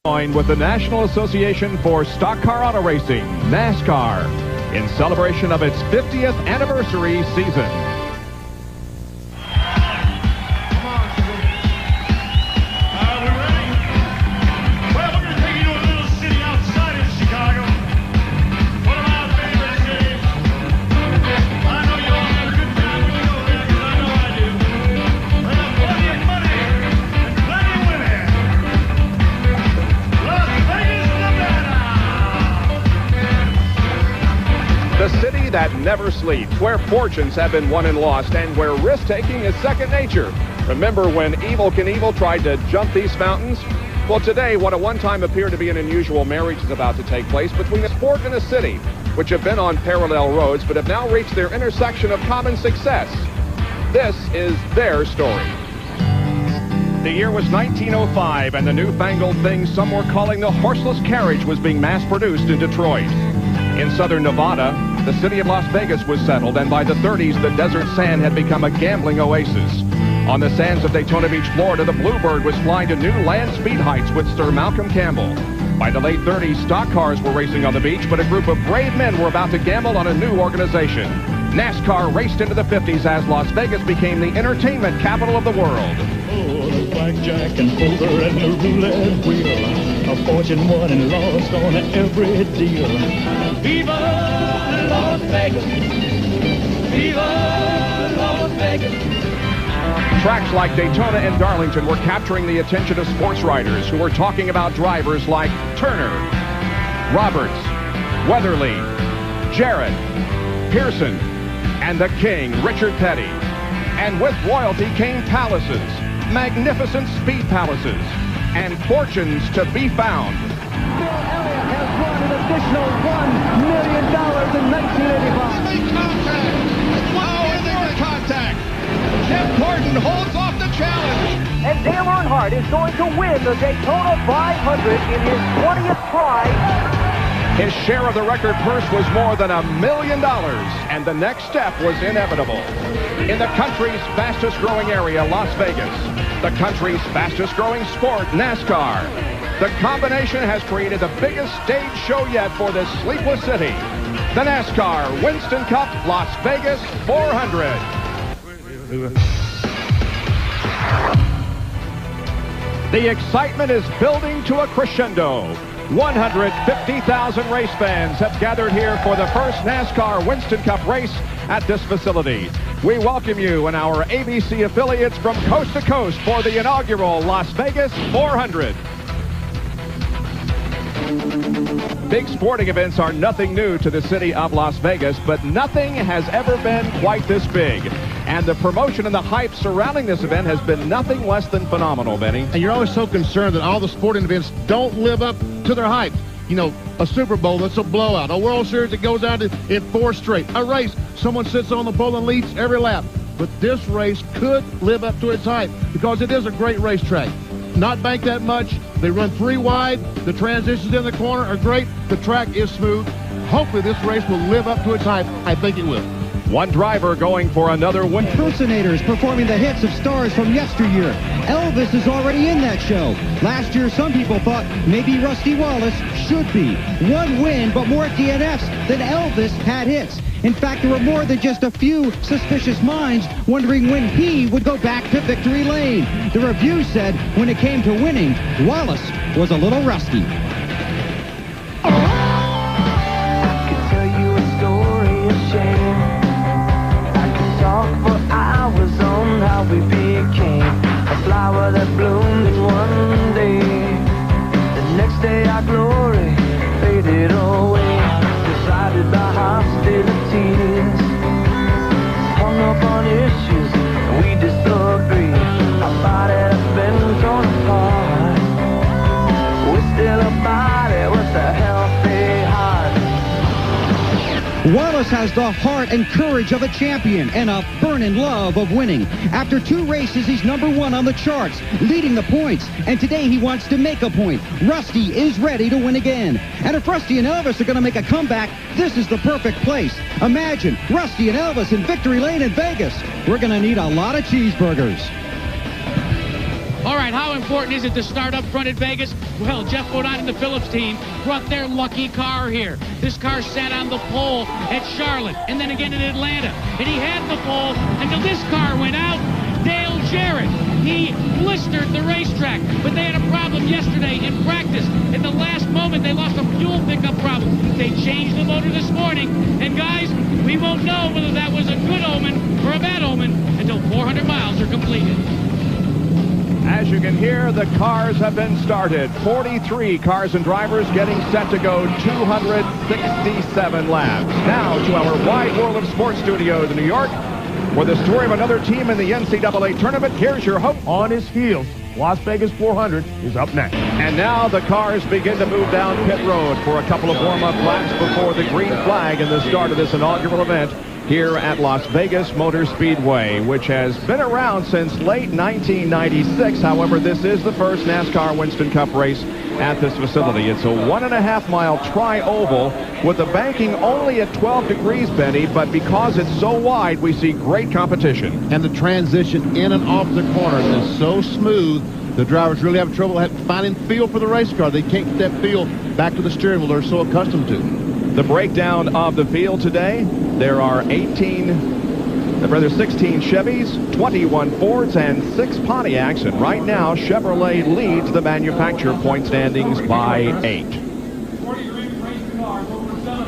Join with the National Association for Stock Car Auto Racing, NASCAR, in celebration of its 50th anniversary season. The city that never sleeps, where fortunes have been won and lost, and where risk-taking is second nature. Remember when Evel Knievel tried to jump these mountains? Well, today, what at one time appeared to be an unusual marriage is about to take place between a sport and a city, which have been on parallel roads, but have now reached their intersection of common success. This is their story. The year was 1905, and the newfangled thing some were calling the horseless carriage was being mass-produced in Detroit. In southern Nevada, the city of Las Vegas was settled, and by the 30s, the desert sand had become a gambling oasis. On the sands of Daytona Beach, Florida, the Bluebird was flying to new land speed heights with Sir Malcolm Campbell. By the late 30s, stock cars were racing on the beach, but a group of brave men were about to gamble on a new organization. NASCAR raced into the 50s as Las Vegas became the entertainment capital of the world. Oh, the blackjack and poker and the roulette wheel. A fortune won and lost on every deal. Viva Las Vegas! Viva Las Vegas! Tracks like Daytona and Darlington were capturing the attention of sports writers who were talking about drivers like Turner, Roberts, Weatherly, Jarrett, Pearson, and the King, Richard Petty. And with royalty came palaces, magnificent speed palaces, and fortunes to be found. Bill Elliott has won an additional $1 million in 1985. They contact. Oh, and there's contact. Jeff Gordon holds off the challenge. And Dale Earnhardt is going to win the Daytona 500 in his 20th try. His share of the record purse was more than $1 million, and the next step was inevitable. In the country's fastest growing area, Las Vegas, the country's fastest growing sport, NASCAR, the combination has created the biggest stage show yet for this sleepless city. The NASCAR Winston Cup Las Vegas 400. The excitement is building to a crescendo. 150,000 race fans have gathered here for the first NASCAR Winston Cup race at this facility. We welcome you and our ABC affiliates from coast to coast for the inaugural Las Vegas 400. Big sporting events are nothing new to the city of Las Vegas, but nothing has ever been quite this big. And the promotion and the hype surrounding this event has been nothing less than phenomenal, Benny. And you're always so concerned that all the sporting events don't live up to their hype. You know, a Super Bowl, that's a blowout. A World Series that goes out in 4 straight. A race, someone sits on the pole and leads every lap. But this race could live up to its hype because it is a great racetrack. Not banked that much. They run 3 wide. The transitions in the corner are great. The track is smooth. Hopefully this race will live up to its hype. I think it will. One driver going for another win. Impersonators performing the hits of stars from yesteryear. Elvis is already in that show. Last year, some people thought maybe Rusty Wallace should be. 1 win, but more DNFs than Elvis had hits. In fact, there were more than just a few suspicious minds wondering when he would go back to victory lane. The review said when it came to winning, Wallace was a little rusty. I could tell you a story of shame. I could talk for hours on how we became a flower that bloomed in one day. The next day our glory faded away, divided by hostilities, hung up on issues and we disagree. Our body has been torn apart. We're still a body with a healthy heart. Wallace has the heart and courage of a champion and a burning love of winning. After 2 races, he's #1 on the charts, leading the points. And today he wants to make a point. Rusty is ready to win again. And if Rusty and Elvis are going to make a comeback, this is the perfect place. Imagine Rusty and Elvis in victory lane in Vegas. We're going to need a lot of cheeseburgers. All right, how important is it to start up front at Vegas? Well, Jeff Bodine and the Phillips team brought their lucky car here. This car sat on the pole at Charlotte and then again in Atlanta. And he had the pole until this car went out. Dale Jarrett, he blistered the racetrack, but they had a problem yesterday in practice. In the last moment, they lost a fuel pickup problem. They changed the motor this morning, and guys, we won't know whether that was a good omen or a bad omen until 400 miles are completed. As you can hear, the cars have been started. 43 cars and drivers getting set to go 267 laps. Now to our Wide World of Sports studios in New York. For the story of another team in the NCAA tournament, here's your host. On his heels, Las Vegas 400 is up next. And now the cars begin to move down pit road for a couple of warm-up laps before the green flag in the start of this inaugural event here at Las Vegas Motor Speedway, which has been around since late 1996. However, this is the first NASCAR Winston Cup race at this facility. It's a 1.5-mile tri-oval with the banking only at 12 degrees, Benny, but because it's so wide, we see great competition. And the transition in and off the corners is so smooth, the drivers really have trouble finding feel for the race car. They can't get that feel back to the steering wheel they're so accustomed to. The breakdown of the field today, there are 16 Chevys, 21 Fords, and 6 Pontiacs. And right now, Chevrolet leads the manufacturer point standings by 8.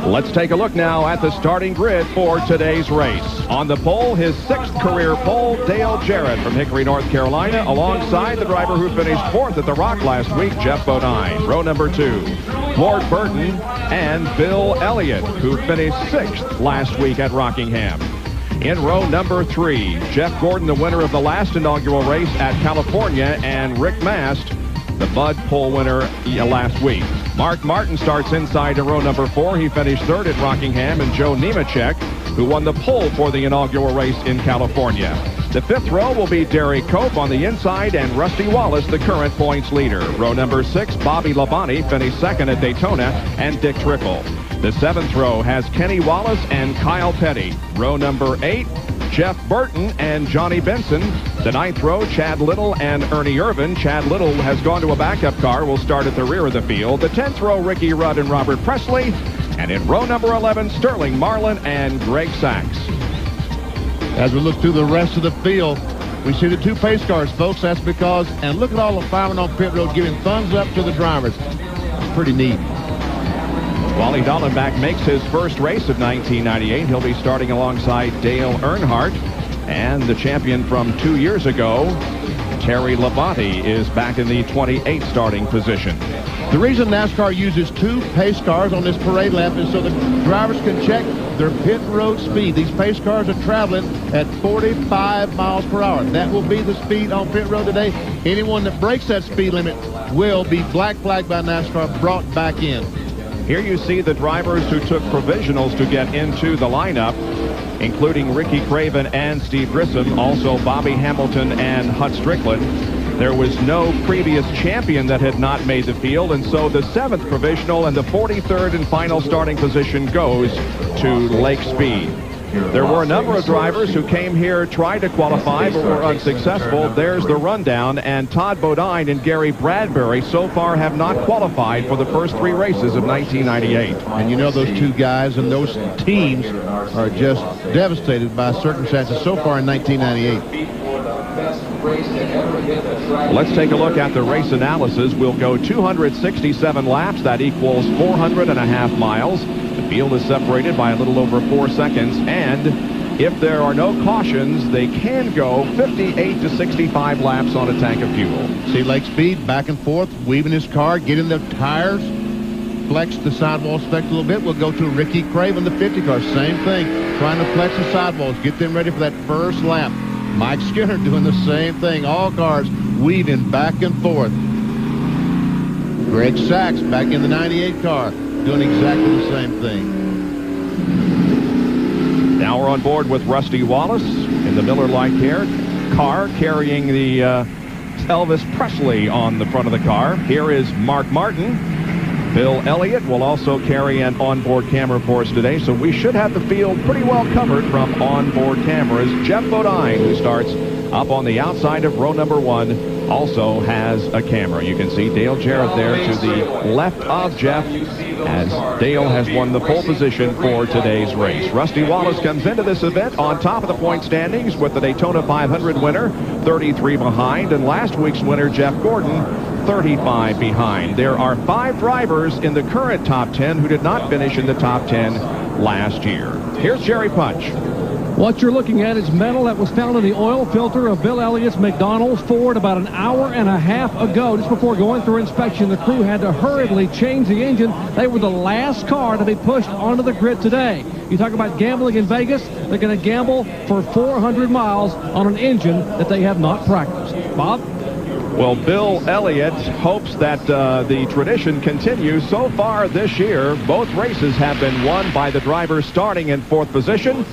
Let's take a look now at the starting grid for today's race. On the pole, his 6th career pole, Dale Jarrett from Hickory, North Carolina, alongside the driver who finished 4th at the Rock last week, Jeff Bodine. Row number 2, Ward Burton and Bill Elliott, who finished 6th last week at Rockingham. In row number 3, Jeff Gordon, the winner of the last inaugural race at California, and Rick Mast, the Bud pole winner last week. Mark Martin starts inside in row number 4. He finished 3rd at Rockingham, and Joe Nemechek, who won the pole for the inaugural race in California. The 5th row will be Derek Cope on the inside, and Rusty Wallace, the current points leader. Row number 6, Bobby Labonte finished 2nd at Daytona, and Dick Trickle. The 7th row has Kenny Wallace and Kyle Petty. Row number 8, Jeff Burton and Johnny Benson. The 9th row, Chad Little and Ernie Irvin. Chad Little has gone to a backup car, will start at the rear of the field. The 10th row, Ricky Rudd and Robert Presley. And in row number 11, Sterling Marlin and Greg Sachs. As we look through the rest of the field, we see the 2 pace cars, folks. That's because, and look at all the firemen on pit road giving thumbs up to the drivers. It's pretty neat. Wally Dallenbach makes his first race of 1998. He'll be starting alongside Dale Earnhardt. And the champion from 2 years ago, Terry Labonte, is back in the 28th starting position. The reason NASCAR uses 2 pace cars on this parade lap is so the drivers can check their pit road speed. These pace cars are traveling at 45 miles per hour. That will be the speed on pit road today. Anyone that breaks that speed limit will be black flagged by NASCAR, brought back in. Here you see the drivers who took provisionals to get into the lineup, including Ricky Craven and Steve Grissom, also Bobby Hamilton and Hut Strickland. There was no previous champion that had not made the field, and so the 7th provisional and the 43rd and final starting position goes to Lake Speed. There were a number of drivers who came here, tried to qualify, but were unsuccessful. There's the rundown, and Todd Bodine and Gary Bradbury so far have not qualified for the first 3 races of 1998. And you know those 2 guys and those teams are just devastated by circumstances so far in 1998. Let's take a look at the race analysis. We'll go 267 laps. That equals 400.5 miles. The field is separated by a little over 4 seconds, and if there are no cautions, they can go 58 to 65 laps on a tank of fuel. See Lake Speed back and forth, weaving his car, getting the tires, flex the sidewall spec a little bit. We'll go to Ricky Craven, the 50 car. Same thing, trying to flex the sidewalls, get them ready for that first lap. Mike Skinner doing the same thing. All cars weaving back and forth. Greg Sachs back in the 98 car, doing exactly the same thing. Now we're on board with Rusty Wallace in the Miller Lite car, carrying the Elvis Presley on the front of the car. Here is Mark Martin. Bill Elliott will also carry an onboard camera for us today, so we should have the field pretty well covered from onboard cameras. Jeff Bodine, who starts up on the outside of row number 1, also has a camera. You can see Dale Jarrett there to the left of Jeff, as Dale has won the pole position for today's race. Rusty Wallace comes into this event on top of the point standings with the Daytona 500 winner, 33 behind, and last week's winner, Jeff Gordon, 35 behind. There are 5 drivers in the current top 10 who did not finish in the top 10 last year. Here's Jerry Punch. What you're looking at is metal that was found in the oil filter of Bill Elliott's McDonald's Ford about an hour and a half ago. Just before going through inspection, the crew had to hurriedly change the engine. They were the last car to be pushed onto the grid today. You talk about gambling in Vegas, they're going to gamble for 400 miles on an engine that they have not practiced. Bob? Well, Bill Elliott hopes that the tradition continues. So far this year, both races have been won by the driver starting in 4th position.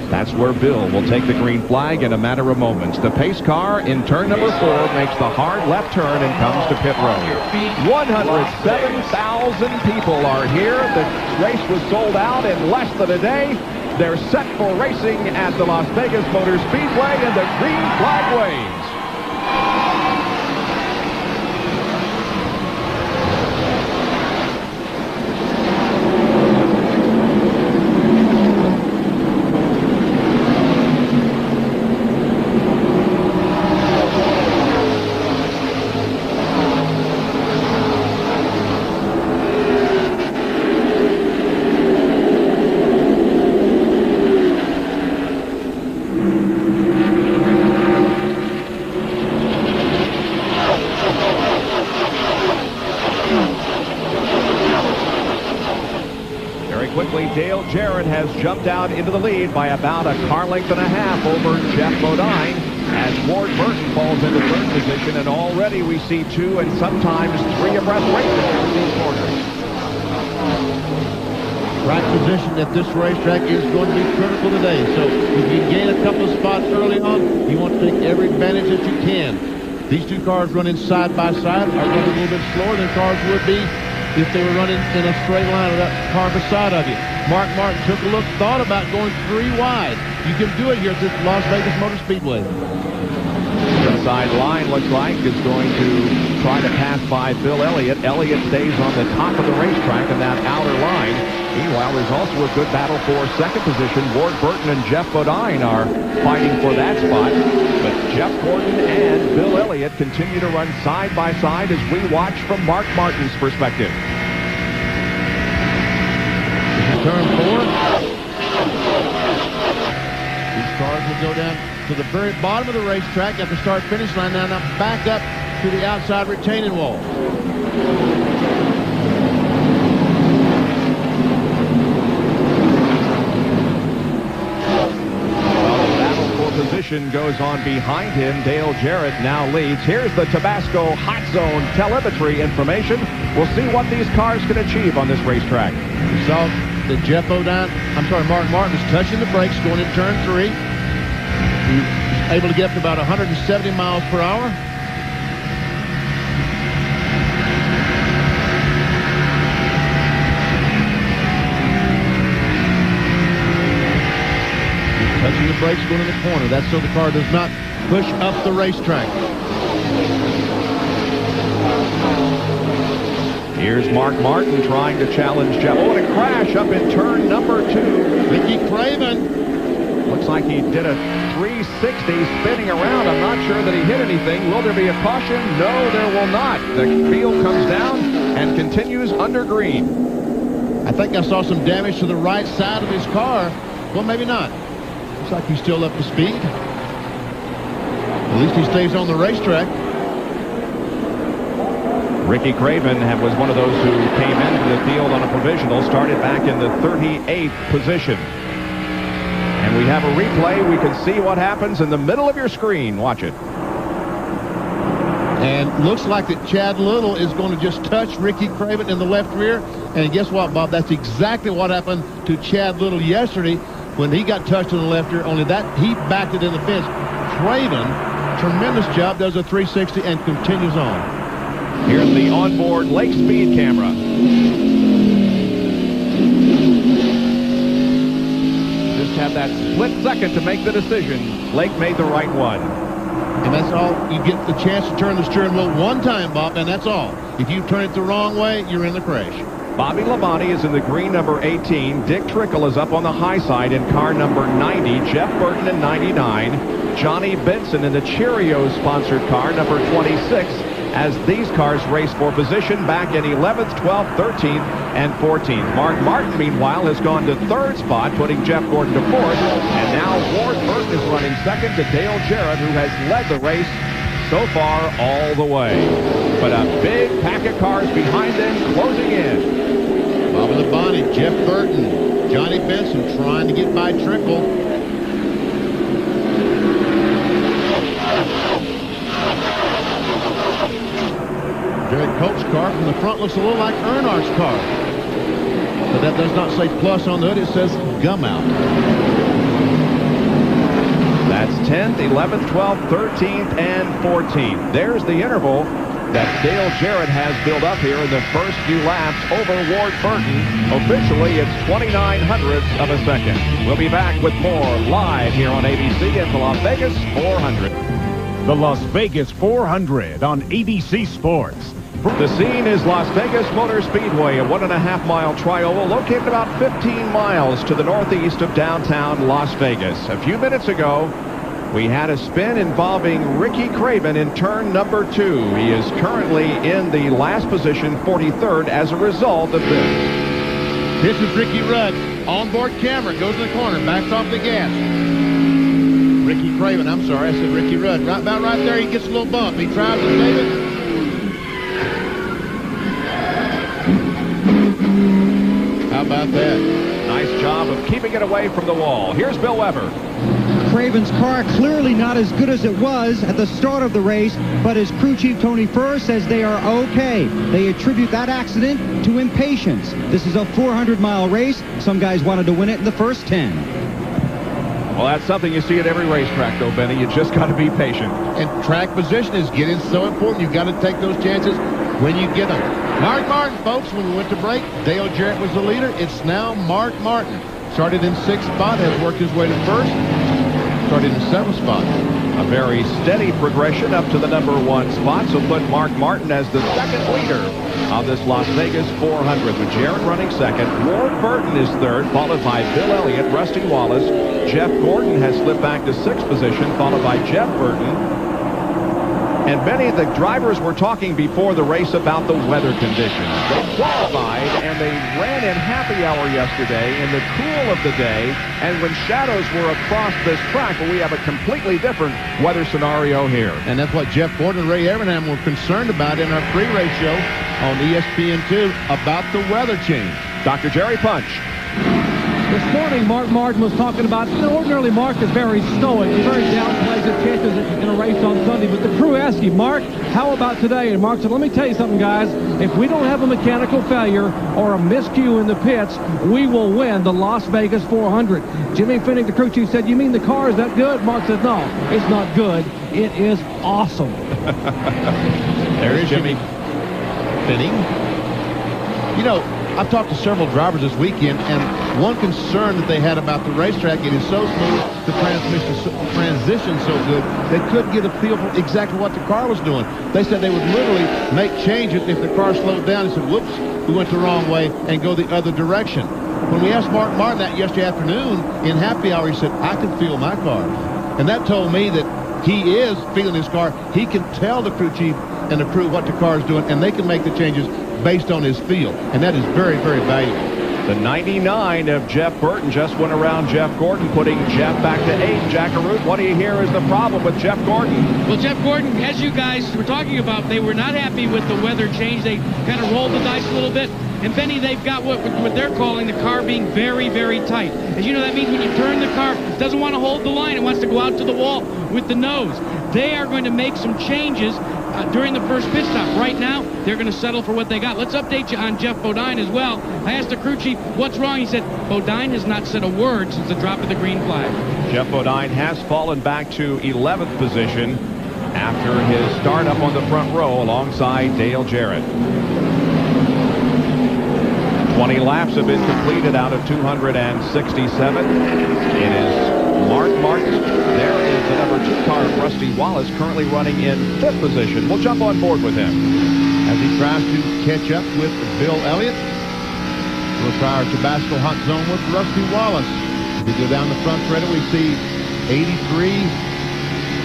That's where Bill will take the green flag in a matter of moments. The pace car in turn number 4 makes the hard left turn and comes to pit road. 107,000 people are here. The race was sold out in less than a day. They're set for racing at the Las Vegas Motor Speedway, and the green flag waves. Dale Jarrett has jumped out into the lead by about a car length and a half over Jeff Bodine, as Ward Burton falls into 3rd position, and already we see 2 and sometimes 3 abreast races in these corners. Track position at this racetrack is going to be critical today, so if you gain a couple of spots early on, you want to take every advantage that you can. These 2 cars running side by side are running a little bit slower than cars would be if they were running in a straight line with that car beside of you. Mark Martin took a look, thought about going 3 wide. You can do it here at this Las Vegas Motor Speedway. The side line looks like is going to try to pass by Bill Elliott. Elliott stays on the top of the racetrack in that outer line. Meanwhile, there's also a good battle for 2nd position. Ward Burton and Jeff Bodine are fighting for that spot. But Jeff Gordon and Bill Elliott continue to run side by side as we watch from Mark Martin's perspective. Turn 4. These cars will go down to the very bottom of the racetrack at the start-finish line. Now back up to the outside retaining wall. Position goes on behind him. Dale Jarrett now leads. Here's the Tabasco Hot Zone telemetry information. We'll see what these cars can achieve on this racetrack. We saw that Mark Martin is touching the brakes going in turn 3. He was able to get up to about 170 miles per hour. Touching the brakes going in the corner. That's so the car does not push up the racetrack. Here's Mark Martin trying to challenge Jeff. Oh, and a crash up in turn number 2. Ricky Craven. Looks like he did a 360 spinning around. I'm not sure that he hit anything. Will there be a caution? No, there will not. The field comes down and continues under green. I think I saw some damage to the right side of his car. Well, maybe not. Looks like he's still up to speed. At least he stays on the racetrack. Ricky Craven was one of those who came into the field on a provisional, started back in the 38th position. And we have a replay. We can see what happens in the middle of your screen. Watch it. And looks like that Chad Little is going to just touch Ricky Craven in the left rear. And guess what, Bob? That's exactly what happened to Chad Little yesterday when he got touched in the left rear. Only that he backed it in the fence. Craven, tremendous job, does a 360 and continues on. Here's the onboard Lake speed camera. Just had that split second to make the decision. Lake made the right one. And that's all. You get the chance to turn the steering wheel one time, Bob, and that's all. If you turn it the wrong way, you're in the crash. Bobby Labonte is in the green number 18. Dick Trickle is up on the high side in car number 90. Jeff Burton in 99. Johnny Benson in the Cheerios-sponsored car number 26. As these cars race for position back in 11th, 12th, 13th, and 14th. Mark Martin, meanwhile, has gone to third spot, putting Jeff Gordon to fourth. And now Ward Burton is running second to Dale Jarrett, who has led the race so far all the way. But a big pack of cars behind them closing in. Bobby Labonte, Jeff Burton, Johnny Benson trying to get by Trickle. Jared Cope's car from the front looks a little like Earnhardt's car. But that does not say plus on the hood, it says gum out. That's 10th, 11th, 12th, 13th, and 14th. There's the interval that Dale Jarrett has built up here in the first few laps over Ward Burton. Officially, it's 29/100ths of a second. We'll be back with more live here on ABC at the Las Vegas 400. The Las Vegas 400 on ABC Sports. The scene is Las Vegas Motor Speedway, a 1.5-mile trioval located about 15 miles to the northeast of downtown Las Vegas. A few minutes ago, we had a spin involving Ricky Craven in turn number 2. He is currently in the last position, 43rd, as a result of this. This is Ricky Rudd. Onboard camera goes in the corner, backs off the gas. Ricky Craven, I'm sorry, I said Ricky Rudd. Right about right there, he gets a little bump. He tries to save it. How about that? Nice job of keeping it away from the wall. Here's Bill Weber. Craven's car clearly not as good as it was at the start of the race, but his crew chief Tony Furr says they are okay. They attribute that accident to impatience. This is a 400-mile race. Some guys wanted to win it in the first 10. Well, that's something you see at every racetrack, though, Benny. You just got to be patient. And track position is getting so important. You've got to take those chances when you get them. Mark Martin, folks, when we went to break, Dale Jarrett was the leader. It's now Mark Martin. Started in 6th spot, has worked his way to 1st. Started in 7th spot. A very steady progression up to the number 1 spot, so put Mark Martin as the second leader of this Las Vegas 400, with Jarrett running second. Ward Burton is third, followed by Bill Elliott, Rusty Wallace. Jeff Gordon has slipped back to 6th position, followed by Jeff Burton. And Benny, the drivers were talking before the race about the weather conditions. They qualified and they ran in happy hour yesterday in the cool of the day. And when shadows were across this track, well, we have a completely different weather scenario here. And that's what Jeff Gordon and Ray Evernham were concerned about in our pre-race show on ESPN2 about the weather change. Dr. Jerry Punch. This morning, Mark Martin was talking about, ordinarily Mark is very stoic, very downplays his chances in a race on Sunday, but the crew asked him, Mark, how about today? And Mark said, let me tell you something, guys. If we don't have a mechanical failure or a miscue in the pits, we will win the Las Vegas 400. Jimmy Finnick, the crew chief, said, you mean the car is that good? Mark said, no, it's not good. It is awesome. There is Jimmy Finnick. You know, I've talked to several drivers this weekend, and one concern that they had about the racetrack, it is so smooth, the transition so good, they couldn't get a feel for exactly what the car was doing. They said they would literally make changes if the car slowed down and said, whoops, we went the wrong way, and go the other direction. When we asked Mark Martin that yesterday afternoon in happy hour, he said, I can feel my car. And that told me that he is feeling his car. He can tell the crew chief and the crew what the car is doing, and they can make the changes based on his feel, and that is very, very valuable. The 99 of Jeff Burton just went around Jeff Gordon, putting Jeff back to 8. Jack Arute, what do you hear is the problem with Jeff Gordon? Well, Jeff Gordon, as you guys were talking about, they were not happy with the weather change. They kind of rolled the dice a little bit. And Benny, they've got what they're calling the car being very, very tight. As you know, that means when you turn the car, it doesn't want to hold the line. It wants to go out to the wall with the nose. They are going to make some changes during the first pit stop. Right now, they're going to settle for what they got. Let's update you on Jeff Bodine as well. I asked the crew chief, what's wrong? He said, Bodine has not said a word since the drop of the green flag. Jeff Bodine has fallen back to 11th position after his start up on the front row alongside Dale Jarrett. 20 laps have been completed out of 267. It is Mark Martin. There is the number 2 car, Rusty Wallace, currently running in 5th position. We'll jump on board with him. As he tries to catch up with Bill Elliott. We'll try our Tabasco Hot Zone with Rusty Wallace. If we go down the front straight, we see 83,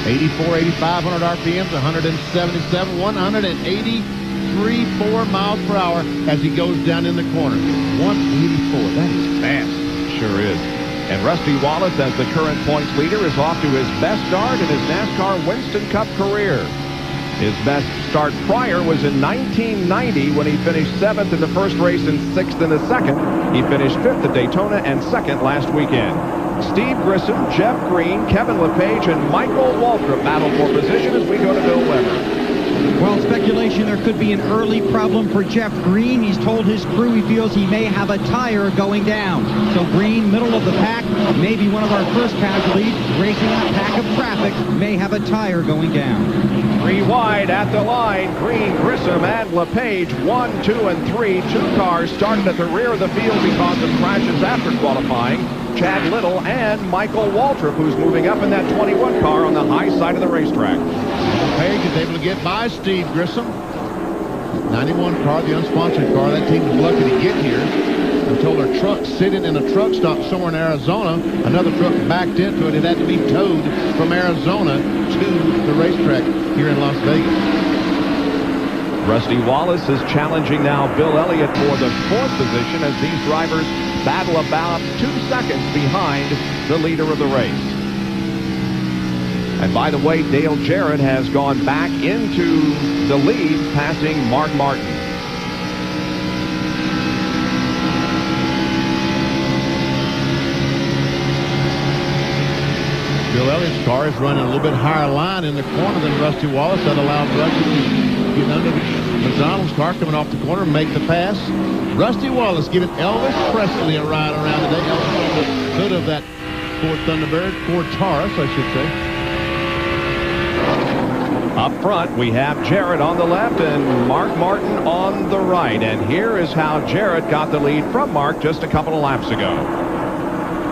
84, 8,500 RPMs, 177, 183.4 miles per hour as he goes down in the corner. 184. That is fast. Sure is. And Rusty Wallace, as the current points leader, is off to his best start in his NASCAR Winston Cup career. His best start prior was in 1990 when he finished 7th in the first race and 6th in the second. He finished 5th at Daytona and 2nd last weekend. Steve Grissom, Jeff Green, Kevin LePage, and Michael Waltrip battle for position as we go to Bill Weber. Well, speculation there could be an early problem for Jeff Green. He's told his crew he feels he may have a tire going down. So Green, middle of the pack, maybe one of our first casualties, racing a pack of traffic, may have a tire going down. 3 wide at the line. Green, Grissom, and LePage. 1, 2, and 3. 2 cars started at the rear of the field because of crashes after qualifying. Chad Little and Michael Waltrip, who's moving up in that 21 car on the high side of the racetrack. LePage is able to get by Steve Grissom. 91 car, the unsponsored car. That team was lucky to get here until their truck sitting in a truck stop somewhere in Arizona. Another truck backed into it. It had to be towed from Arizona to the racetrack here in Las Vegas. Rusty Wallace is challenging now Bill Elliott for the 4th position as these drivers battle about 2 seconds behind the leader of the race. And by the way, Dale Jarrett has gone back into the lead, passing Mark Martin. Bill Elliott's car is running a little bit higher line in the corner than Rusty Wallace. That allowed Rusty to get under McDonald's car coming off the corner and make the pass. Rusty Wallace giving Elvis Presley a ride around today. Elvis on the hood of that Ford Thunderbird, Ford Taurus, I should say. Up front, we have Jarrett on the left and Mark Martin on the right. And here is how Jarrett got the lead from Mark just a couple of laps ago.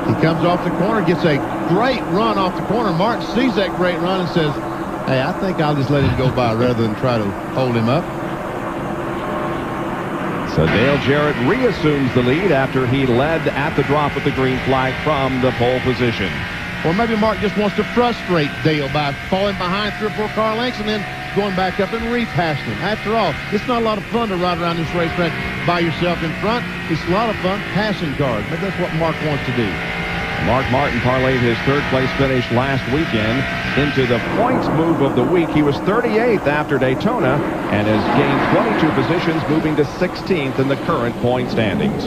He comes off the corner, gets a great run off the corner. Mark sees that great run and says, hey, I think I'll just let him go by rather than try to hold him up. So Dale Jarrett reassumes the lead after he led at the drop with the green flag from the pole position. Or maybe Mark just wants to frustrate Dale by falling behind 3 or 4 car lengths and then going back up and repassing him. After all, it's not a lot of fun to ride around this racetrack by yourself in front. It's a lot of fun passing cars. Maybe that's what Mark wants to do. Mark Martin parlayed his 3rd place finish last weekend into the points move of the week. He was 38th after Daytona and has gained 22 positions, moving to 16th in the current point standings.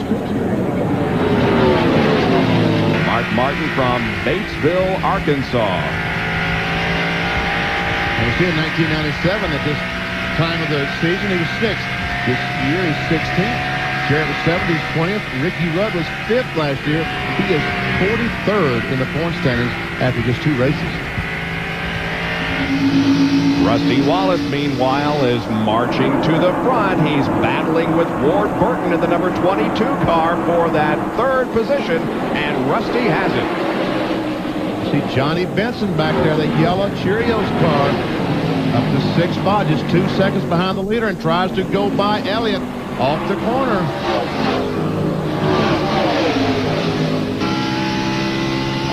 Mark Martin from Batesville, Arkansas. And we see in 1997 at this time of the season, he was 6th. This year, he's 16th. Jarrett was 7th, he's 20th. Ricky Rudd was 5th last year. He is 43rd in the point standings after just 2 races. Rusty Wallace, meanwhile, is marching to the front. He's battling with Ward Burton in the number 22 car for that 3rd position, and Rusty has it. See Johnny Benson back there, the yellow Cheerios car, up to 6th spot, just 2 seconds behind the leader, and tries to go by Elliott off the corner.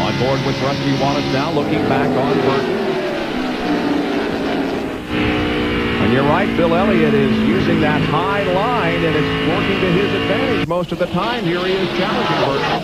On board with Rusty Wallace now, looking back on Burton. And you're right, Bill Elliott is using that high line, and it's working to his advantage most of the time. Here he is challenging Burton.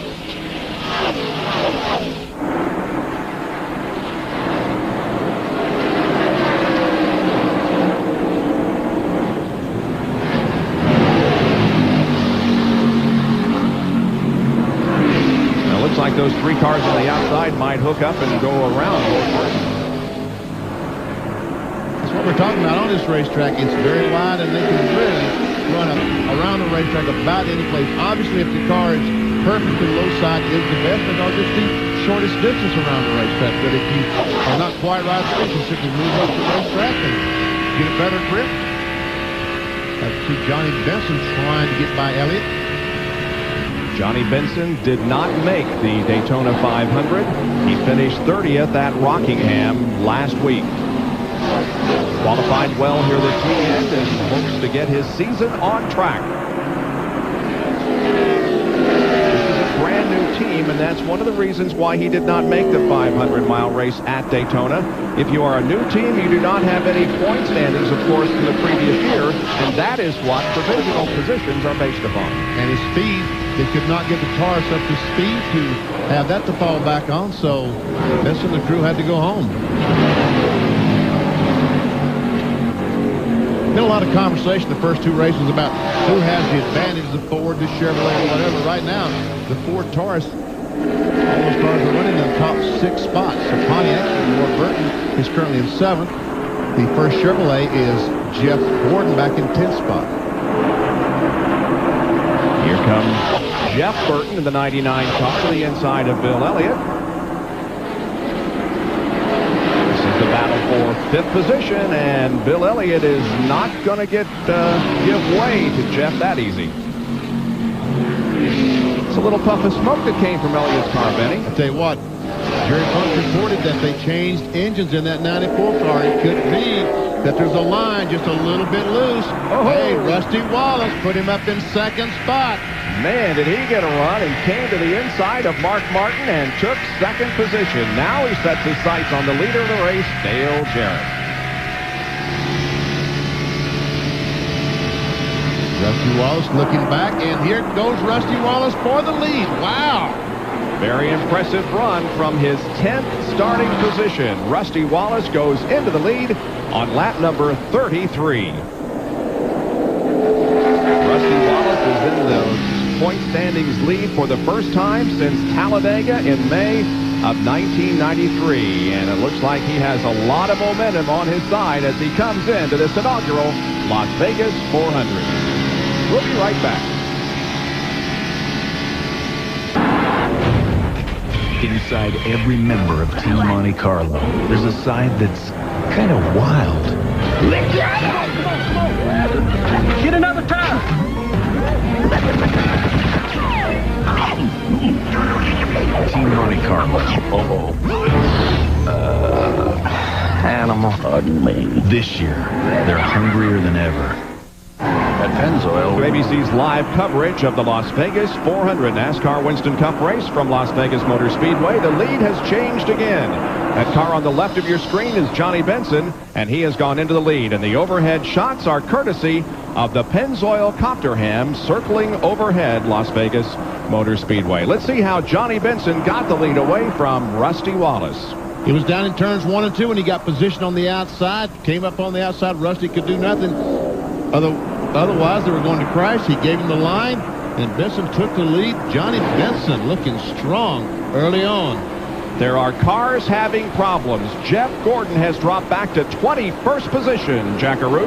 Now, looks like those 3 cars on the outside might hook up and go around Burton. What we're talking about on this racetrack, it's very wide and they can really run around the racetrack about any place. Obviously, if the car is perfectly low side is the best because it's the shortest distance around the racetrack. But if you are not quite right there, you can simply move up the racetrack and get a better grip. I see Johnny Benson trying to get by Elliott. Johnny Benson did not make the Daytona 500. He finished 30th at Rockingham last week. Qualified well here this weekend and hopes to get his season on track. This is a brand new team, and that's one of the reasons why he did not make the 500-mile race at Daytona. If you are a new team, you do not have any point standings, of course, from the previous year, and that is what provisional positions are based upon. And his speed, they could not get the Taurus up to speed to have that to fall back on, so Benson and the crew had to go home. Been a lot of conversation the first two races about who has the advantage, the Ford, the Chevrolet, or whatever. Right now, the Ford Taurus, all those cars are running in the top 6 spots. So Pontiac, Ward Burton, is currently in 7th. The first Chevrolet is Jeff Gordon back in 10th spot. Here comes Jeff Burton in the 99 car to the inside of Bill Elliott. The battle for 5th position, and Bill Elliott is not going to give way to Jeff that easy. It's a little puff of smoke that came from Elliott's car, Benny. I'll tell you what, Jerry Punch reported that they changed engines in that 94 car. It could be that there's a line just a little bit loose. Oh. Hey, Rusty Wallace put him up in 2nd spot. Man, did he get a run and came to the inside of Mark Martin and took 2nd position. Now he sets his sights on the leader of the race, Dale Jarrett. Rusty Wallace looking back, and here goes Rusty Wallace for the lead. Wow. Very impressive run from his 10th starting position. Rusty Wallace goes into the lead on lap number 33. Rusty Wallace is in the point standings lead for the first time since Talladega in May of 1993. And it looks like he has a lot of momentum on his side as he comes into this inaugural Las Vegas 400. We'll be right back. Inside every member of Team Monte Carlo, there's a side that's kind of wild. Get another tire. Team Monte Carlo. Animal. Pardon me. This year, they're hungrier than ever. At Pennzoil, ABC's live coverage of the Las Vegas 400 NASCAR Winston Cup race from Las Vegas Motor Speedway. The lead has changed again. That car on the left of your screen is Johnny Benson, and he has gone into the lead. And the overhead shots are courtesy of the Pennzoil Copter Ham circling overhead Las Vegas Motor Speedway. Let's see how Johnny Benson got the lead away from Rusty Wallace. He was down in turns 1 and 2, and he got positioned on the outside. Came up on the outside. Rusty could do nothing. Otherwise, they were going to crash. He gave him the line, and Benson took the lead. Johnny Benson looking strong early on. There are cars having problems. Jeff Gordon has dropped back to 21st position, Jackaroo.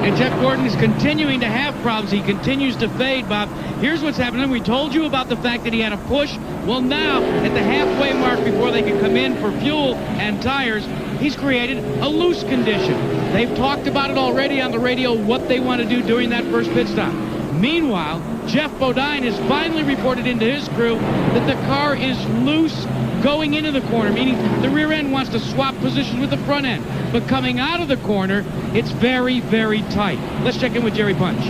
And Jeff Gordon is continuing to have problems. He continues to fade, Bob. Here's what's happening. We told you about the fact that he had a push. Well, now, at the halfway mark before they can come in for fuel and tires, he's created a loose condition. They've talked about it already on the radio, what they want to do during that first pit stop. Meanwhile, Jeff Bodine has finally reported into his crew that the car is loose going into the corner, meaning the rear end wants to swap positions with the front end. But coming out of the corner, it's very, very tight. Let's check in with Jerry Punch.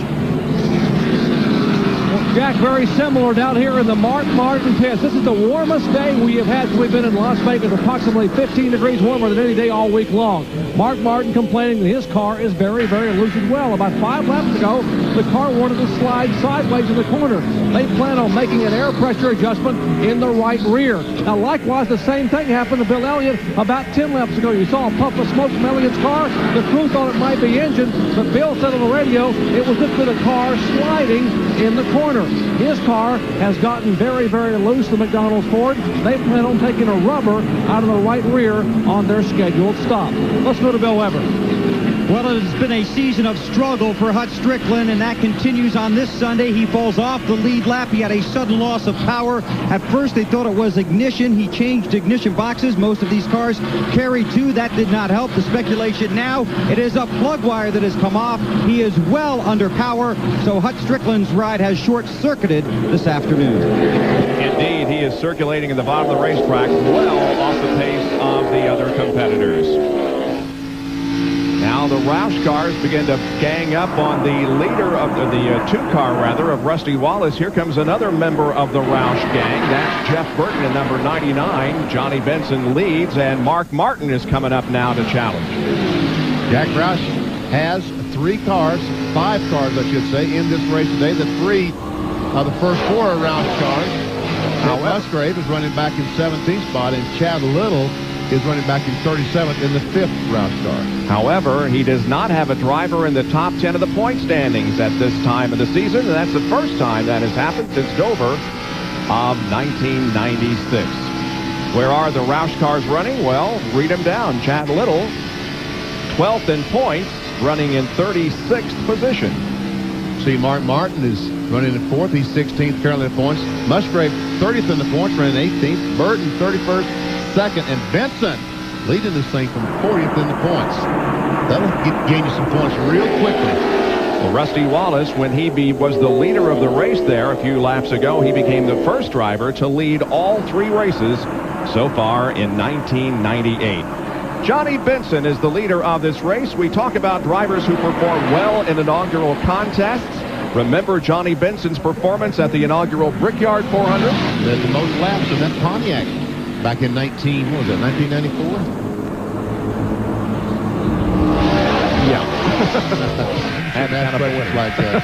Jack, very similar down here in the Mark Martin pits. This is the warmest day we have had since we've been in Las Vegas, approximately 15 degrees warmer than any day all week long. Mark Martin complaining that his car is very, very loose as well. About 5 laps ago, the car wanted to slide sideways in the corner. They plan on making an air pressure adjustment in the right rear. Now, likewise, the same thing happened to Bill Elliott about 10 laps ago. You saw a puff of smoke from Elliott's car. The crew thought it might be engine, but Bill said on the radio it was just for the car sliding in the corner. His car has gotten very, very loose, the McDonald's Ford. They plan on taking a rubber out of the right rear on their scheduled stop. Let's go to Bill Weber. Well, it has been a season of struggle for Hut Stricklin, and that continues on this Sunday. He falls off the lead lap. He had a sudden loss of power. At first, they thought it was ignition. He changed ignition boxes. Most of these cars carry two. That did not help. The speculation now, it is a plug wire that has come off. He is well under power, so Hut Stricklin's ride has short-circuited this afternoon. Indeed, he is circulating in the bottom of the racetrack well off the pace of the other competitors. Now the Roush cars begin to gang up on the leader of the two-car, rather, of Rusty Wallace. Here comes another member of the Roush gang. That's Jeff Burton in number 99. Johnny Benson leads, and Mark Martin is coming up now to challenge. Jack Roush has 5 cars, I should say, in this race today. The 3 of the first 4 are Roush cars. Now Musgrave is running back in 17th spot, and Chad Little is running back in 37th in the 5th Roush car. However, he does not have a driver in the top 10 of the point standings at this time of the season, and that's the first time that has happened since Dover of 1996. Where are the Roush cars running? Well, read them down. Chad Little, 12th in points, running in 36th position. See, Mark Martin is running in 4th. He's 16th currently in points. Musgrave, 30th in the points, running 18th. Burton, 31st. 2nd, and Benson leading this thing from 40th in the points. That'll gain you some points real quickly. Well, Rusty Wallace, when he was the leader of the race there a few laps ago, he became the first driver to lead all 3 races so far in 1998. Johnny Benson is the leader of this race. We talk about drivers who perform well in inaugural contests. Remember Johnny Benson's performance at the inaugural Brickyard 400? Led the most laps in that Pontiac. Back in 1994? Yeah. And that's like that.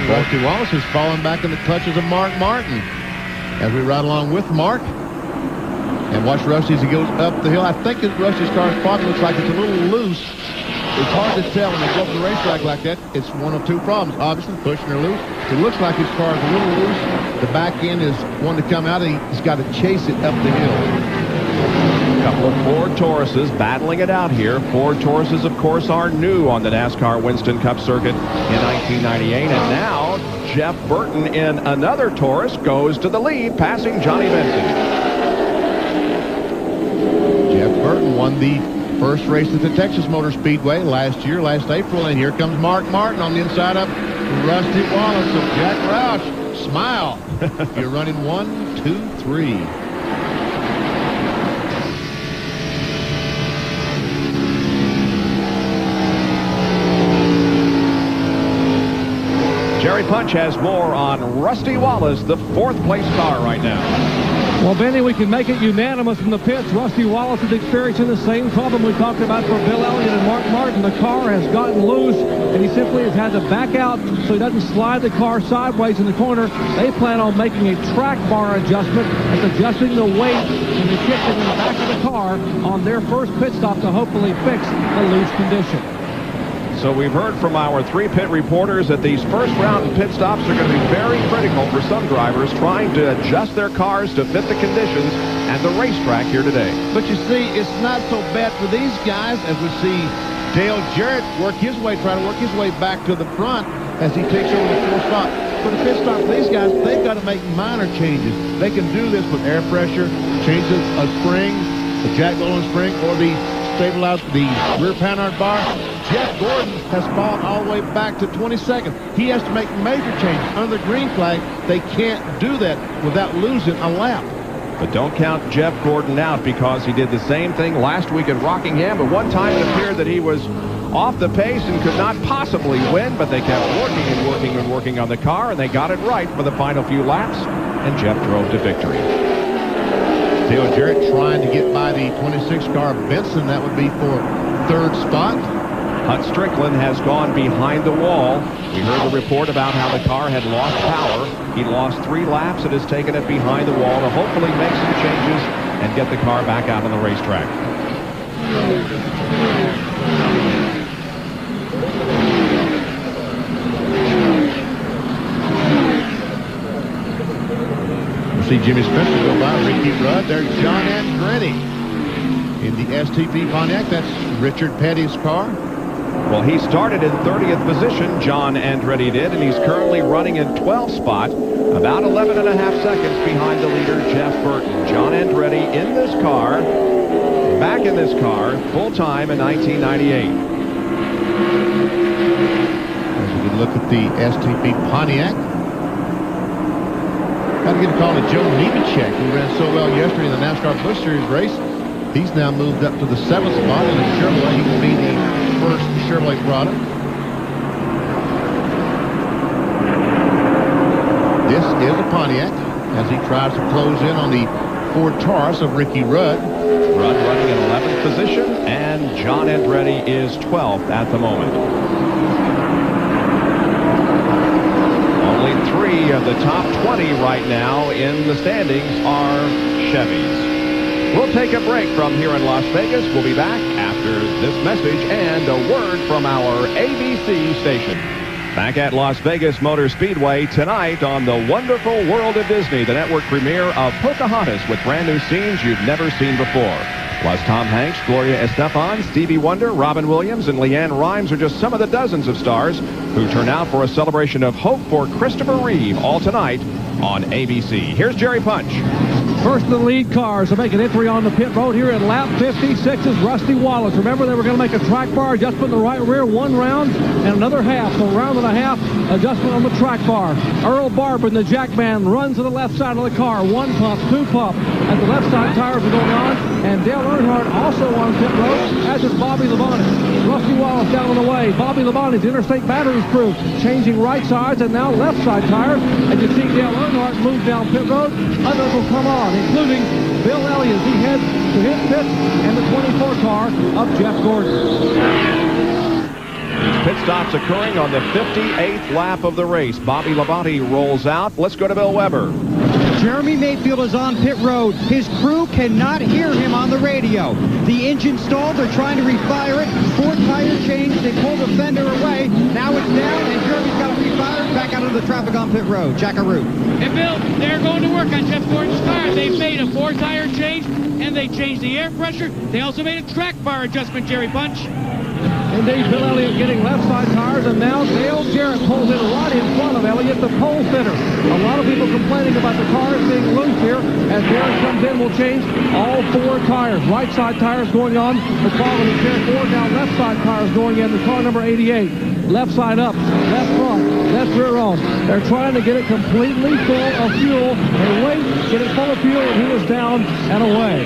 Rusty Wallace is falling back in the clutches of Mark Martin as we ride along with Mark. And watch Rusty as he goes up the hill. I think Rusty's car's spot looks like it's a little loose. It's hard to tell when they go up the racetrack like that. It's one of 2 problems. Obviously, pushing or loose. It looks like his car is a little loose. The back end is one to come out. He's got to chase it up the hill. A couple of Ford Tauruses battling it out here. Ford Tauruses, of course, are new on the NASCAR Winston Cup circuit in 1998. And now, Jeff Burton in another Taurus goes to the lead, passing Johnny Benson. Jeff Burton won the first race at the Texas Motor Speedway last April, and here comes Mark Martin on the inside of Rusty Wallace of Jack Roush. Smile. You're running 1, 2, 3. Jerry Punch has more on Rusty Wallace, the 4th place car right now. Well, Benny, we can make it unanimous in the pits. Rusty Wallace is experiencing the same problem we talked about for Bill Elliott and Mark Martin. The car has gotten loose, and he simply has had to back out so he doesn't slide the car sideways in the corner. They plan on making a track bar adjustment and adjusting the weight and the shifting in the back of the car on their first pit stop to hopefully fix the loose condition. So we've heard from our 3 pit reporters that these first round pit stops are going to be very critical for some drivers trying to adjust their cars to fit the conditions and the racetrack here today. But you see, it's not so bad for these guys as we see Dale Jarrett try to work his way back to the front as he takes over the 4th spot. For the pit stop for these guys, they've got to make minor changes. They can do this with air pressure, changes a spring, the Jack Nolan spring, or the stabilize the rear panhard bar. Jeff Gordon has fallen all the way back to 22nd. He has to make major changes. Under the green flag, they can't do that without losing a lap. But don't count Jeff Gordon out, because he did the same thing last week at Rockingham. At one time, it appeared that he was off the pace and could not possibly win, but they kept working and working and working on the car, and they got it right for the final few laps, and Jeff drove to victory. Dale Jarrett trying to get by the 26 car Benson. That would be for 3rd spot. Hut Stricklin has gone behind the wall. We heard the report about how the car had lost power. He lost 3 laps and has taken it behind the wall to hopefully make some changes and get the car back out on the racetrack. See Jimmy Spencer go by, Ricky Rudd. There's John Andretti in the STP Pontiac. That's Richard Petty's car. Well, he started in 30th position, John Andretti did, and he's currently running in 12th spot, about 11.5 seconds behind the leader, Jeff Burton. John Andretti in this car, back in this car, full-time in 1998. As we can look at the STP Pontiac. Got to get a call to Joe Nemechek, who ran so well yesterday in the NASCAR Busch Series race. He's now moved up to the 7th spot in the Chevrolet. He will be the first Chevrolet product. This is a Pontiac as he tries to close in on the Ford Taurus of Ricky Rudd. Rudd running in 11th position, and John Andretti is 12th at the moment. Only 3 of the top 20 right now in the standings are Chevys. We'll take a break from here in Las Vegas. We'll be back after this message and a word from our ABC station. Back at Las Vegas Motor Speedway tonight on The Wonderful World of Disney, the network premiere of Pocahontas with brand new scenes you've never seen before. Plus Tom Hanks, Gloria Estefan, Stevie Wonder, Robin Williams, and Leanne Rimes are just some of the dozens of stars who turn out for a celebration of hope for Christopher Reeve, all tonight on ABC. Here's Jerry Punch. First of the lead cars to make an entry on the pit road here at lap 56 is Rusty Wallace. Remember, they were going to make a track bar adjustment in the right rear, 1 round and another half. So round and a half adjustment on the track bar. Earl Barber, the Jackman, runs to the left side of the car. 1 pump, 2 pump. As the left side tires are going on. And Dale Earnhardt also on pit road, as is Bobby Labonte. Rusty Wallace down on the way. Bobby Labonte's Interstate Batteries crew changing right sides and now left side tires. As you see Dale Earnhardt move down pit road, others will come on, including Bill Elliott. He heads to his pit and the 24 car of Jeff Gordon. Pit stops occurring on the 58th lap of the race. Bobby Labonte rolls out. Let's go to Bill Weber. Jeremy Mayfield is on pit road. His crew cannot hear him on the radio. The engine stalled. They're trying to refire it. 4 tire change. They pull the fender away. Now it's down, and Jeremy's got to refire it back out into the traffic on pit road. Jackaroo. And Bill, they're going to work on Jeff Gordon's car. They've made a 4 tire change, and they changed the air pressure. They also made a track bar adjustment, Jerry Punch. Indeed, Bill Elliott getting left side tires, and now Dale Jarrett pulls in right in front of Elliott, the pole fitter. A lot of people complaining about the cars being loose here. As Jarrett comes in, we'll change all 4 tires. Right side tires going on the quality pair 4. Now left side tires going in the car number 88. Left side up, left front, left rear on. They're trying to get it completely full of fuel. And wait, get it full of fuel, and he is down and away.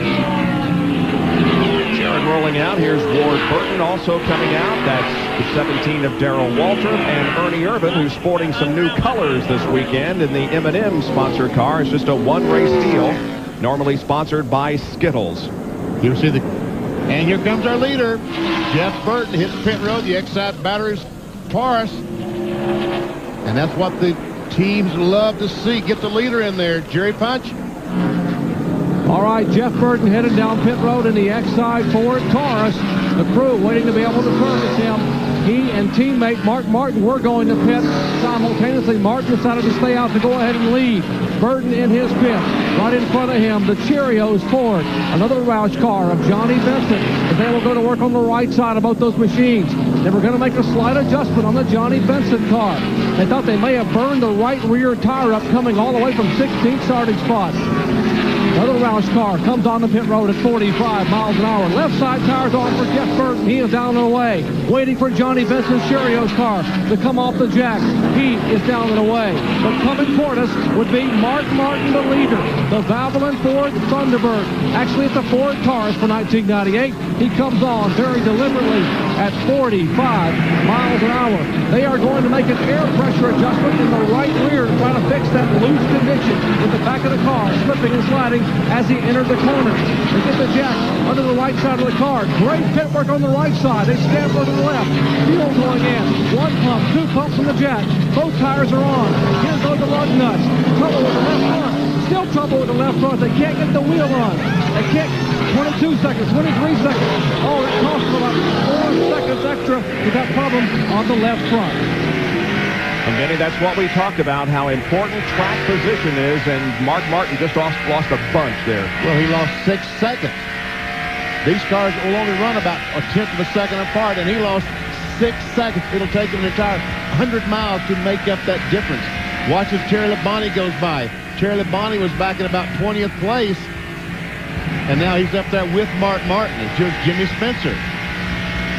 Jared rolling out. Here's Ward Burton also coming out. That's the 17 of Darrell Waltrip and Ernie Irvan, who's sporting some new colors this weekend in the M&M sponsored car. It's just a 1-race deal, normally sponsored by Skittles. You'll see and here comes our leader. Jeff Burton hits pit road, the Excite Batteries Taurus. And that's what the teams love to see. Get the leader in there, Jerry Punch. All right, Jeff Burton headed down pit road in the Excite Ford Taurus. The crew waiting to be able to service him. He and teammate Mark Martin were going to pit. Simultaneously, Martin decided to stay out to go ahead and lead. Burton in his pit. Right in front of him, the Cheerios Ford. Another Roush car of Johnny Vincent. As they will go to work on the right side of both those machines. They were going to make a slight adjustment on the Johnny Vincent car. They thought they may have burned the right rear tire up coming all the way from 16th starting spot. Another Roush car comes on the pit road at 45 miles an hour. Left side tires on for Jeff Burton. He is down and away. Waiting for Johnny Vincent's Cheerios car to come off the jack. He is down and away. But coming toward us would be Mark Martin, the leader. The Valvoline Ford Thunderbird. Actually, it's a Ford Taurus for 1998. He comes on very deliberately at 45 miles an hour. They are going to make an air pressure adjustment in the right rear to try to fix that loose condition in the back of the car, slipping and sliding as he entered the corner. They get the jack under the right side of the car. Great pit work on the right side. They stand over to the left. Fuel going in. 1 pump, 2 pumps from the jack. Both tires are on. Here goes the lug nuts. Trouble with the left front. Still trouble with the left front. They can't get the wheel on. They can't. 22 seconds, 23 seconds. Oh, that cost them about 4 seconds extra with that problem on the left front. And Benny, that's what we talked about, how important track position is, and Mark Martin just lost a bunch there. Well, he lost 6 seconds. These cars will only run about a tenth of a second apart, and he lost 6 seconds. It'll take him an entire 100 miles to make up that difference. Watch as Terry Labonte goes by. Terry Labonte was back in about 20th place, and now he's up there with Mark Martin. It's just Jimmy Spencer.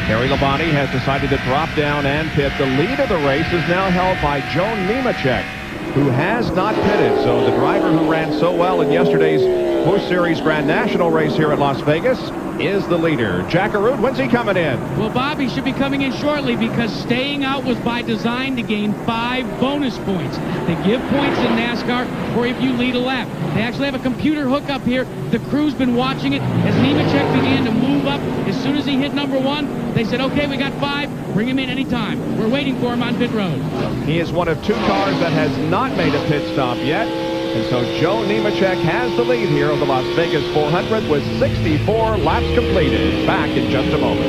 Terry Labonte has decided to drop down and pit. The lead of the race is now held by Joe Nemechek, who has not pitted. So the driver who ran so well in yesterday's Busch Series Grand National race here at Las Vegas is the leader. Jack Arute, when's he coming in? Well, Bob, he should be coming in shortly because staying out was by design to gain 5 bonus points. They give points in NASCAR for if you lead a lap. They actually have a computer hookup here. The crew's been watching it. As Nemechek began to move up, as soon as he hit number 1, they said, okay, we got 5. Bring him in anytime. We're waiting for him on pit road. He is one of 2 cars that has not made a pit stop yet. And so Joe Nemechek has the lead here of the Las Vegas 400 with 64 laps completed. Back in just a moment.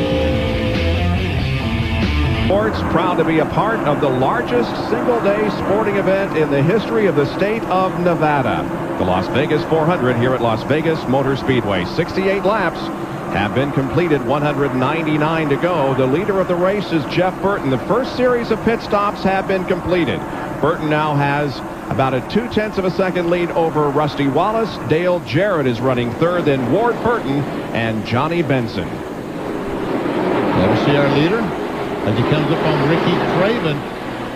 Sports proud to be a part of the largest single-day sporting event in the history of the state of Nevada. The Las Vegas 400 here at Las Vegas Motor Speedway. 68 laps have been completed, 199 to go. The leader of the race is Jeff Burton. The first series of pit stops have been completed. Burton now has about a 0.2 of a second lead over Rusty Wallace. Dale Jarrett is running third, then Ward Burton and Johnny Benson. There we see our leader as he comes up on Ricky Craven,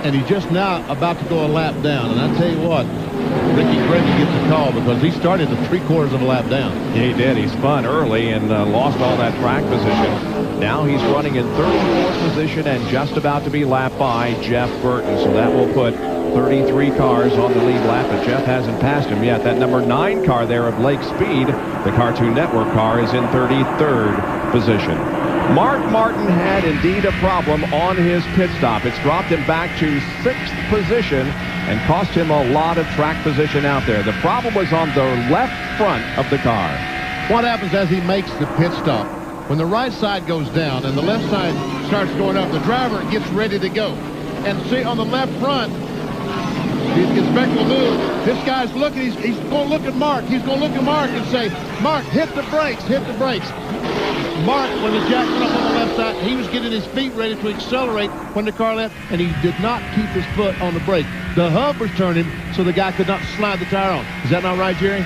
and he's just now about to go a lap down. And I tell you what, Ricky Craven gets a call because he started at 3/4 of a lap down. Yeah, he did. He spun early and lost all that track position. Now he's running in 34th position and just about to be lapped by Jeff Burton. So that will put 33 cars on the lead lap, but Jeff hasn't passed him yet. That number 9 car there of Lake Speed, the Cartoon Network car, is in 33rd position. Mark Martin had indeed a problem on his pit stop. It's dropped him back to 6th position and cost him a lot of track position out there. The problem was on the left front of the car. What happens as he makes the pit stop? When the right side goes down and the left side starts going up, the driver gets ready to go. And see, on the left front, the inspector will move. This guy's looking. He's going to look at Mark. He's going to look at Mark and say, Mark, hit the brakes, hit the brakes. Mark, when the jack went up on the left side, he was getting his feet ready to accelerate when the car left, and he did not keep his foot on the brake. The hub was turning, so the guy could not slide the tire on. Is that not right, Jerry?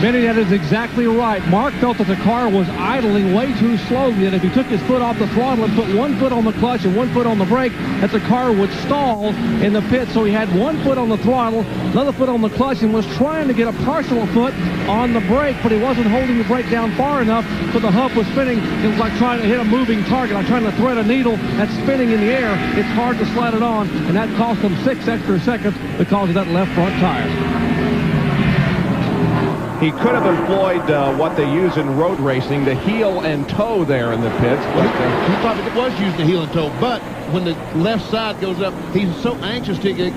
Benny, that is exactly right. Mark felt that the car was idling way too slowly, and if he took his foot off the throttle and put 1 foot on the clutch and 1 foot on the brake, that the car would stall in the pit. So he had 1 foot on the throttle, another foot on the clutch, and was trying to get a partial foot on the brake, but he wasn't holding the brake down far enough, so the hub was spinning. It was like trying to hit a moving target, like trying to thread a needle that's spinning in the air. It's hard to slide it on, and that cost him 6 extra seconds because of that left front tire. He could have employed what they use in road racing, the heel and toe there in the pits. But he probably was using the heel and toe, but when the left side goes up, he's so anxious to get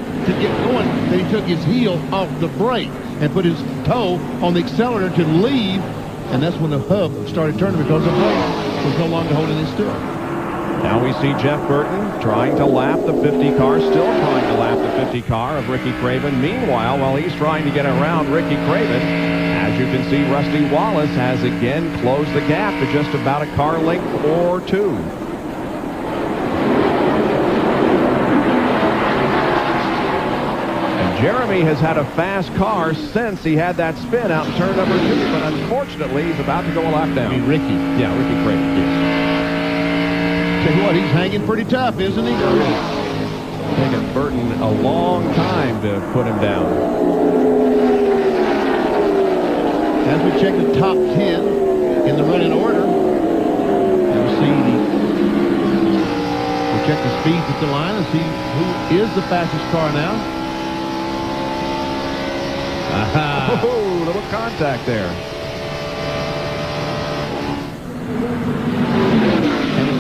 going that he took his heel off the brake and put his toe on the accelerator to leave, and that's when the hub started turning because the brake was no longer holding it still. Now we see Jeff Burton trying to lap the 50 car, still trying to lap the 50 car of Ricky Craven. Meanwhile, while he's trying to get around Ricky Craven, as you can see, Rusty Wallace has again closed the gap to just about a car length or 2. And Jeremy has had a fast car since he had that spin out in turn number 2, but unfortunately he's about to go a lap down. I mean, Ricky. Yeah, Ricky Craven, yes. Tell you what, he's hanging pretty tough, isn't he? Taking Burton a long time to put him down. As we check the top 10 in the running order, we'll check the speeds at the line and see who is the fastest car now. Aha! Oh, little contact there.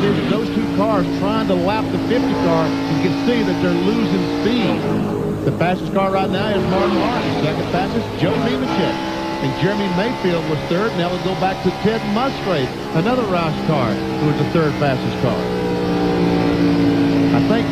With those 2 cars trying to lap the 50 car, you can see that they're losing speed. The fastest car right now is Martin Martin. Second fastest, Joe Nemechek. And Jeremy Mayfield was third. Now we'll go back to Ted Musgrave, another Roush car, who was the 3rd fastest car. I think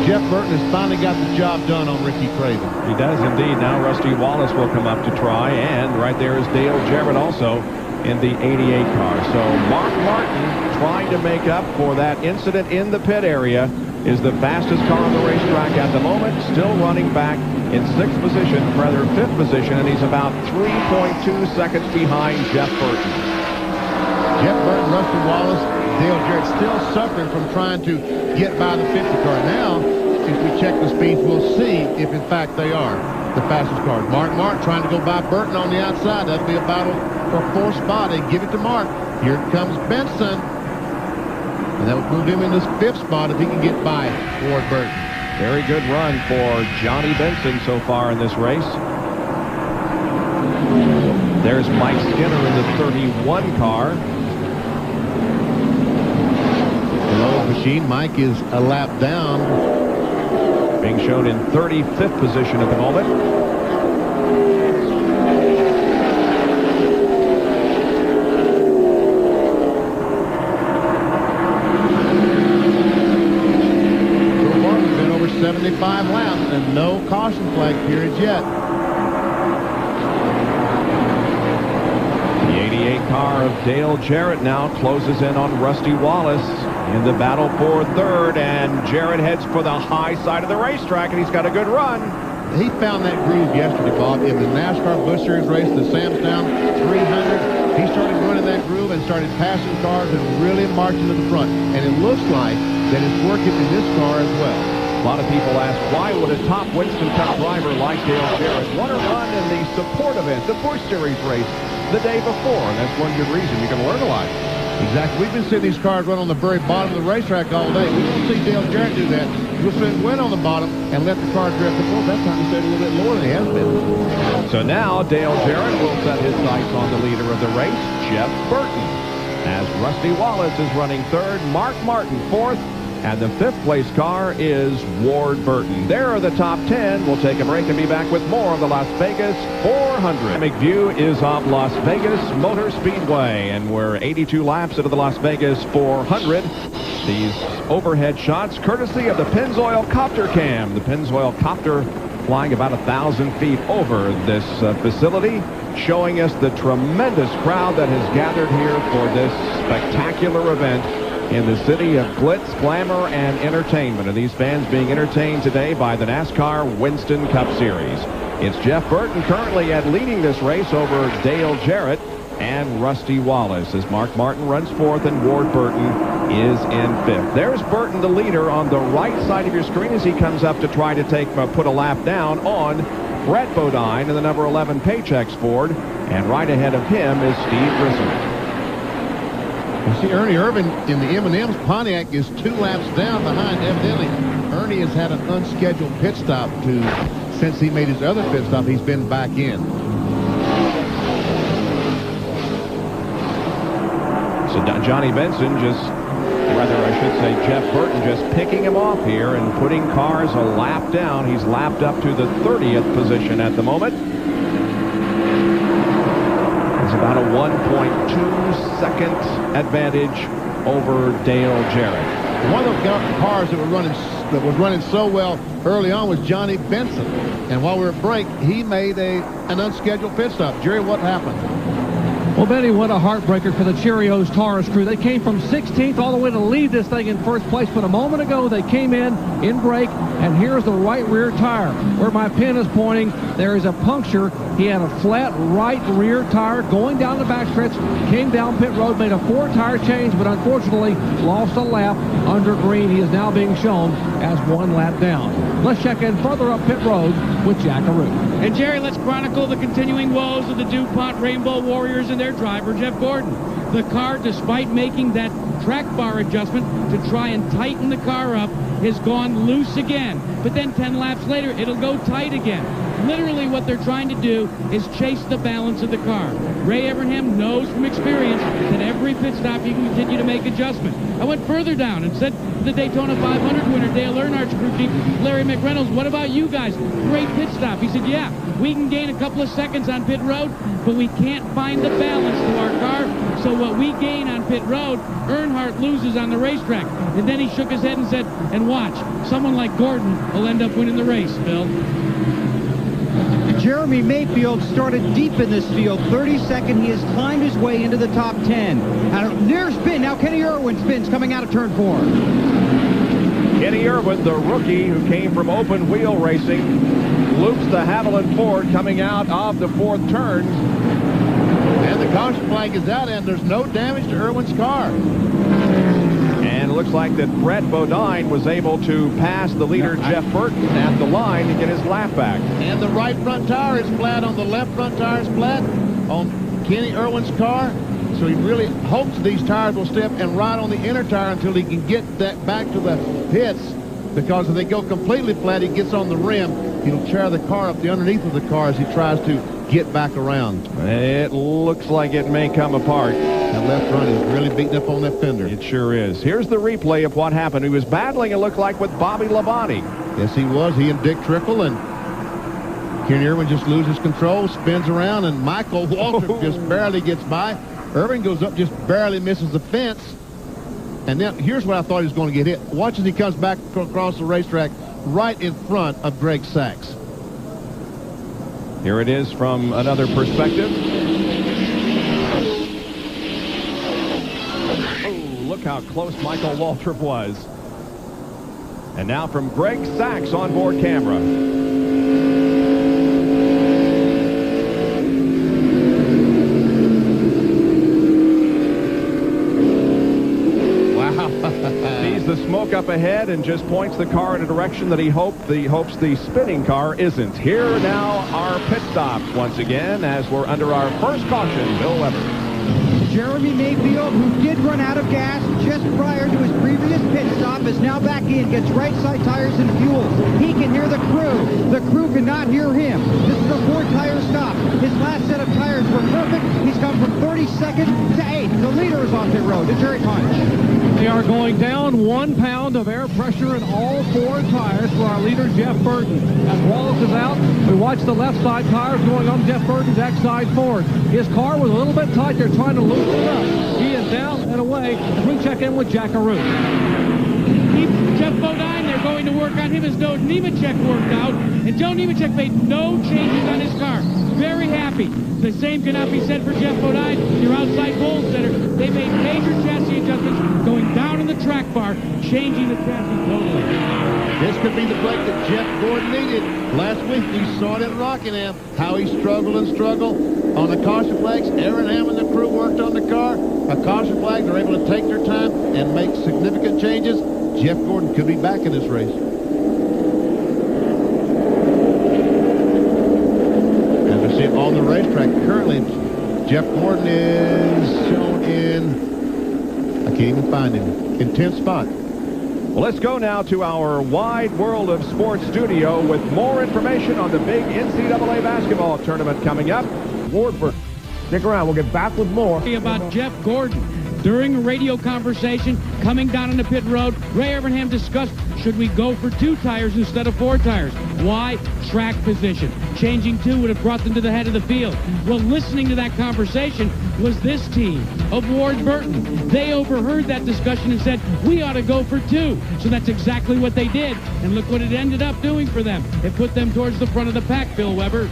Jeff Burton has finally got the job done on Ricky Craven. He does indeed. Now Rusty Wallace will come up to try, and right there is Dale Jarrett also. in the 88 car. So Mark Martin, trying to make up for that incident in the pit area, is the fastest car on the racetrack at the moment, still running back in 6th position, rather 5th position, and he's about 3.2 seconds behind Jeff Burton. Jeff Burton, Rusty Wallace, Dale Jarrett still suffering from trying to get by the 50 car. Now, if we check the speeds, we'll see if in fact they are the fastest cars. Mark Martin trying to go by Burton on the outside. That'll be a battle for 4th spot. They give it to Mark. Here comes Benson. And that would move him in this 5th spot if he can get by Ward Burton. Very good run for Johnny Benson so far in this race. There's Mike Skinner in the 31 car. Below the machine, Mike is a lap down. Being shown in 35th position at the moment. So far, we've been over 75 laps and no caution flag periods yet. The 88 car of Dale Jarrett now closes in on Rusty Wallace in the battle for 3rd, and Jarrett heads for the high side of the racetrack, and he's got a good run. He found that groove yesterday, Bob, in the NASCAR Busch Series race, the Samstown 300. He started running that groove and started passing cars and really marching to the front, and it looks like that it's working in this car as well. A lot of people ask, why would a top Winston Cup driver like Dale Jarrett want to run in the support event, the Busch Series race, the day before? And that's one good reason. You can learn a lot. Exactly. We've been seeing these cars run on the very bottom of the racetrack all day. We won't see Dale Jarrett do that. We'll see him win on the bottom and let the car drift. Well, that time he stayed a little bit lower than he has been. So now Dale Jarrett will set his sights on the leader of the race, Jeff Burton. As Rusty Wallace is running 3rd, Mark Martin 4th, and the 5th place car is Ward Burton. There are the top 10. We'll take a break and be back with more of the Las Vegas 400. Panoramic view is of Las Vegas Motor Speedway, and we're 82 laps into the Las Vegas 400. These overhead shots courtesy of the Pennzoil Copter Cam. The Pennzoil Copter flying about 1,000 feet over this facility, showing us the tremendous crowd that has gathered here for this spectacular event in the city of glitz, glamour, and entertainment. And these fans being entertained today by the NASCAR Winston Cup Series. It's Jeff Burton currently leading this race over Dale Jarrett and Rusty Wallace as Mark Martin runs 4th and Ward Burton is in 5th. There's Burton, the leader, on the right side of your screen as he comes up to try to put a lap down on Brett Bodine in the number 11 Paychex Ford. And right ahead of him is Steve Grissom. You see Ernie Irvan in the M&M's Pontiac is 2 laps down behind. Evidently, Ernie has had an unscheduled pit stop since he made his other pit stop. He's been back in. So Johnny Benson I should say Jeff Burton just picking him off here and putting cars a lap down. He's lapped up to the 30th position at the moment. It's about a 1.2 second advantage over Dale Jarrett. One of the cars that was running so well early on was Johnny Benson. And while we were at break, he made an unscheduled pit stop. Jerry, what happened? Well, Benny, what a heartbreaker for the Cheerios Taurus crew. They came from 16th all the way to lead this thing in 1st place, but a moment ago they came in break, and here's the right rear tire. Where my pin is pointing, there is a puncture. He had a flat right rear tire going down the backstretch, came down pit road, made a 4-tire change, but unfortunately lost a lap under green. He is now being shown as 1 lap down. Let's check in further up pit road with Jack Arute. And Jerry, let's chronicle the continuing woes of the DuPont Rainbow Warriors and their driver, Jeff Gordon. The car, despite making that track bar adjustment to try and tighten the car up, has gone loose again. But then 10 laps later, it'll go tight again. Literally what they're trying to do is chase the balance of the car. Ray Evernham knows from experience that every pit stop you can continue to make adjustment. I went further down and said to the Daytona 500 winner, Dale Earnhardt's crew chief, Larry McReynolds, what about you guys? Great pit stop. He said, yeah, we can gain a couple of seconds on pit road, but we can't find the balance to our car. So what we gain on pit road, Earnhardt loses on the racetrack. And then he shook his head and said, and watch, someone like Gordon will end up winning the race, Phil. Jeremy Mayfield started deep in this field. 32nd, he has climbed his way into the top 10. And near spin, now Kenny Irwin spins coming out of turn 4. Kenny Irwin, the rookie who came from open wheel racing, loops the Haviland Ford coming out of the 4th turn. And the caution flag is out, and there's no damage to Irwin's car. And it looks like that Brett Bodine was able to pass the leader, Jeff Burton, at the line to get his lap back. And the right front tire is flat on the left front tire is flat on Kenny Irwin's car. So he really hopes these tires will step and ride on the inner tire until he can get that back to the pits. Because if they go completely flat, he gets on the rim. He'll tear the car up the underneath of the car as he tries to get back around. It looks like it may come apart. That left front is really beating up on that fender. It sure is. Here's the replay of what happened. He was battling, it looked like, with Bobby Labonte. Yes, he was. He and Dick Trickle, and Kenny Irwin just loses control, spins around, and Michael Waltrip just barely gets by. Irwin goes up, just barely misses the fence. And then here's what I thought he was going to get hit. Watch as he comes back across the racetrack right in front of Greg Sachs. Here it is from another perspective. Oh, look how close Michael Waltrip was. And now from Greg Sachs onboard camera. Sees the smoke up ahead and just points the car in a direction that he hopes the spinning car isn't. Here now our pit stops once again as we're under our first caution. Bill Weber. Jeremy Mayfield, who did run out of gas just prior to his previous pit stop, is now back in, gets right side tires and fuel. He can hear the crew. The crew cannot hear him. This is a 4-tire stop. His last set of tires were perfect. He's come from 32nd to 8th. The leader is off pit road. The Jerry Punch. They are going down 1 pound of air pressure in all 4 tires for our leader, Jeff Burton. As Wallace is out, we watch the left side tires going on Jeff Burton's X-side Ford. His car was a little bit tight. They're trying to loosen it up. He is down and away. We check in with Jack Arute. Jeff Bodine, they're going to work on him as Joe Nemechek worked out. And Joe Nemechek made no changes on his car. Very happy. The same cannot be said for Jeff Bodine, your outside pole setter. They made major chassis adjustments, going down in the track bar, changing the chassis totally. This could be the break that Jeff Gordon needed. Last week we saw it in Rockingham, how he struggled and struggled on the caution flags. Aaron Ham and the crew worked on the car. A caution flag, they're able to take their time and make significant changes. Jeff Gordon could be back in this race. As we see it on the racetrack currently, Jeff Gordon is shown in, I can't even find him, in 10th spot. Well, let's go now to our Wide World of Sports studio with more information on the big NCAA basketball tournament coming up. Ward Burton. Stick around. We'll get back with more. About Jeff Gordon. During a radio conversation coming down on the pit road, Ray Evernham discussed, should we go for 2 tires instead of 4 tires? Why? Track position. Changing 2 would have brought them to the head of the field. Well, listening to that conversation was this team of Ward Burton. They overheard that discussion and said, we ought to go for 2. So that's exactly what they did. And look what it ended up doing for them. It put them towards the front of the pack, Bill Weber.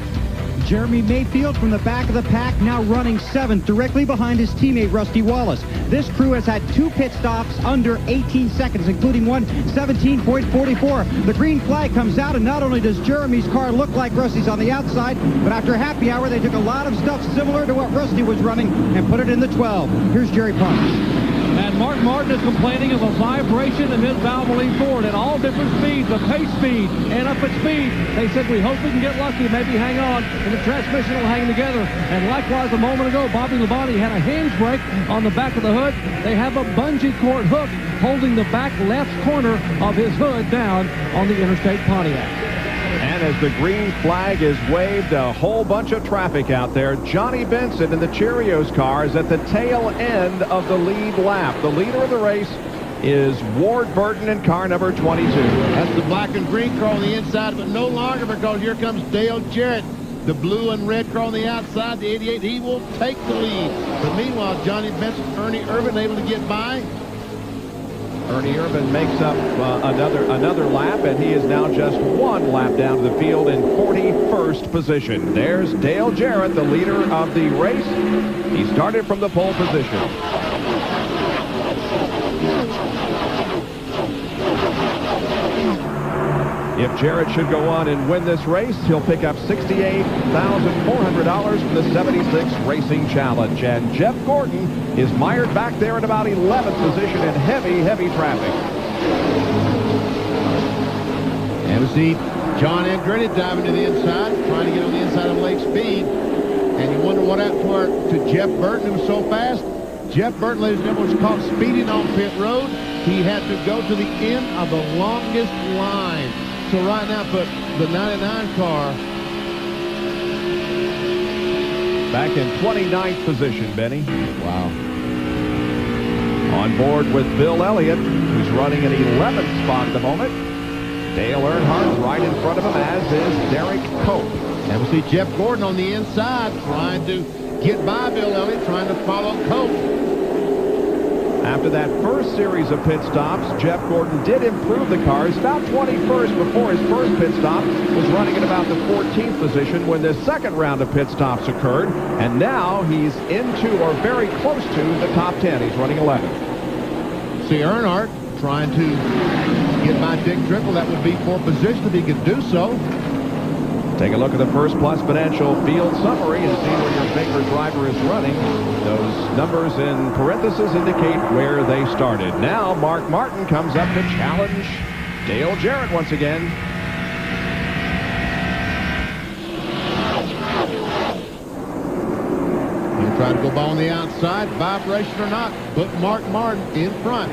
Jeremy Mayfield from the back of the pack, now running 7th, directly behind his teammate Rusty Wallace. This crew has had 2 pit stops under 18 seconds, including one 17.44. The green flag comes out, and not only does Jeremy's car look like Rusty's on the outside, but after happy hour, they took a lot of stuff similar to what Rusty was running and put it in the 12. Here's Jerry Punch. And Mark Martin is complaining of a vibration in his Valvoline Ford at all different speeds, the pace speed and up at speed. They said, we hope we can get lucky, maybe hang on, and the transmission will hang together. And likewise, a moment ago, Bobby Labonte had a hinge brake on the back of the hood. They have a bungee cord hook holding the back left corner of his hood down on the Interstate Pontiac. And as the green flag is waved, a whole bunch of traffic out there. Johnny Benson in the Cheerios car is at the tail end of the lead lap. The leader of the race is Ward Burton in car number 22. That's the black and green car on the inside, but no longer, because here comes Dale Jarrett. The blue and red car on the outside, the 88, he will take the lead. But meanwhile, Johnny Benson, Ernie Irvin able to get by. Ernie Irvan makes up another lap, and he is now just one lap down to the field in 41st position. There's Dale Jarrett, the leader of the race. He started from the pole position. If Jarrett should go on and win this race, he'll pick up $68,400 from the 76 Racing Challenge. And Jeff Gordon is mired back there in about 11th position in heavy traffic. And we see John Andretti diving to the inside, trying to get on the inside of Lake Speed. And you wonder what happened to Jeff Burton, who was so fast. Jeff Burton, ladies and gentlemen, was caught speeding on pit road. He had to go to the end of the longest line. So right now, put the 99 car back in 29th position, Benny. Wow. On board with Bill Elliott, who's running an 11th spot at the moment. Dale Earnhardt right in front of him, as is Derek Cope. And we see Jeff Gordon on the inside trying to get by Bill Elliott, trying to follow Cope. After that first series of pit stops, Jeff Gordon did improve the car. He stopped 21st before his first pit stop, was running at about the 14th position when the second round of pit stops occurred, and now he's into or very close to the top 10. He's running 11th. See Earnhardt trying to get by Dick Trickle. That would be for position if he could do so. Take a look at the First Plus Financial field summary and see where your favorite driver is running. Those numbers in parentheses indicate where they started. Now Mark Martin comes up to challenge Dale Jarrett once again. He'll try to go by on the outside, vibration or not, put Mark Martin in front.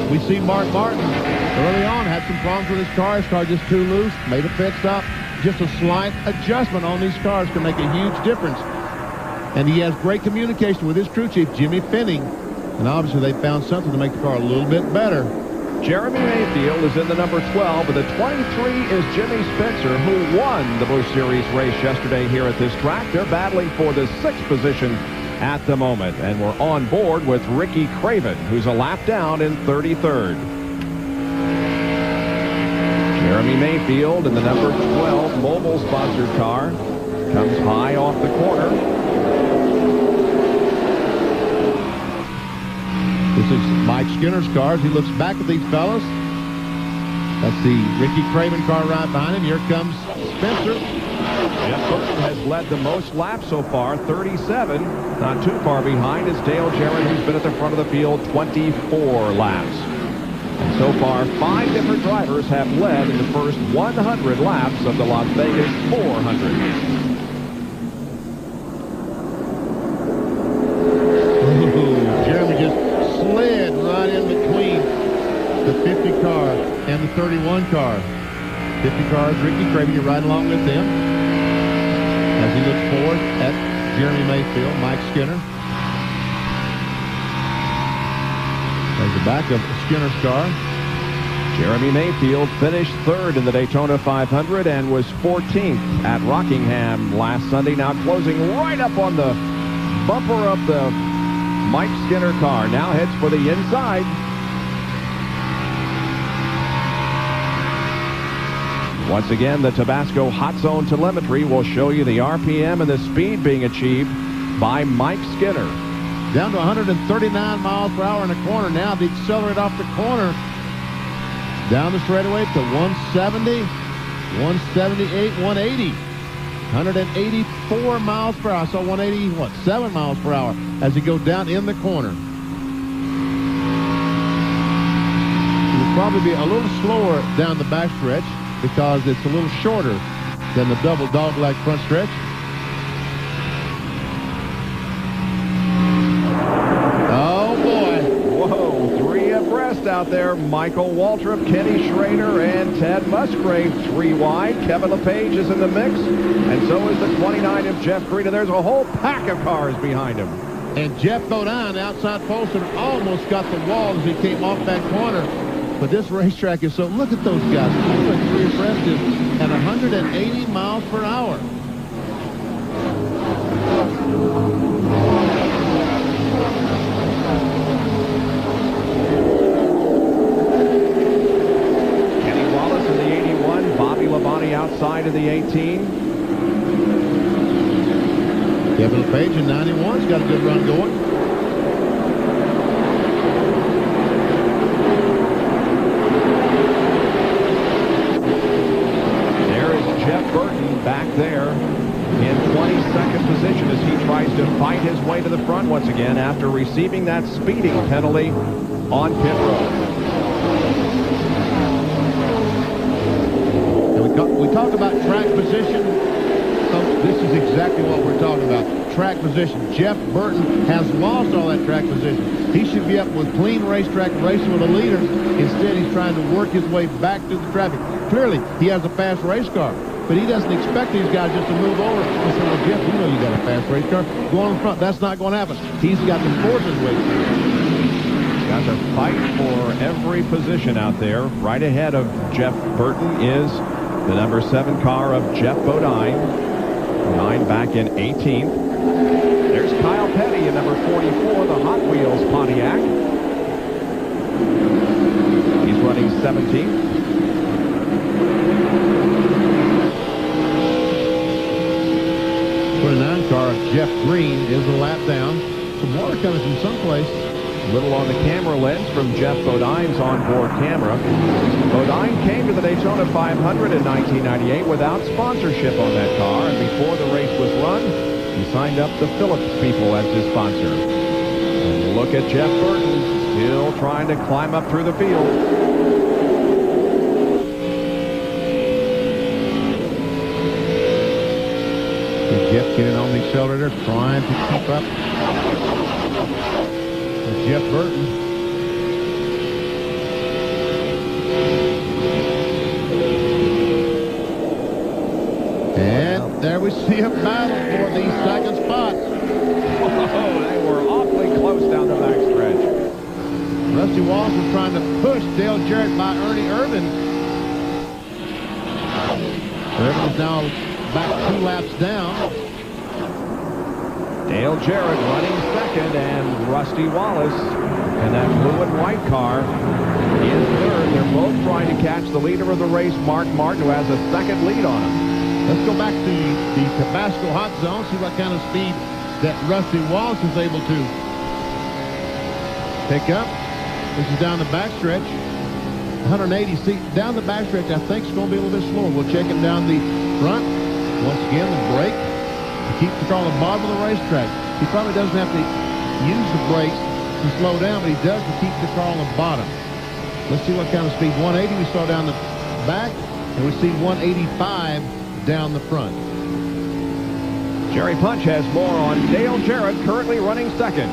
We see Mark Martin early on had some problems with his car. His car just too loose, made a pit stop. Just a slight adjustment on these cars can make a huge difference. And he has great communication with his crew chief, Jimmy Finning. And obviously they found something to make the car a little bit better. Jeremy Mayfield is in the number 12, but the 23 is Jimmy Spencer, who won the Busch Series race yesterday here at this track. They're battling for the 6th position at the moment, and we're on board with Ricky Craven, who's a lap down in 33rd. Jeremy Mayfield in the number 12 Mobil sponsored car comes high off the corner. This is Mike Skinner's cars. He looks back at these fellas. That's the Ricky Craven car right behind him. Here comes Spencer. Jeff Burton has led the most laps so far, 37. Not too far behind is Dale Jarrett, who's been at the front of the field 24 laps. And so far, 5 different drivers have led in the first 100 laps of the Las Vegas 400. Jeremy just slid right in between the 50 car and the 31 car. 50 cars, Ricky Craven, you're right along with them. As he looks forward at Jeremy Mayfield, Mike Skinner. There's the back of Skinner's car. Jeremy Mayfield finished 3rd in the Daytona 500 and was 14th at Rockingham last Sunday. Now closing right up on the bumper of the Mike Skinner car. Now heads for the inside. Once again, the Tabasco Hot Zone telemetry will show you the RPM and the speed being achieved by Mike Skinner. Down to 139 miles per hour in the corner. Now the accelerate off the corner. Down the straightaway to 170, 178, 180. 184 miles per hour. So 7 miles per hour as he goes down in the corner. It will probably be a little slower down the backstretch, because it's a little shorter than the double dog-leg front stretch. Oh, boy. Whoa, 3 abreast out there. Michael Waltrip, Kenny Schrader, and Ted Musgrave 3 wide. Kevin LePage is in the mix, and so is the 29 of Jeff Green. And there's a whole pack of cars behind him. And Jeff Bodine, outside Polson, almost got the wall as he came off that corner. But this racetrack is so, look at those guys. 3 abreast is at 180 miles per hour. Kenny Wallace in the 81, Bobby Labonte outside of the 18. Kevin LePage in 91's got a good run going. Jeff Burton back there in 22nd position as he tries to fight his way to the front once again after receiving that speeding penalty on pit road. And we talk about track position. Folks, this is exactly what we're talking about. Track position. Jeff Burton has lost all that track position. He should be up with clean racetrack racing with the leaders. Instead, he's trying to work his way back through the traffic. Clearly, he has a fast race car. But he doesn't expect these guys just to move over and say, well, Jeff, you know you got a fast race car. Go on in front. That's not going to happen. He's got to force his way through. Got to fight for every position out there. Right ahead of Jeff Burton is the number 7 car of Jeff Bodine. Bodine back in 18th. There's Kyle Petty in number 44, the Hot Wheels Pontiac. He's running 17th. Car of Jeff Green is a lap down. Some water coming from someplace. A little on the camera lens from Jeff Bodine's onboard camera. Bodine came to the Daytona 500 in 1998 without sponsorship on that car, and before the race was run, he signed up the Phillips people as his sponsor. And look at Jeff Burton, still trying to climb up through the field. Jeff getting on the accelerator, trying to keep up with Jeff Burton. And there we see a battle for the second spot. Oh, they were awfully close down the backstretch. Rusty Wallace was trying to push Dale Jarrett by Ernie Irvin. Irvin is now back 2 laps down. Dale Jarrett running second, and Rusty Wallace in that blue and white car in third. They're both trying to catch the leader of the race, Mark Martin, who has a second lead on him. Let's go back to the Tabasco hot zone, see what kind of speed that Rusty Wallace is able to pick up. This is down the backstretch. 180 seat down the backstretch. I think it's going to be a little bit slower. We'll check him down the front. Once again, the brake to keep the car on the bottom of the racetrack. He probably doesn't have to use the brakes to slow down, but he does to keep the car on the bottom. Let's see what kind of speed. 180 we saw down the back, and we see 185 down the front. Jerry Punch has more on Dale Jarrett, currently running second.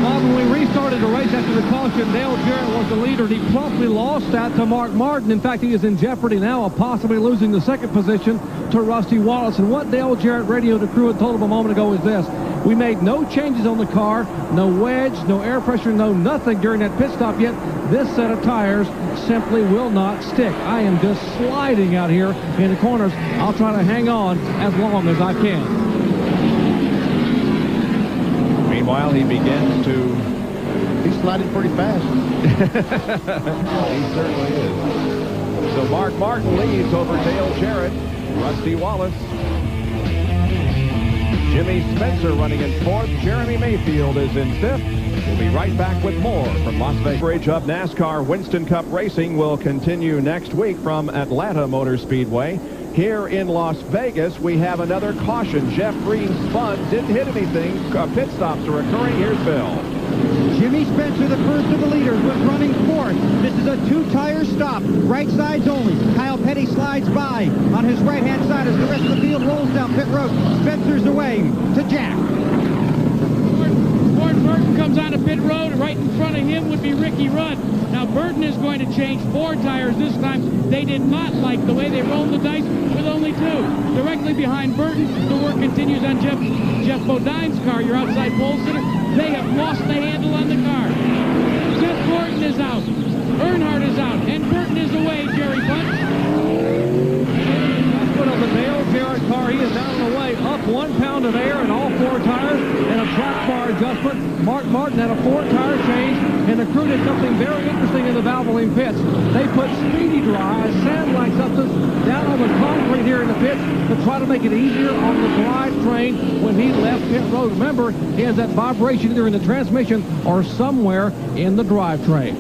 Bob, when we restarted the race after the caution, Dale Jarrett was the leader. He promptly lost that to Mark Martin. In fact, he is in jeopardy now of possibly losing the second position to Rusty Wallace. And what Dale Jarrett radioed the crew and told him a moment ago is this: we made no changes on the car, no wedge, no air pressure, no nothing during that pit stop yet. This set of tires simply will not stick. I am just sliding out here in the corners. I'll try to hang on as long as I can. Meanwhile, he begins to... He's sliding pretty fast. He certainly is. So Mark Martin leads over Dale Jarrett. Rusty Wallace. Jimmy Spencer running in fourth. Jeremy Mayfield is in fifth. We'll be right back with more from Las Vegas. Coverage of NASCAR Winston Cup Racing will continue next week from Atlanta Motor Speedway. Here in Las Vegas, we have another caution. Jeff Green spun, didn't hit anything. Pit stops are occurring. Here's Bill. Jimmy Spencer, the first of the leaders, was running fourth. This is a 2-tire stop, right sides only. Kyle Petty slides by on his right-hand side as the rest of the field rolls down pit road. Spencer's away to Jack. Ward Burton comes on to pit road. Right in front of him would be Ricky Rudd. Now Burton is going to change 4 tires this time. They did not like the way they rolled the dice with only 2. Directly behind Burton, the work continues on Jeff Bodine's car, your outside pole sitter. They have lost the handle on the car. Jeff Gordon is out. Earnhardt is out, and Burton is away, Jerry Bunch. Put on the Dale Jarrett car. He is out of the way, up 1 pound of air in all 4 tires, and a track bar adjustment. Mark Martin had a 4-tire change, and the crew did something very interesting in the Valvoline pits. They put Speedy Dry, a sand-like substance, down on the concrete here in the pits to try to make it easier on the drivetrain when he left pit road. Remember, he has that vibration either in the transmission or somewhere in the drivetrain.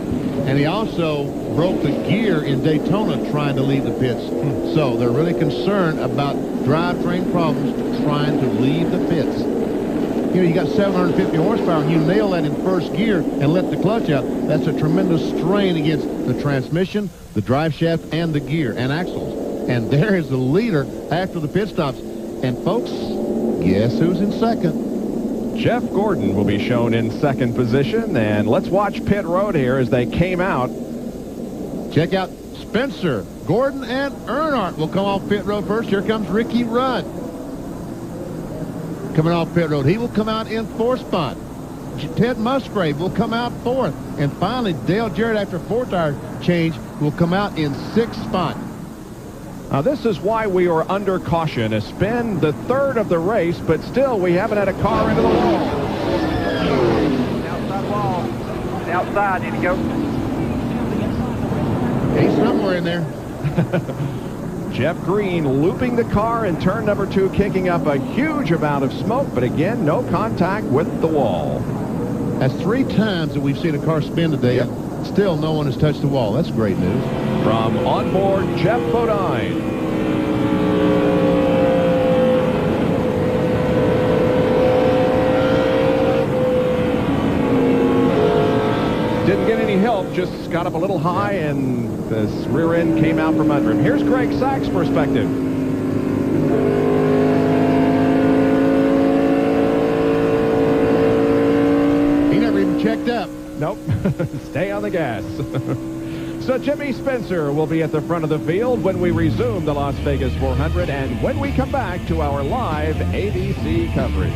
And he also broke the gear in Daytona trying to leave the pits. So they're really concerned about drivetrain problems trying to leave the pits. You know, you got 750 horsepower, and you nail that in first gear and let the clutch out. That's a tremendous strain against the transmission, the drive shaft, and the gear and axles. And there is the leader after the pit stops. And folks, guess who's in second? Jeff Gordon will be shown in second position, and let's watch pit road here as they came out. Check out Spencer, Gordon, and Earnhardt will come off pit road first. Here comes Ricky Rudd coming off pit road. He will come out in 4th spot. Ted Musgrave will come out 4th. And finally, Dale Jarrett, after a 4-tire change, will come out in 6th spot. Now, this is why we are under caution. A spin, the 3rd of the race, but still we haven't had a car into the wall. Outside wall. Outside, need to go. He's somewhere in there. Jeff Green looping the car in turn number 2, kicking up a huge amount of smoke, but again, no contact with the wall. That's 3 times that we've seen a car spin today. Yep. Still, no one has touched the wall. That's great news. From onboard Jeff Bodine. Didn't get any help, just got up a little high, and the rear end came out from under him. Here's Craig Sachs' perspective. He never even checked up. Nope. Stay on the gas. So Jimmy Spencer will be at the front of the field when we resume the Las Vegas 400 and when we come back to our live ABC coverage.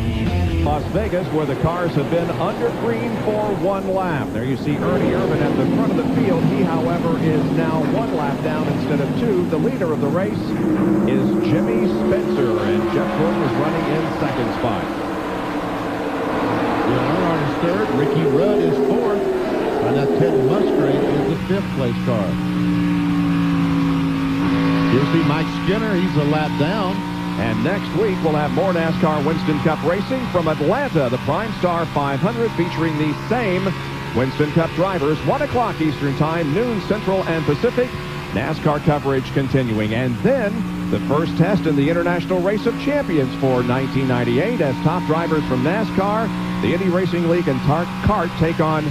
Las Vegas, where the cars have been under green for 1 lap. There you see Ernie Irvan at the front of the field. He, however, is now 1 lap down instead of 2. The leader of the race is Jimmy Spencer, and Jeff Gordon is running in 2nd spot. Earnhardt is 3rd. Ricky Rudd is 4th. And that Ted Musgrave is the 5th place car. You'll see Mike Skinner. He's a lap down. And next week, we'll have more NASCAR Winston Cup racing from Atlanta, the Prime Star 500, featuring the same Winston Cup drivers, 1 o'clock Eastern Time, noon Central and Pacific. NASCAR coverage continuing. And then the first test in the International Race of Champions for 1998 as top drivers from NASCAR, the Indy Racing League, and CART take on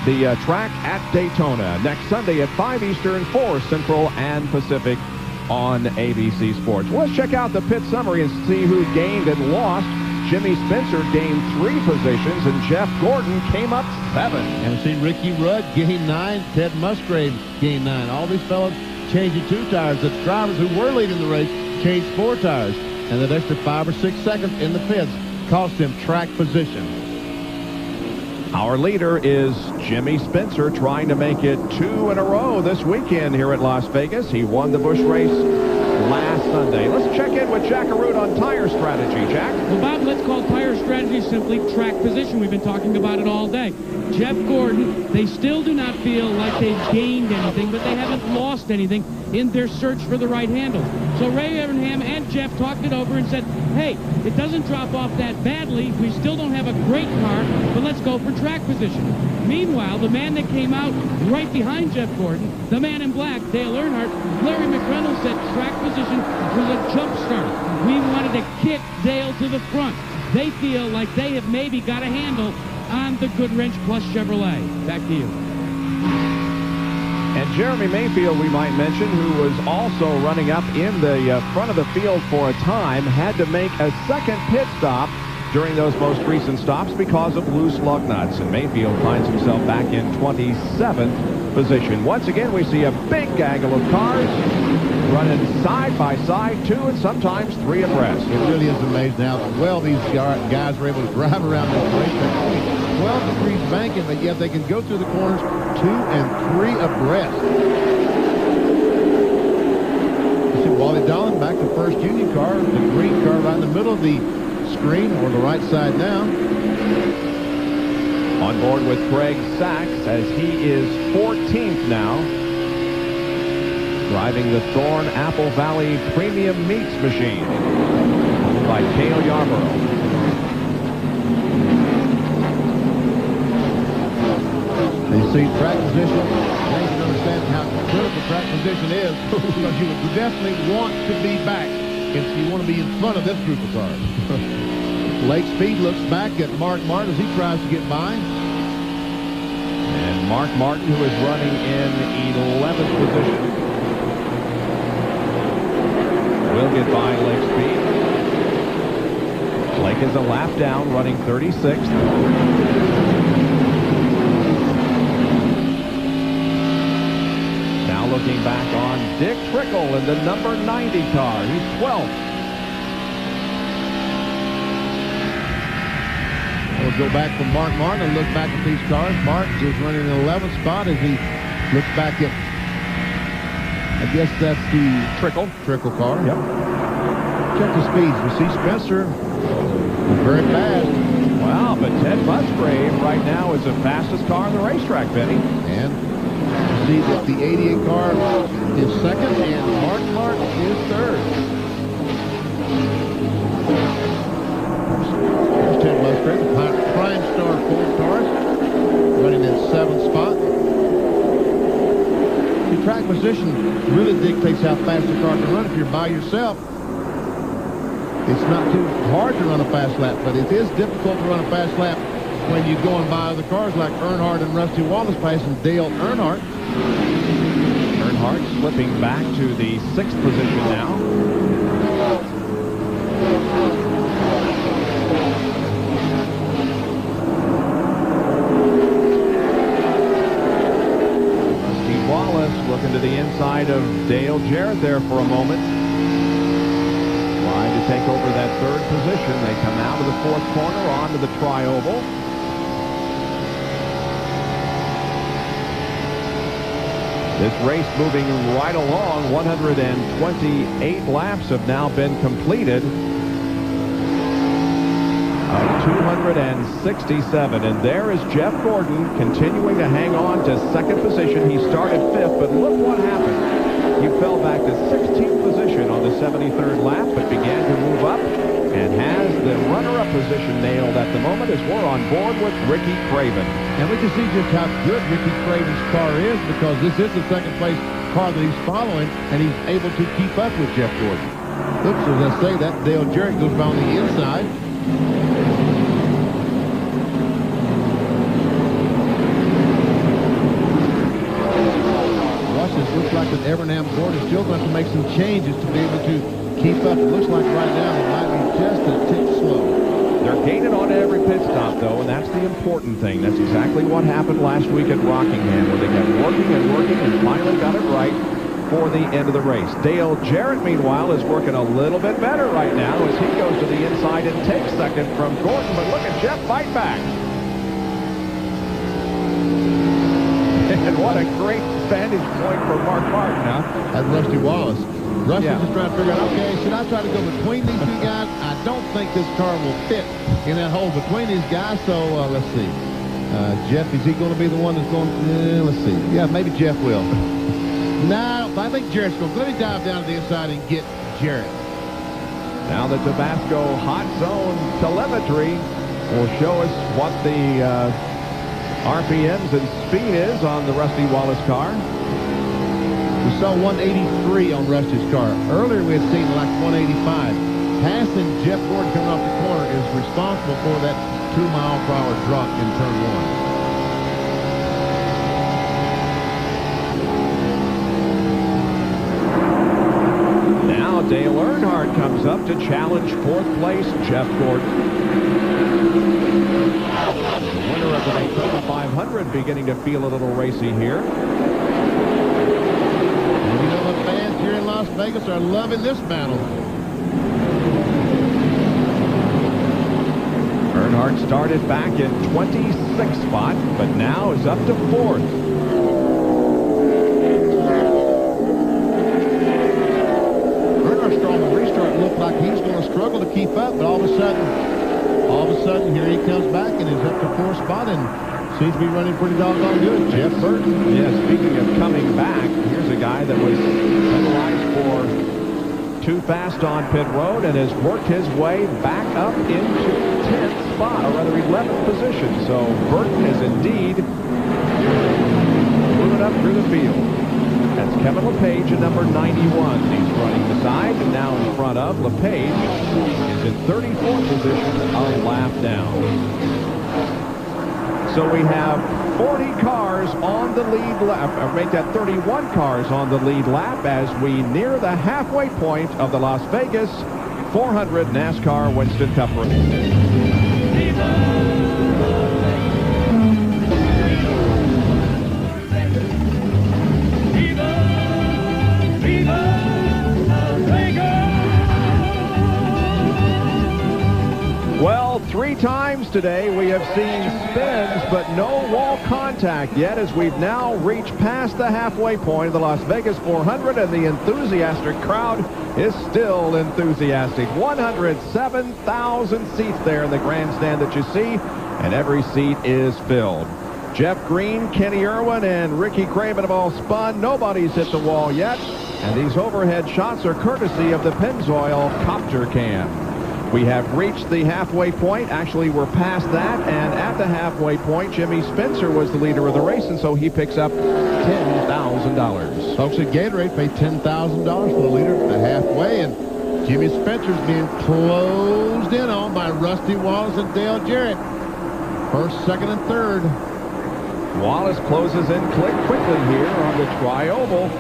the track at Daytona next Sunday at 5 Eastern, 4 Central and Pacific on ABC Sports. Well, let's check out the pit summary and see who gained and lost. Jimmy Spencer gained 3 positions, and Jeff Gordon came up 7. And see Ricky Rudd gained 9. Ted Musgrave gained 9. All these fellows changing 2 tires. The drivers who were leading the race changed 4 tires. And that extra 5 or 6 seconds in the pits cost him track position. Our leader is Jimmy Spencer, trying to make it 2 in a row this weekend here at Las Vegas. He won the Busch race last Sunday. Let's check in with Jack Arute on tire strategy. Jack? Well, Bob, let's call tire strategy simply track position. We've been talking about it all day. Jeff Gordon, they still do not feel like they've gained anything, but they haven't lost anything in their search for the right handle. So Ray Evernham and Jeff talked it over and said, hey, it doesn't drop off that badly. We still don't have a great car, but let's go for track position. Meanwhile, the man that came out right behind Jeff Gordon, the man in black, Dale Earnhardt, Larry McReynolds said track position was a jump start. We wanted to kick Dale to the front. They feel like they have maybe got a handle on the Goodwrench Plus Chevrolet. Back to you. And Jeremy Mayfield, we might mention, who was also running up in the front of the field for a time, had to make a second pit stop during those most recent stops because of loose lug nuts. And Mayfield finds himself back in 27th position. Once again, we see a big gaggle of cars running side by side, 2 and sometimes 3 abreast. It really is amazing how well these guys are able to drive around this racetrack. Only 12 degrees banking, but yet they can go through the corners 2 and 3 abreast. You see Wally Dolan back to first Union car, the green car right in the middle of the screen, or the right side now. On board with Craig Sachs as he is 14th now. Driving the Thorn Apple Valley Premium Meats Machine. Owned by Cale Yarborough. You see track position. Now you can understand how critical track position is. Because you would definitely want to be back. And so you want to be in front of this group of cars. Lake Speed looks back at Mark Martin as he tries to get by. And Mark Martin, who is running in 11th position, will get by Lake Speed. Lake is a lap down, running 36th. Now looking back on Dick Trickle in the number 90 car. He's 12th. We'll go back from Mark Martin and look back at these cars. Mark is running in 11th spot as he looks back at, I guess that's the Trickle car. Yep. Check the speeds. We see Spencer very fast. Wow, but Ted Musgrave right now is the fastest car on the racetrack, Benny. And you see that the 88 car is second and Mark Martin is third. There's Ted Musgrave, Prime Star Ford cars, running in 7th spot. The track position really dictates how fast the car can run. If you're by yourself, it's not too hard to run a fast lap, but it is difficult to run a fast lap when you're going by other cars like Earnhardt and Rusty Wallace passing Dale Earnhardt. Earnhardt slipping back to the 6th position now. Looking to the inside of Dale Jarrett there for a moment. Trying to take over that 3rd position. They come out of the 4th corner onto the tri-oval. This race moving right along. 128 laps have now been completed. 267, and there is Jeff Gordon continuing to hang on to 2nd position. He started 5th, but look what happened. He fell back to 16th position on the 73rd lap, but began to move up and has the runner-up position nailed at the moment as we're on board with Ricky Craven. And we can see just how good Ricky Craven's car is, because this is the 2nd place car that he's following, and he's able to keep up with Jeff Gordon. Oops, as I say, that Dale Jarrett goes by on the inside. Looks like that Evernham Ford is still going to make some changes to be able to keep up. It looks like right now it might be just a tick slow. They're gaining on every pit stop, though, and that's the important thing. That's exactly what happened last week at Rockingham, where they kept working and working and finally got it right for the end of the race. Dale Jarrett, meanwhile, is working a little bit better right now as he goes to the inside and takes 2nd from Gordon, but look at Jeff fight back. And what a great vantage point for Mark Martin, huh? That's Rusty Wallace. Rusty's just trying to figure out, okay, should I try to go between these two guys? I don't think this car will fit in that hole between these guys, so let's see. Jeff, is he going to be the one that's going, let's see. Yeah, maybe Jeff will. No, I think Jarrett's going to. Let me dive down to the inside and get Jarrett. Now the Tabasco Hot Zone telemetry will show us what the RPMs and speed is on the Rusty Wallace car. We saw 183 on Rusty's car. Earlier we had seen like 185. Passing Jeff Gordon coming off the corner is responsible for that 2-mile-per-hour drop in turn 1. Now Dale Earnhardt comes up to challenge 4th place Jeff Gordon. The winner of the Daytona 500 beginning to feel a little racy here. And you know the fans here in Las Vegas are loving this battle. Earnhardt started back in 26th spot, but now is up to 4th. Earnhardt strong the restart looked like he's going to struggle to keep up, but all of a sudden, here he comes back and is up to 4th spot and seems to be running pretty doggone good. Jeff Burton. Yeah, speaking of coming back, here's a guy that was penalized for too fast on pit road and has worked his way back up into 10th spot, or rather 11th position. So Burton is indeed moving up through the field. That's Kevin LePage at number 91. He's running the side and now in front of LePage is in 34th position, a lap down. So we have 40 cars on the lead lap, or make that 31 cars on the lead lap as we near the halfway point of the Las Vegas 400 NASCAR Winston Cup race. Well, 3 times today we have seen spins, but no wall contact yet, as we've now reached past the halfway point of the Las Vegas 400, and the enthusiastic crowd is still enthusiastic. 107,000 seats there in the grandstand that you see, and every seat is filled. Jeff Green, Kenny Irwin, and Ricky Craven have all spun. Nobody's hit the wall yet, and these overhead shots are courtesy of the Pennzoil Copter Cam. We have reached the halfway point. Actually, we're past that, and at the halfway point, Jimmy Spencer was the leader of the race, and so he picks up $10,000. Folks at Gatorade pay $10,000 for the leader at the halfway, and Jimmy Spencer's being closed in on by Rusty Wallace and Dale Jarrett. First, second, and third. Wallace closes in quickly here on the tri-oval.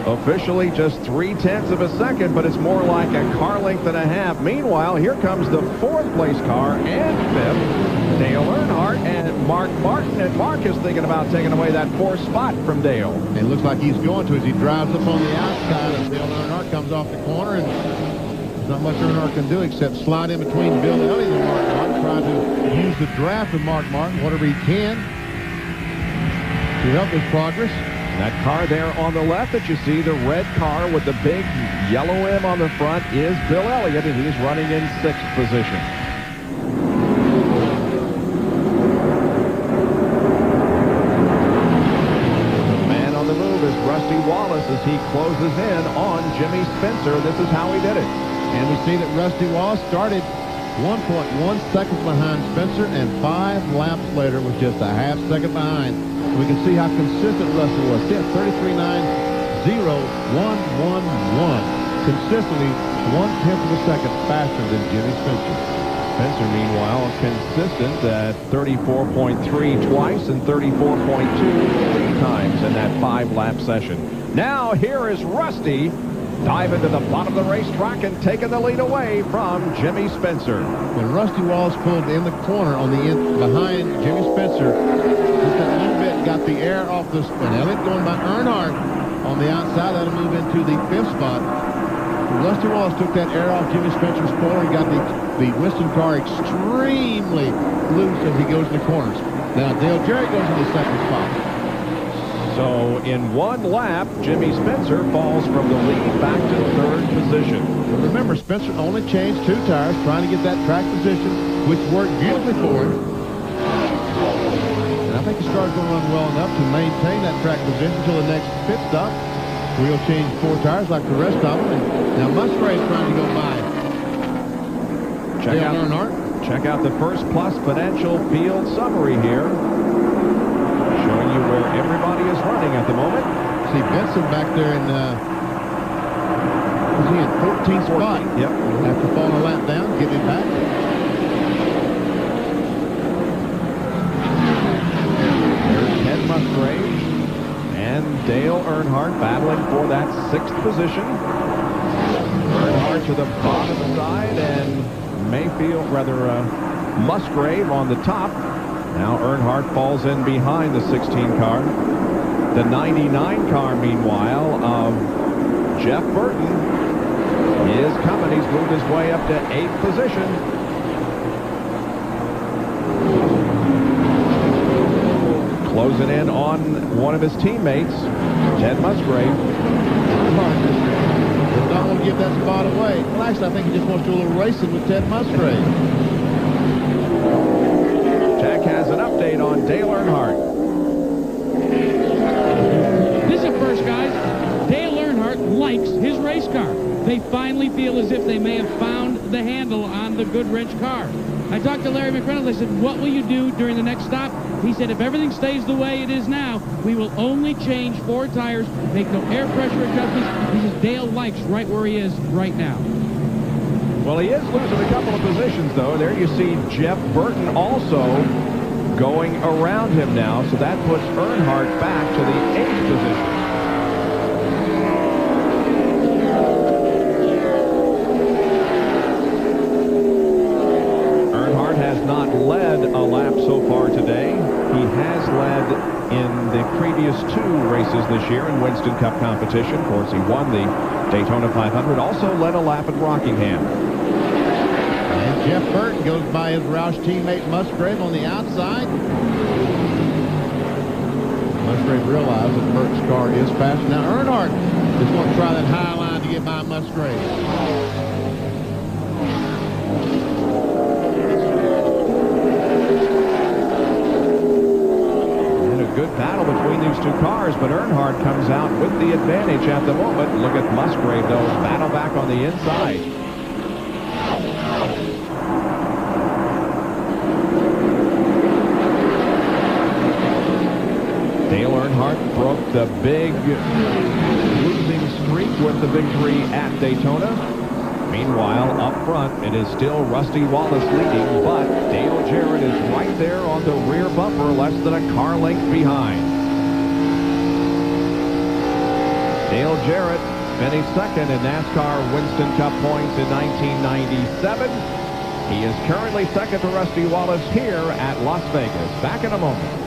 Officially just 0.3 of a second, but it's more like a car length and a half. Meanwhile, here comes the 4th place car and 5th, Dale Earnhardt and Mark Martin. And Mark is thinking about taking away that 4th spot from Dale. It looks like he's going to as he drives up on the outside as Dale Earnhardt comes off the corner. And there's not much Earnhardt can do except slide in between Bill Elliott and Mark Martin, trying to use the draft of Mark Martin, whatever he can, to help his progress. That car there on the left that you see, the red car with the big yellow M on the front, is Bill Elliott, and he's running in 6th position. The man on the move is Rusty Wallace as he closes in on Jimmy Spencer. This is how he did it. And we see that Rusty Wallace started 1.1 seconds behind Spencer, and 5 laps later was just a half second behind. We can see how consistent Russell was. 33.9, 0, 1, 1, 1. Consistently 1/10 of a second faster than Jimmy Spencer. Spencer, meanwhile, consistent at 34.3 twice and 34.2 3 times in that 5-lap session. Now here is Rusty diving to the bottom of the racetrack and taking the lead away from Jimmy Spencer. When Rusty Wallace pulled in the corner on the end behind Jimmy Spencer, just a little bit got the air off the spin. Elliott going by Earnhardt on the outside. That'll move into the 5th spot. Rusty Wallace took that air off Jimmy Spencer's spoiler and got the Winston car extremely loose as he goes in the corners. Now Dale Jarrett goes in the 2nd spot. So in 1 lap, Jimmy Spencer falls from the lead back to 3rd position. But remember, Spencer only changed 2 tires trying to get that track position, which worked beautifully for him. And I think his car's going to run well enough to maintain that track position until the next pit stop, where he'll change 4 tires like the rest of them. And now Musgrave's trying to go by. Check out the First Plus Financial Field summary here, showing you where everybody is running at the moment. See Benson back there in, was he in 14th spot? Yep. After falling a lap down, getting it back. There's Ken Musgrave and Dale Earnhardt battling for that 6th position. Earnhardt to the bottom side, and Musgrave on the top. Now Earnhardt falls in behind the 16 car. The 99 car, meanwhile, of Jeff Burton is coming. He's moved his way up to 8th position. Closing in on one of his teammates, Ted Musgrave. Don't want to give that spot away. Well, actually, I think he just wants to do a little racing with Ted Musgrave. Jack has an update on Dale Earnhardt. This is a first, guys. Dale Earnhardt likes his race car. They finally feel as if they may have found the handle on the Goodwrench car. I talked to Larry McReynolds. I said, what will you do during the next stop? He said, if everything stays the way it is now, we will only change 4 tires, make no air pressure adjustments. He says Dale likes right where he is right now. Well, he is losing a couple of positions, though. There you see Jeff Burton also going around him now, so that puts Earnhardt back to the 8th position. Earnhardt has not led a lap so far today. He has led in the previous 2 races this year in Winston Cup competition. Of course, he won the Daytona 500, also led a lap at Rockingham. And Jeff Burton goes by his Roush teammate Musgrave on the outside. Musgrave realized that Burton's car is faster. Now Earnhardt is going to try that high line to get by Musgrave. Good battle between these 2 cars, but Earnhardt comes out with the advantage at the moment. Look at Musgrave, though, battle back on the inside. Dale Earnhardt broke the big losing streak with the victory at Daytona. Meanwhile, up front, it is still Rusty Wallace leading, but Dale Jarrett is right there on the rear bumper, less than a car length behind. Dale Jarrett finished second in NASCAR Winston Cup points in 1997. He is currently second to Rusty Wallace here at Las Vegas. Back in a moment.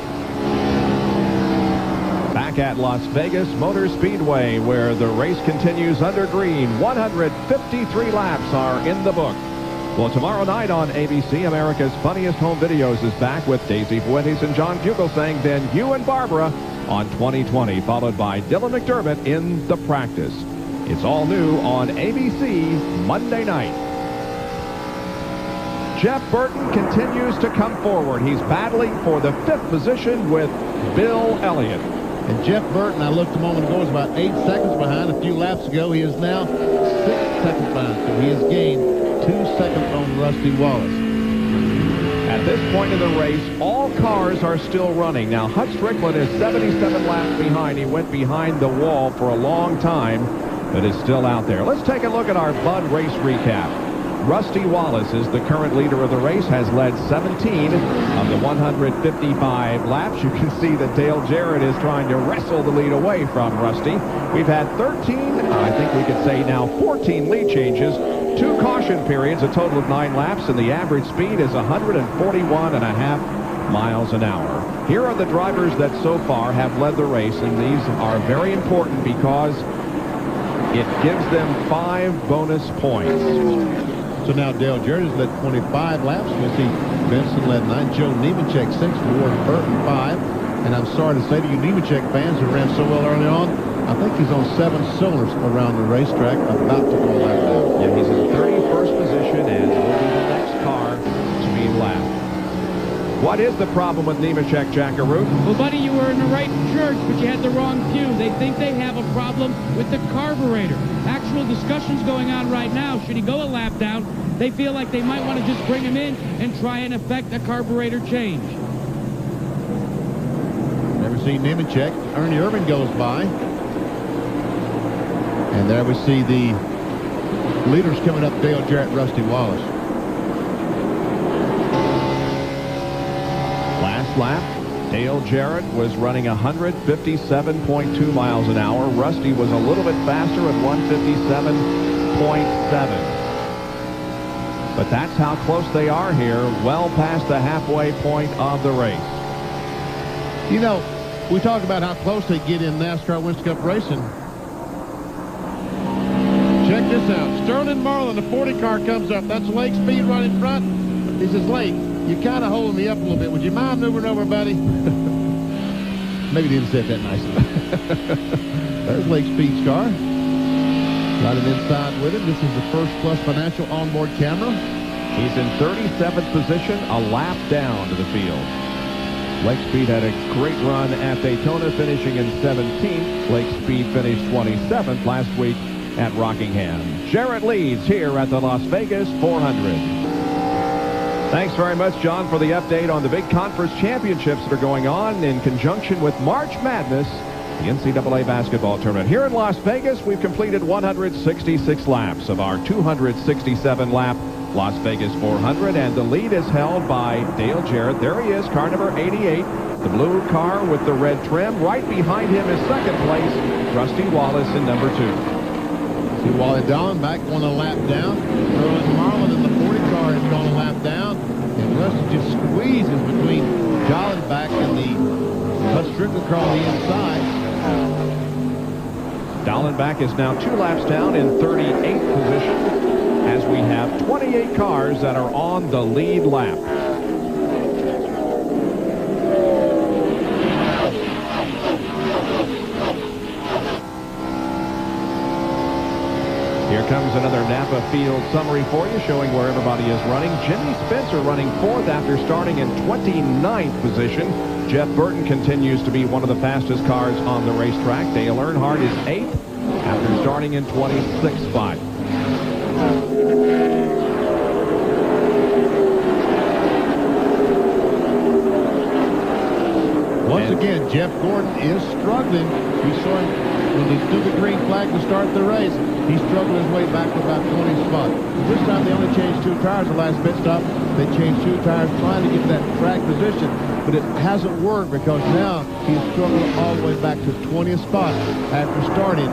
Back at Las Vegas Motor Speedway, where the race continues under green. 153 laps are in the book. Well, tomorrow night on ABC, America's Funniest Home Videos is back with Daisy Fuentes and John Fugelsang, then you and Barbara on 2020, followed by Dylan McDermott in The Practice. It's all new on ABC Monday night. Jeff Burton continues to come forward. He's battling for the 5th position with Bill Elliott. And Jeff Burton, I looked a moment ago, was about 8 seconds behind. A few laps ago, he is now 6 seconds behind. So he has gained 2 seconds on Rusty Wallace. At this point in the race, all cars are still running. Now, Hut Stricklin is 77 laps behind. He went behind the wall for a long time, but is still out there. Let's take a look at our Bud race recap. Rusty Wallace is the current leader of the race, has led 17 of the 155 laps. You can see that Dale Jarrett is trying to wrestle the lead away from Rusty. We've had 13, I think we could say now 14 lead changes, 2 caution periods, a total of 9 laps, and the average speed is 141.5 miles an hour. Here are the drivers that so far have led the race, and these are very important because it gives them 5 bonus points. So now Dale Jarrett has led 25 laps. We'll see Benson led 9, Joe Nemechek 6, Ward Burton 5. And I'm sorry to say to you Nemechek fans who ran so well early on, I think he's on 7 cylinders around the racetrack, about to go lap down. Yeah, he's in 31st position and will be the next car to be lapped. What is the problem with Nemechek, Jackaroo? Well, buddy, you were in the right church, but you had the wrong pew. They think they have a problem with the carburetor. Actual discussions going on right now. Should he go a lap down? They feel like they might want to just bring him in and try and effect a carburetor change. Never seen Nemechek. Ernie Irvan goes by. And there we see the leaders coming up, Dale Jarrett, Rusty Wallace. Last lap, Dale Jarrett was running 157.2 miles an hour. Rusty was a little bit faster at 157.7. But that's how close they are here, well past the halfway point of the race. You know, We talk about how close they get in NASCAR Winston Cup racing. Check this out. Sterling Marlin, the 40 car comes up. That's Lake Speed right in front. He says, Lake, you're kind of holding me up a little bit. Would you mind moving over, buddy? Maybe he didn't say it that nicely. There's Lake Speed's car. Got him inside with him. This is the First Plus Financial onboard camera. He's in 37th position, a lap down to the field. Lake Speed had a great run at Daytona, finishing in 17th. Lake Speed finished 27th last week at Rockingham. Jarrett leads here at the Las Vegas 400. Thanks very much, John, for the update on the big conference championships that are going on in conjunction with March Madness, the NCAA basketball tournament. Here in Las Vegas, we've completed 166 laps of our 267-lap Las Vegas 400, and the lead is held by Dale Jarrett. There he is, car number 88, the blue car with the red trim. Right behind him is second place, Rusty Wallace in number 2. See Wally Dallenbach going a lap down. Sterling Marlin in the 40 car has gone a lap down. And Rusty just squeezes between Dallenbach and the Bud Strickland car on the inside. Dallenbach is now 2 laps down in 38th position, as we have 28 cars that are on the lead lap. Here comes another Napa Field summary for you, showing where everybody is running. Jimmy Spencer running 4th after starting in 29th position. Jeff Burton continues to be one of the fastest cars on the racetrack. Dale Earnhardt is 8th after starting in 26th spot. Once again, Jeff Gordon is struggling. We saw him when they threw the green flag to start the race. He struggled his way back to about 20 spots. This time they only changed 2 tires the last pit stop. They changed 2 tires trying to get that track position, but it hasn't worked because now he's struggling all the way back to 20th spot after starting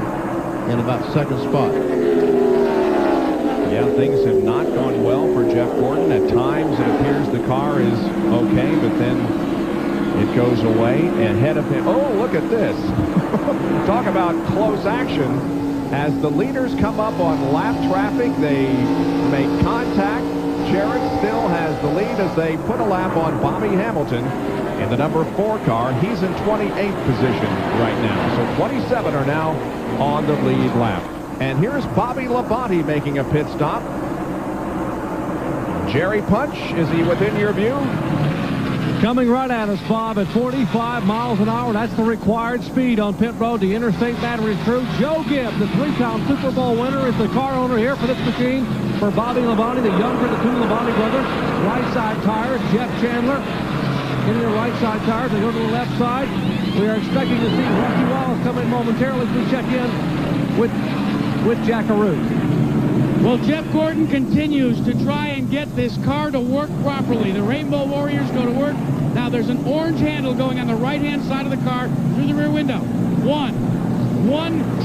in about 2nd spot. Yeah, things have not gone well for Jeff Gordon. At times it appears the car is okay, but then it goes away ahead of him. Oh, look at this. Talk about close action. As the leaders come up on lap traffic, they make contact. Jarrett still has the lead as they put a lap on Bobby Hamilton in the number 4 car. He's in 28th position right now. So 27 are now on the lead lap. And here's Bobby Labonte making a pit stop. Jerry Punch, is he within your view? Coming right at us, Bob, at 45 miles an hour. That's the required speed on pit road. The Interstate Battery crew. Joe Gibbs, the 3-time Super Bowl winner, is the car owner here for this machine. For Bobby Labonte, the younger of the 2 Labonte brothers. Right side tires, Jeff Chandler. Getting the right side tires. They go to the left side. We are expecting to see Rusty Wallace come in momentarily as we check in with Jackaroo. Well, Jeff Gordon continues to try and get this car to work properly. The Rainbow Warriors go to work. Now there's an orange handle going on the right-hand side of the car through the rear window. One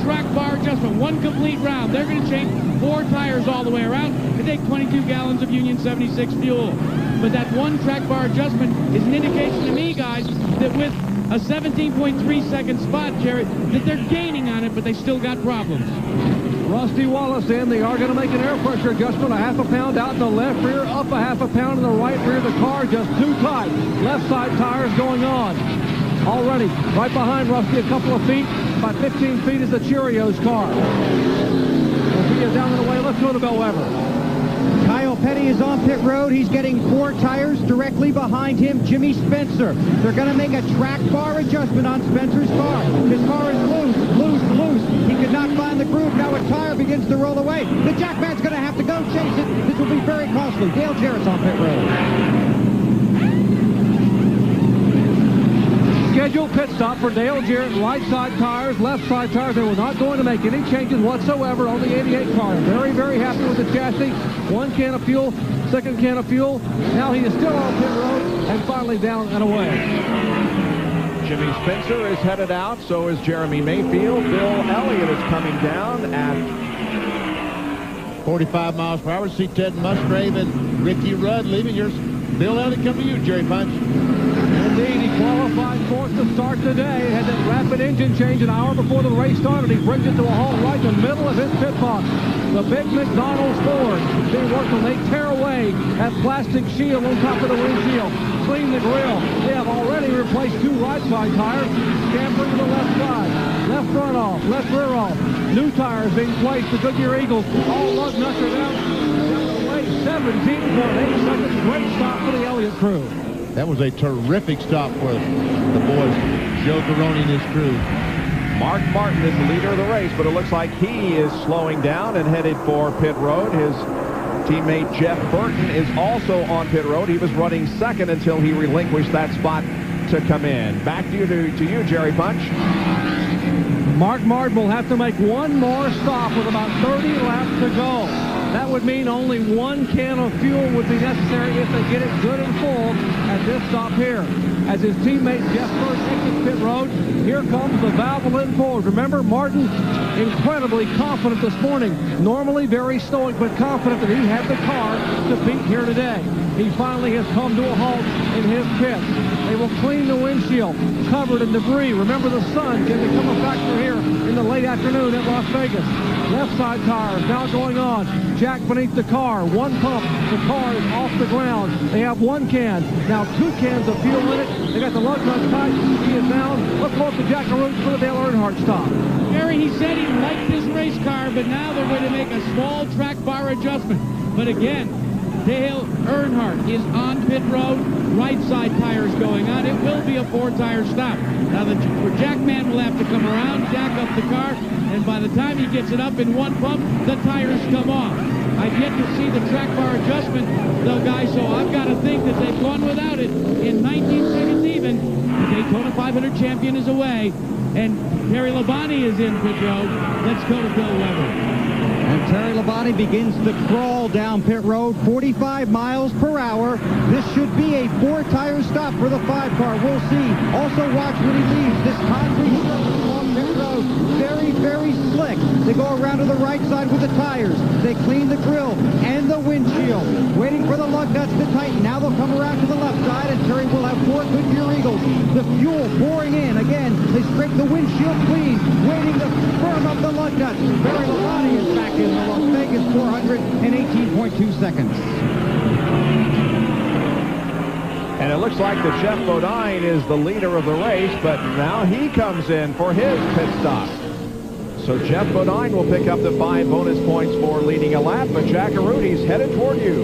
track bar adjustment, 1 complete round. They're going to change 4 tires all the way around and take 22 gallons of Union 76 fuel. But that 1 track bar adjustment is an indication to me, guys, that with a 17.3-second spot, Jarrett, that they're gaining on it, but they still got problems. Rusty Wallace in. They are going to make an air pressure adjustment. 1/2 pound out in the left rear, up 1/2 pound in the right rear of the car. Just too tight. Left side tires going on. Already right behind Rusty, a couple of feet. About 15 feet is the Cheerios car. We'll see you down in the way. Let's go to Bill Weber. Kyle Petty is on pit road. He's getting 4 tires. Directly behind him, Jimmy Spencer. They're going to make a track bar adjustment on Spencer's car. His car is loose. He could not find the groove. Now a tire begins to roll away. The Jackman's going to have to go chase it. This will be very costly. Dale Jarrett's on pit road. Scheduled pit stop for Dale Jarrett. Right side tires, left side tires. They were not going to make any changes whatsoever on the 88 car. Very, very happy with the chassis. 1 can of fuel, 2nd can of fuel. Now he is still on pit road and finally down and away. Jimmy Spencer is headed out. So is Jeremy Mayfield. Bill Elliott is coming down at 45 miles per hour. See Ted Musgrave and Ricky Rudd leaving. Here's Bill Elliott coming to you, Jerry Punch. Indeed, he qualified fourth to start today. Had that rapid engine change an hour before the race started. He brings it to a halt right in the middle of his pit box. The big McDonald's Ford being worked on. They tear away that plastic shield on top of the windshield. Clean the grill. They have already replaced 2 right side tires. Scampering to the left side. Left front off. Left rear off. New tires being placed. The Goodyear Eagles. All lug nuts are down. 17.8 seconds. Great stop for the Elliott crew. That was a terrific stop for the boys, Joe Garone and his crew. Mark Martin is the leader of the race, but it looks like he is slowing down and headed for pit road. His teammate Jeff Burton is also on pit road. He was running second until he relinquished that spot to come in. Back to you, Jerry Punch. Mark Martin will have to make one more stop with about 30 laps to go. That would mean only 1 can of fuel would be necessary if they get it good and full at this stop here. As his teammate Jeff Burton exits pit road, here comes the Valvoline Ford. Remember, Martin incredibly confident this morning. Normally very stoic, but confident that he had the car to beat here today. He finally has come to a halt in his pit. They will clean the windshield, covered in debris. Remember, the sun can become a factor here in the late afternoon at Las Vegas. Left side tires now going on. Jack beneath the car. 1 pump. The car is off the ground. They have 1 can. Now 2 cans of fuel in it. They got the lug nuts tight. He is down. Let's go up to Jack Arute for the Dale Earnhardt stop. Gary, he said he liked his race car, but now they're going to make a small track bar adjustment. But again, Dale Earnhardt is on pit road. Right side tires going on. It will be a 4-tire stop. Now the Jackman will have to come around, jack up the car, and by the time he gets it up in 1 pump, the tires come off. I've yet to see the track bar adjustment, though, guys, so I've got to think that they've gone without it in 19 seconds even. The Daytona 500 champion is away, and Terry Labonte is in pit road. Let's go to Bill Weber. And Terry Labonte begins to crawl down pit road, 45 miles per hour. This should be a 4-tire stop for the 5 car. We'll see. Also watch when he leaves this concrete surface along pit road. Very, very slick. They go around to the right side with the tires. They clean the grill and the windshield. Waiting for the lug nuts to tighten. Now they'll come around to the left side, and Terry will have 4 Goodyear Eagles. The fuel pouring in. Again, they scrape the windshield clean, waiting to firm up the lug nuts. Terry Labonte is back in the Las Vegas 400 in 18.2 seconds. And it looks like that Jeff Bodine is the leader of the race, but now he comes in for his pit stop. So Jeff Bodine will pick up the 5 bonus points for leading a lap, but Jack Arute's headed toward you.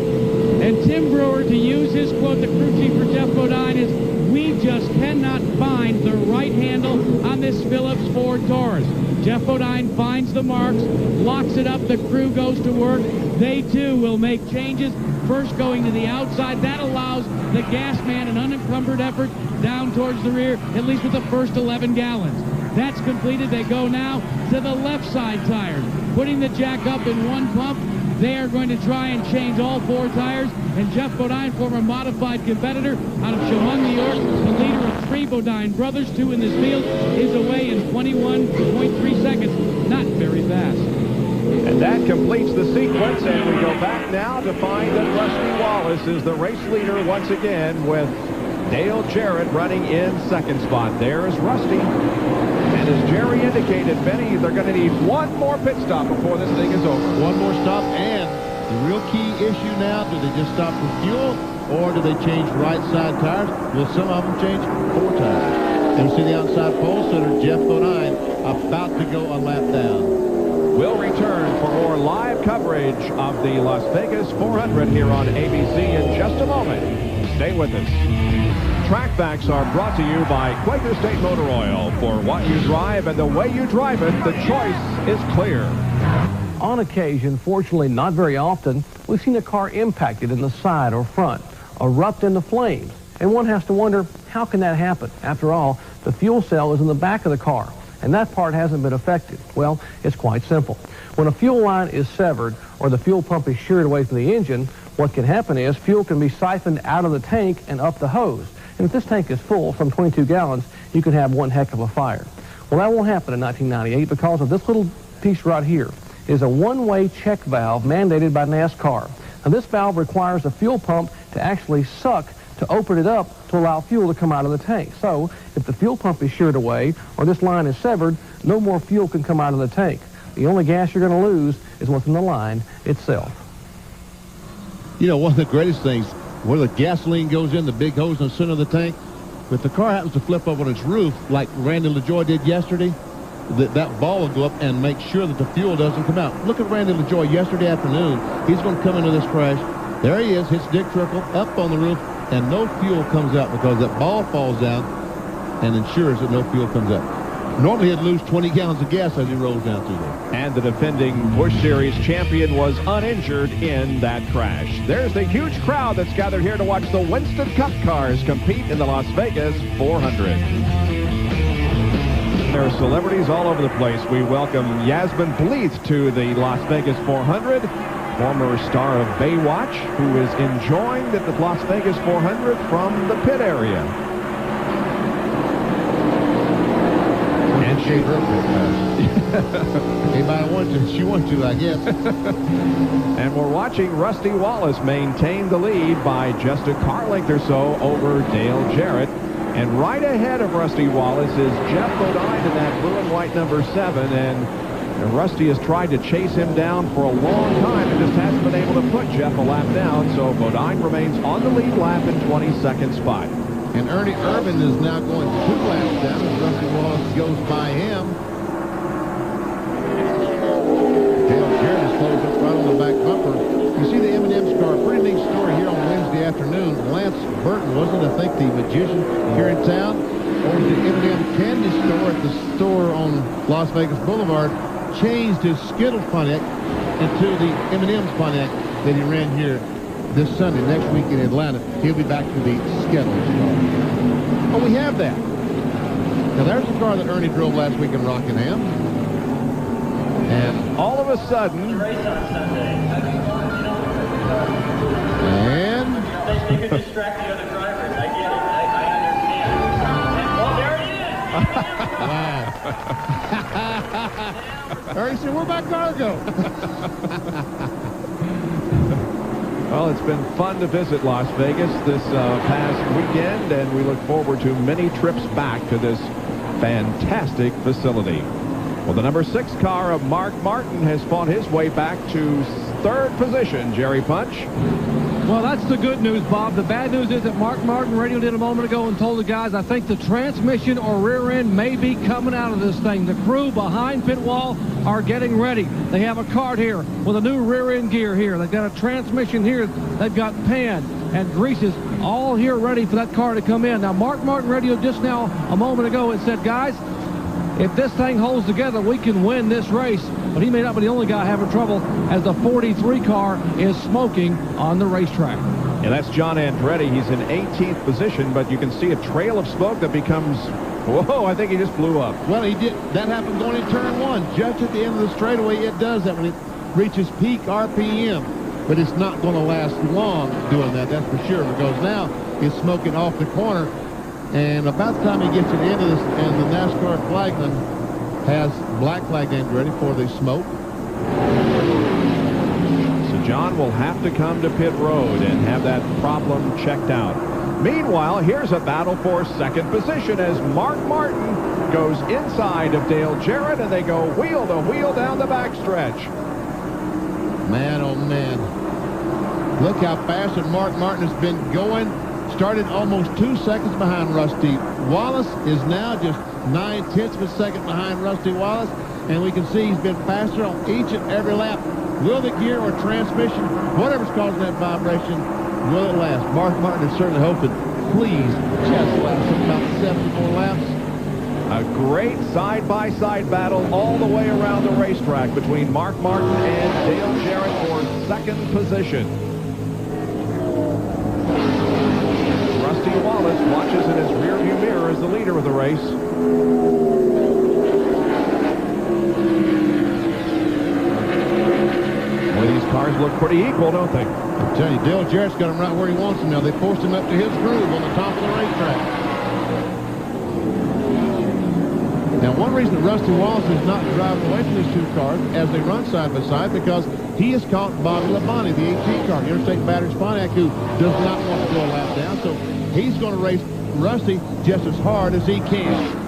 And Tim Brewer, to use his quote, the crew chief for Jeff Bodine, is, "We just cannot find the right handle on this Phillips Ford Taurus." Jeff Bodine finds the marks, locks it up, the crew goes to work. They too will make changes, first going to the outside. That allows the gas man an unencumbered effort down towards the rear, at least with the first 11 gallons. That's completed. They go now to the left side tires, putting the jack up in 1 pump. They are going to try and change all 4 tires, and Jeff Bodine, former modified competitor out of Chemung, New York, the leader of 3 Bodine brothers, 2 in this field, is away in 21.3 seconds. Not very fast. And that completes the sequence, and we go back now to find that Rusty Wallace is the race leader once again, with Dale Jarrett running in 2nd spot. There's Rusty. And as Jerry indicated, Benny, they're going to need 1 more pit stop before this thing is over. 1 more stop, and the real key issue now, do they just stop for fuel, or do they change right side tires? Will some of them change 4 tires? And we see the outside pole sitter, Jeff Bodine, about to go a lap down. We'll return for more live coverage of the Las Vegas 400 here on ABC in just a moment. Stay with us. Track Facts are brought to you by Quaker State Motor Oil. For what you drive and the way you drive it, the choice is clear. On occasion, fortunately not very often, we've seen a car impacted in the side or front, erupt into flames. And one has to wonder, how can that happen? After all, the fuel cell is in the back of the car, and that part hasn't been affected. Well, it's quite simple. When a fuel line is severed or the fuel pump is sheared away from the engine, what can happen is fuel can be siphoned out of the tank and up the hose. And if this tank is full, some 22 gallons, you can have one heck of a fire. Well, that won't happen in 1998 because of this little piece right here. It is a one-way check valve mandated by NASCAR. Now, this valve requires the fuel pump to actually suck to open it up to allow fuel to come out of the tank. So if the fuel pump is sheared away or this line is severed, no more fuel can come out of the tank. The only gas you're going to lose is what's in the line itself. You know, one of the greatest things, where the gasoline goes in, the big hose in the center of the tank, if the car happens to flip up on its roof, like Randy LaJoie did yesterday, that ball will go up and make sure that the fuel doesn't come out. Look at Randy LaJoie yesterday afternoon. He's going to come into this crash. There he is, hits Dick Trickle up on the roof, and no fuel comes out because that ball falls down and ensures that no fuel comes out. Normally he'd lose 20 gallons of gas as he rolls down through there. And the defending Busch Series champion was uninjured in that crash. There's the huge crowd that's gathered here to watch the Winston Cup cars compete in the Las Vegas 400. There are celebrities all over the place. We welcome Yasmin Bleeth to the Las Vegas 400, former star of Baywatch, who is enjoying the Las Vegas 400 from the pit area. And she her Anybody wants to, she wants to, I guess. And we're watching Rusty Wallace maintain the lead by just a car length or so over Dale Jarrett. And right ahead of Rusty Wallace is Jeff Bodine in that blue and white number 7. And Rusty has tried to chase him down for a long time and just hasn't been able to put Jeff a lap down. So Bodine remains on the lead lap in 22nd spot. And Ernie Irvan is now going 2 laps down as Rusty Wallace goes by him. Dale Jarrett is closed up right on the back bumper. You see the M&M's car. Pretty neat story here on Wednesday afternoon. Lance Burton wasn't, I think, the magician here in town. Over to the M&M candy store at the store on Las Vegas Boulevard. Changed his Skittles Pontiac into the M&M's Pontiac that he ran here this Sunday. Next week in Atlanta, he'll be back to the Skittles car. Oh, we have that. Now, there's the car that Ernie drove last week in Rockingham. And all of a sudden... And... You can distract the other drivers. I get it. I understand. Well, there it is. Wow. Ernie said, where'd my car go? Well, it's been fun to visit Las Vegas this past weekend, and we look forward to many trips back to this fantastic facility. Well, the number 6 car of Mark Martin has fought his way back to 3rd position. Jerry Punch. Well, that's the good news, Bob. The bad news is that Mark Martin radioed in a moment ago and told the guys, I think the transmission or rear end may be coming out of this thing. The crew behind pit wall are getting ready. They have a cart here with a new rear end gear here. They've got a transmission here. They've got pan and greases all here ready for that car to come in. Now, Mark Martin radioed just now a moment ago and said, guys, if this thing holds together, we can win this race. But he may not be the only guy having trouble as the 43 car is smoking on the racetrack. Yeah, that's John Andretti. He's in 18th position, but you can see a trail of smoke that becomes, whoa, I think he just blew up. Well, he did. That happened going in turn 1. Just at the end of the straightaway, it does that when it reaches peak RPM. But it's not going to last long doing that, that's for sure, because now it's smoking off the corner. And about the time he gets to the end of this, and the NASCAR flagman has black flag named ready for the smoke. So John will have to come to pit road and have that problem checked out. Meanwhile, here's a battle for 2nd position as Mark Martin goes inside of Dale Jarrett, and they go wheel to wheel down the backstretch. Man, oh man. Look how fast that Mark Martin has been going. Started almost 2 seconds behind Rusty Wallace, is now just 9/10 of a second behind Rusty Wallace, and we can see he's been faster on each and every lap. Will the gear or transmission, whatever's causing that vibration, will it last? Mark Martin is certainly hoping, please, just last about 7 more laps. A great side-by-side battle all the way around the racetrack between Mark Martin and Dale Jarrett for 2nd position. Rusty Wallace watches in his rearview mirror as the leader of the race. Well, these cars look pretty equal, don't they? I'm telling you, Dale Jarrett's got him right where he wants him now. They forced him up to his groove on the top of the racetrack. Now, one reason that Rusty Wallace is not driving away from these 2 cars as they run side by side, because he has caught Bobby Labonte, the 18 car, the Interstate Batteries Pontiac, who does not want to go a lap down. So he's going to race Rusty just as hard as he can.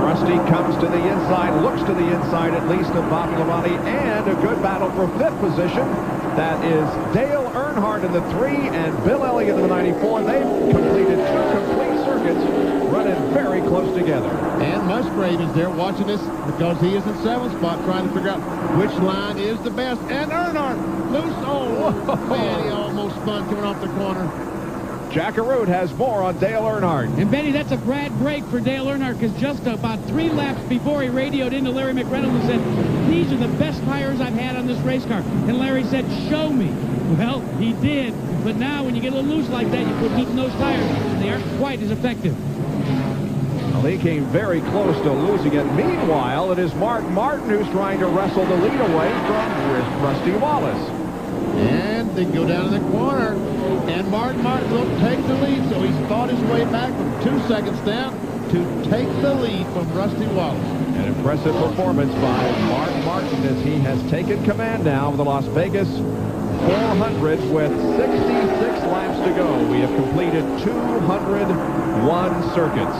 Rusty comes to the inside, looks to the inside at least of Bobby Labonte, and a good battle for 5th position. That is Dale Earnhardt in the 3 and Bill Elliott in the 94. They've completed 2 complete circuits, running very close together. And Musgrave is there watching this because he is in 7th spot trying to figure out which line is the best. And Earnhardt loose. Oh, man, he almost spun coming off the corner. Jack Arute has more on Dale Earnhardt. And Benny, that's a bad break for Dale Earnhardt because just about 3 laps before he radioed into Larry McReynolds and said, these are the best tires I've had on this race car. And Larry said, show me. Well, he did. But now when you get a little loose like that, you put heat in those tires. They aren't quite as effective. Well, he came very close to losing it. Meanwhile, it is Mark Martin who's trying to wrestle the lead away from Rusty Wallace. And they go down in the corner, and Martin will take the lead, so he's fought his way back from 2 seconds down to take the lead from Rusty Wallace. An impressive performance by Mark Martin as he has taken command now of the Las Vegas 400 with 66 laps to go. We have completed 201 circuits.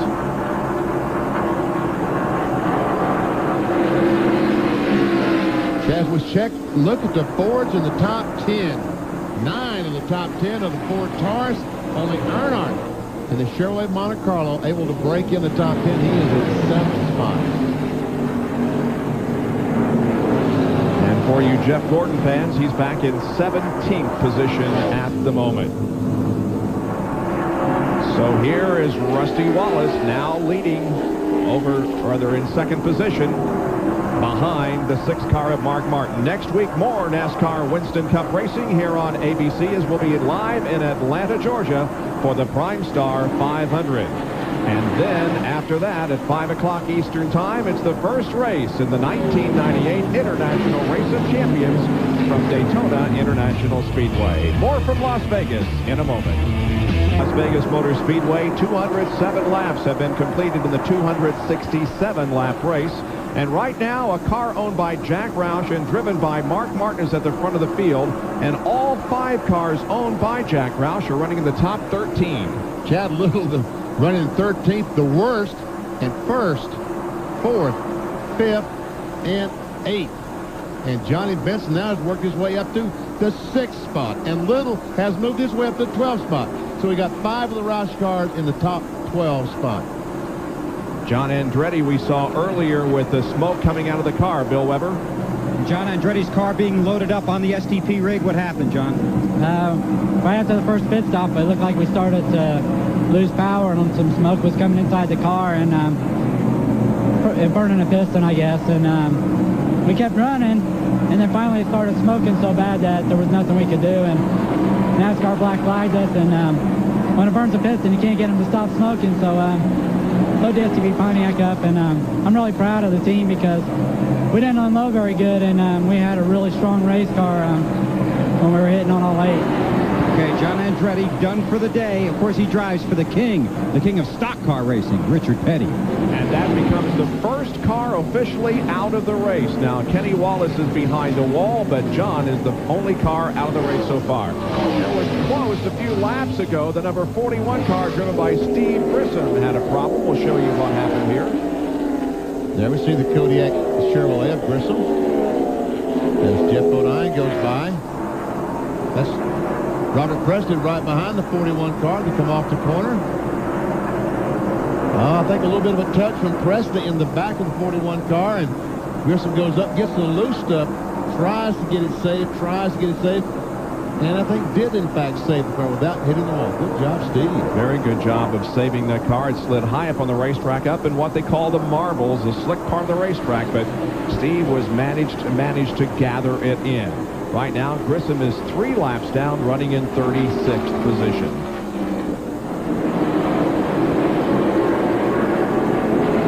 As we check, look at the Fords in the top 10. 9 in the top 10 of the Ford Taurus. Only Earnhardt and the Chevrolet Monte Carlo able to break in the top 10. He is in 7th spot. And for you Jeff Gordon fans, he's back in 17th position at the moment. So here is Rusty Wallace now leading over, or rather in 2nd position, behind the 6th car of Mark Martin. Next week, more NASCAR Winston Cup racing here on ABC as we'll be live in Atlanta, Georgia for the Prime Star 500. And then after that, at 5 o'clock Eastern Time, it's the first race in the 1998 International Race of Champions from Daytona International Speedway. More from Las Vegas in a moment. Las Vegas Motor Speedway, 207 laps have been completed in the 267-lap race. And right now, a car owned by Jack Roush and driven by Mark Martin is at the front of the field. And all 5 cars owned by Jack Roush are running in the top 13. Chad Little running in 13th, the worst, and 1st, 4th, 5th, and 8th. And Johnny Benson now has worked his way up to the 6th spot. And Little has moved his way up to the 12th spot. So we got 5 of the Roush cars in the top 12 spot. John Andretti we saw earlier with the smoke coming out of the car. Bill Weber. John Andretti's car being loaded up on the STP rig. What happened, John? Right after the first pit stop, it looked like we started to lose power and some smoke was coming inside the car and burning a piston, I guess. And we kept running, and then finally it started smoking so bad that there was nothing we could do. And NASCAR black flagged us, and when it burns a piston, you can't get them to stop smoking. So load the STP Pontiac up, and I'm really proud of the team because we didn't unload very good, and we had a really strong race car when we were hitting on all 8. Okay, John Andretti done for the day. Of course, he drives for the king of stock car racing, Richard Petty. And that becomes the first car officially out of the race. Now, Kenny Wallace is behind the wall, but John is the only car out of the race so far. It was close a few laps ago. The number 41 car driven by Steve Grissom had a problem. We'll show you what happened here. There we see the Kodiak Chevrolet of Grissom. As Jeff Bodine goes by. That's Robert Preston right behind the 41 car to come off the corner. I think a little bit of a touch from Preston in the back of the 41 car, and Grissom goes up, gets a little loosed up, tries to get it saved, and I think did in fact save the car without hitting the wall. Good job, Steve. Very good job of saving that car. It slid high up on the racetrack, up in what they call the marbles, the slick part of the racetrack, but Steve was managed to gather it in. Right now, Grissom is 3 laps down, running in 36th position.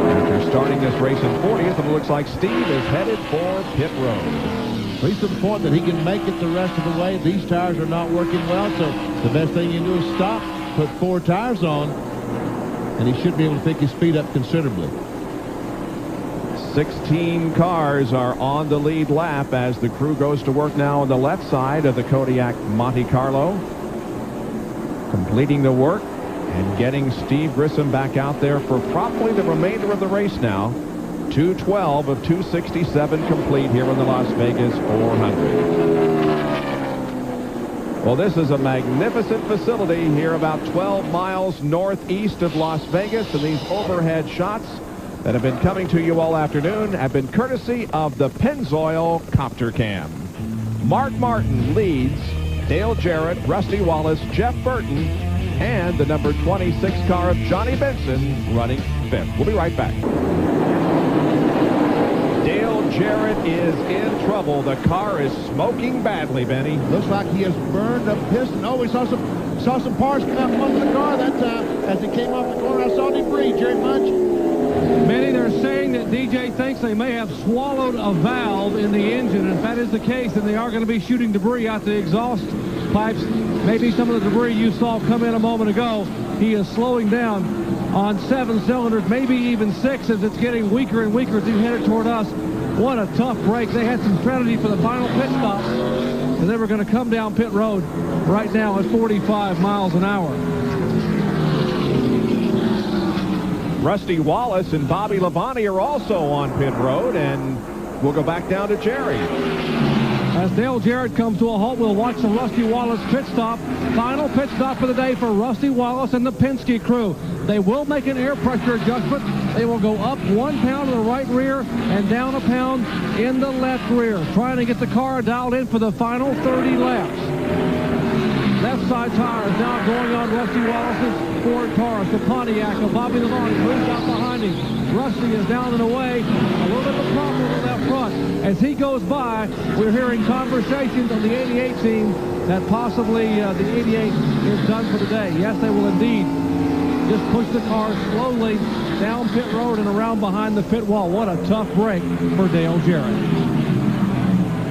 After starting this race in 40th, it looks like Steve is headed for pit road. He's to the point that he can make it the rest of the way. These tires are not working well, so the best thing you can do is stop, put 4 tires on, and he should be able to pick his speed up considerably. 16 cars are on the lead lap as the crew goes to work now on the left side of the Kodiak Monte Carlo. Completing the work and getting Steve Grissom back out there for probably the remainder of the race now. 212 of 267 complete here in the Las Vegas 400. Well, this is a magnificent facility here about 12 miles northeast of Las Vegas, and these overhead shots that have been coming to you all afternoon have been courtesy of the Pennzoil Copter Cam. Mark Martin leads, Dale Jarrett, Rusty Wallace, Jeff Burton, and the number 26 car of Johnny Benson running fifth. We'll be right back. Dale Jarrett is in trouble. The car is smoking badly, Benny. Looks like he has burned a piston. Oh, we saw some parts come out from under the car that time as it came off the corner. I saw debris. Jerry Munch. Many, they're saying that DJ thinks they may have swallowed a valve in the engine. And if that is the case, then they are going to be shooting debris out the exhaust pipes. Maybe some of the debris you saw come in a moment ago. He is slowing down on 7 cylinders, maybe even 6 as it's getting weaker and weaker as he headed toward us. What a tough break. They had some strategy for the final pit stop, and they were going to come down pit road right now at 45 miles an hour. Rusty Wallace and Bobby Labonte are also on pit road, and we'll go back down to Jerry. As Dale Jarrett comes to a halt, we'll watch the Rusty Wallace pit stop. Final pit stop for the day for Rusty Wallace and the Penske crew. They will make an air pressure adjustment. They will go up 1 pound in the right rear and down a pound in the left rear, trying to get the car dialed in for the final 30 laps. Left side tires now going on Rusty Wallace's Ford cars. The Pontiac of Bobby Labonte moves out behind him. Rusty is down and away. A little bit of a problem with that front. As he goes by, we're hearing conversations on the 88 team that possibly the 88 is done for the day. Yes, they will indeed just push the car slowly down pit road and around behind the pit wall. What a tough break for Dale Jarrett.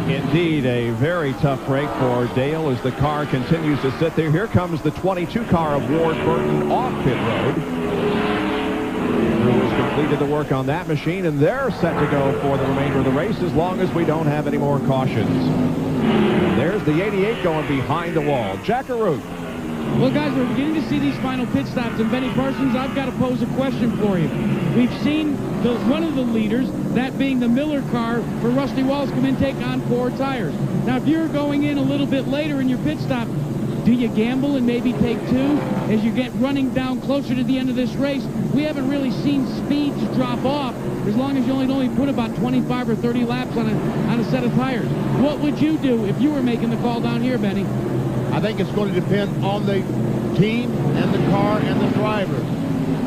Indeed, a very tough break for Dale as the car continues to sit there. Here comes the 22 car of Ward Burton off pit road. Who has completed the work on that machine, and they're set to go for the remainder of the race as long as we don't have any more cautions. And there's the 88 going behind the wall. Jack Arute. Well, guys, we're beginning to see these final pit stops. And Benny Parsons, I've got to pose a question for you. We've seen one of the leaders, that being the Miller car, for Rusty Wallace, come in and take on 4 tires. Now, if you're going in a little bit later in your pit stop, do you gamble and maybe take 2 as you get running down closer to the end of this race? We haven't really seen speeds drop off as long as you only put about 25 or 30 laps on a set of tires. What would you do if you were making the call down here, Benny? I think it's going to depend on the team and the car and the driver.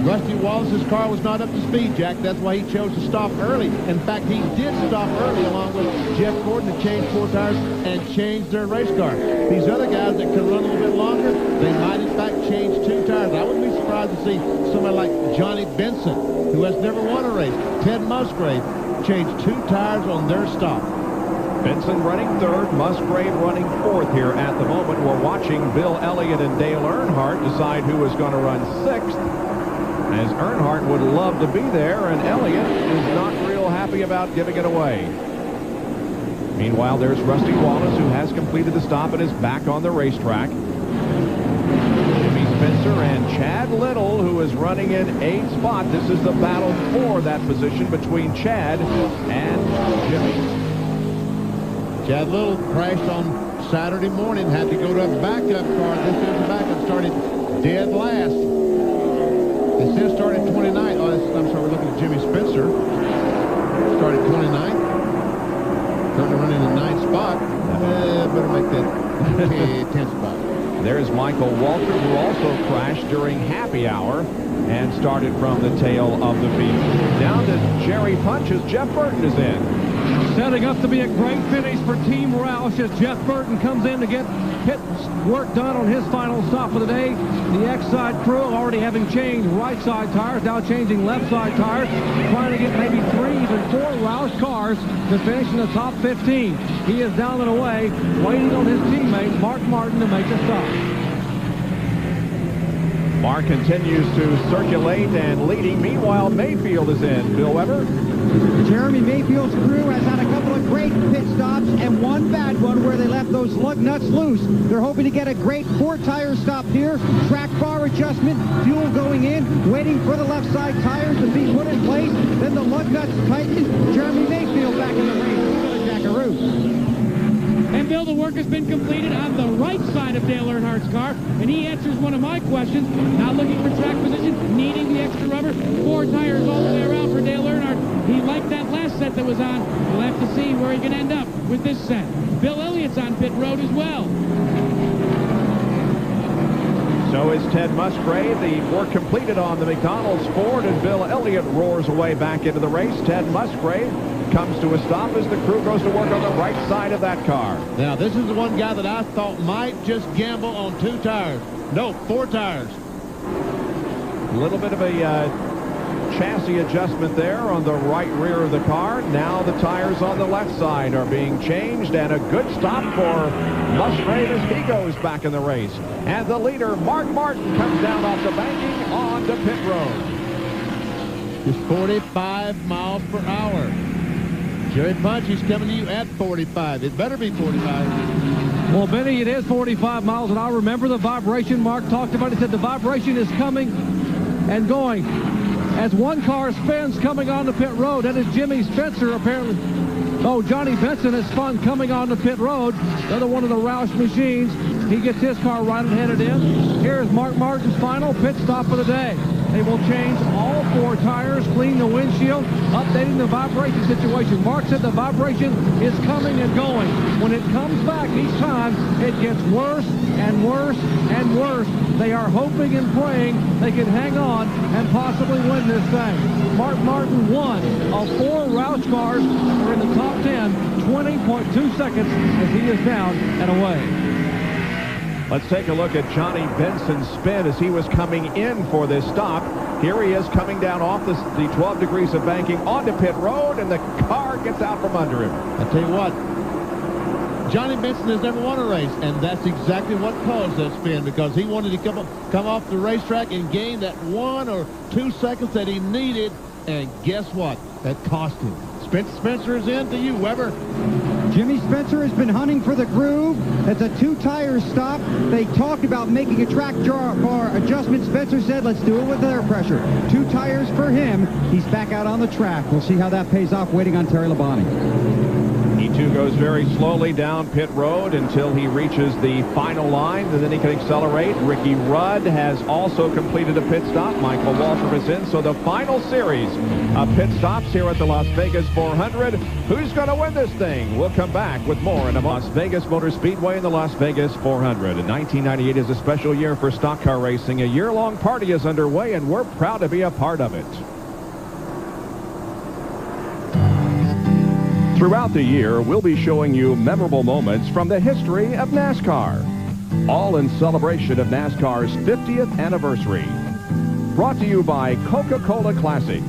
Rusty Wallace's car was not up to speed, Jack. That's why he chose to stop early. In fact, he did stop early along with Jeff Gordon to change 4 tires and change their race car. These other guys that can run a little bit longer, they might in fact change 2 tires. I wouldn't be surprised to see somebody like Johnny Benson, who has never won a race, Ted Musgrave, change 2 tires on their stop. Benson running 3rd, Musgrave running 4th here at the moment. We're watching Bill Elliott and Dale Earnhardt decide who is going to run 6th, as Earnhardt would love to be there, and Elliott is not real happy about giving it away. Meanwhile, there's Rusty Wallace, who has completed the stop and is back on the racetrack. Jimmy Spencer and Chad Little, who is running in 8th spot. This is the battle for that position between Chad and Jimmy. Chad Little crashed on Saturday morning, had to go to a backup car. This is the backup, started dead last. It says started 29th. Oh, I'm sorry, we're looking at Jimmy Spencer. Started 29th. Currently running in the 9th spot. Better make that 10th spot. There's Michael Walter, who also crashed during happy hour and started from the tail of the field. Down to Jerry Punch as Jeff Burton is in. Setting up to be a great finish for Team Roush as Jeff Burton comes in to get pit work done on his final stop of the day. The X-side crew already having changed right side tires, now changing left side tires, trying to get maybe 3, even 4 Roush cars to finish in the top 15. He is down and away, waiting on his teammate Mark Martin to make the stop. Mark continues to circulate and leading. Meanwhile, Mayfield is in. Bill Weber? Jeremy Mayfield's crew has had a couple of great pit stops and one bad one where they left those lug nuts loose. They're hoping to get a great 4-tire stop here. Track bar adjustment, fuel going in, waiting for the left side tires to be put in place. Then the lug nuts tighten. Jeremy Mayfield back in the race. Jackaroo. And Bill, the work has been completed on the right side of Dale Earnhardt's car, and he answers one of my questions. Not looking for track position, needing the extra rubber. 4 tires all the way around for Dale Earnhardt. He liked that last set that was on. We'll have to see where he can end up with this set. Bill Elliott's on pit road as well. So is Ted Musgrave. The work completed on the McDonald's Ford, and Bill Elliott roars away back into the race. Ted Musgrave comes to a stop as the crew goes to work on the right side of that car. Now, this is the one guy that I thought might just gamble on 2 tires. No, 4 tires. A little bit of a chassis adjustment there on the right rear of the car. Now the tires on the left side are being changed, and a good stop for Musgrave as he goes back in the race. And the leader, Mark Martin, comes down off the banking onto pit road. Just 45 miles per hour. Jerry Punch, he's coming to you at 45. It better be 45. Well, Benny, it is 45 miles, and I remember the vibration Mark talked about. He said the vibration is coming and going as one car spins coming on the pit road. That is Jimmy Spencer, apparently. Oh, Johnny Benson is fun coming on the pit road. Another one of the Roush machines. He gets his car right and headed in. Here's Mark Martin's final pit stop of the day. They will change all 4 tires, clean the windshield, updating the vibration situation. Mark said the vibration is coming and going. When it comes back each time, it gets worse and worse and worse. They are hoping and praying they can hang on and possibly win this thing. Mark Martin, 1 of 4 Roush cars, are in the top 10, 20.2 seconds as he is down and away. Let's take a look at Johnny Benson's spin as he was coming in for this stop. Here he is coming down off the 12 degrees of banking onto pit road, and the car gets out from under him. I tell you what, Johnny Benson has never won a race, and that's exactly what caused that spin, because he wanted to come off the racetrack and gain that 1 or 2 seconds that he needed, and guess what? That cost him. Spencer is in to you, Weber. Jimmy Spencer has been hunting for the groove. It's a 2-tire stop. They talked about making a track bar adjustment. Spencer said, let's do it with air pressure. 2 tires for him. He's back out on the track. We'll see how that pays off waiting on Terry Labonte. He too goes very slowly down pit road until he reaches the final line, and then he can accelerate. Ricky Rudd has also completed a pit stop. Michael Waltrip is in. So the final series of pit stops here at the Las Vegas 400. Who's going to win this thing? We'll come back with more in the Las Vegas Motor Speedway in the Las Vegas 400. And 1998 is a special year for stock car racing. A year-long party is underway, and we're proud to be a part of it. Throughout the year, we'll be showing you memorable moments from the history of NASCAR. All in celebration of NASCAR's 50th anniversary. Brought to you by Coca-Cola Classic.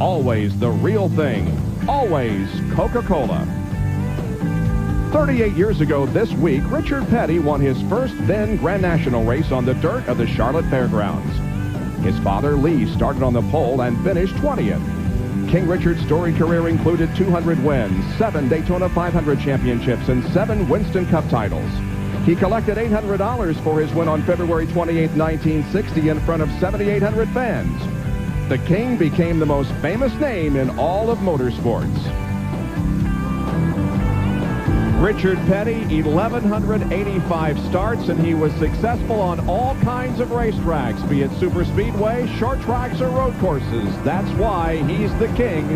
Always the real thing. Always Coca-Cola. 38 years ago this week, Richard Petty won his first then Grand National race on the dirt of the Charlotte Fairgrounds. His father, Lee, started on the pole and finished 20th. King Richard's storied career included 200 wins, 7 Daytona 500 championships, and 7 Winston Cup titles. He collected $800 for his win on February 28, 1960 in front of 7,800 fans. The King became the most famous name in all of motorsports. Richard Petty, 1,185 starts, and he was successful on all kinds of racetracks, be it super speedway, short tracks, or road courses. That's why he's the king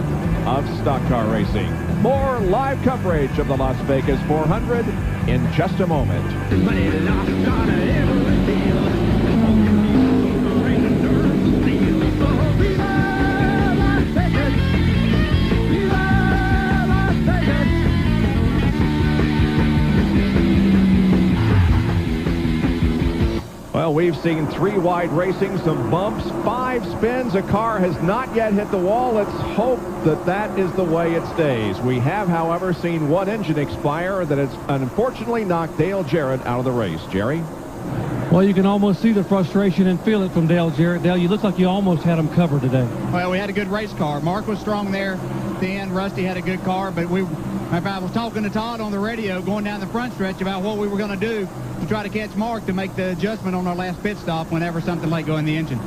of stock car racing. More live coverage of the Las Vegas 400 in just a moment. Well, we've seen 3 wide racing, some bumps, 5 spins. A car has not yet hit the wall. Let's hope that that is the way it stays. We have, however, seen 1 engine expire that has unfortunately knocked Dale Jarrett out of the race. Jerry? Well, you can almost see the frustration and feel it from Dale Jarrett. Dale, you look like you almost had him covered today. Well, we had a good race car. Mark was strong there at the end. Rusty had a good car, but I was talking to Todd on the radio going down the front stretch about what we were going to do to try to catch Mark to make the adjustment on our last pit stop whenever something might go in the engine.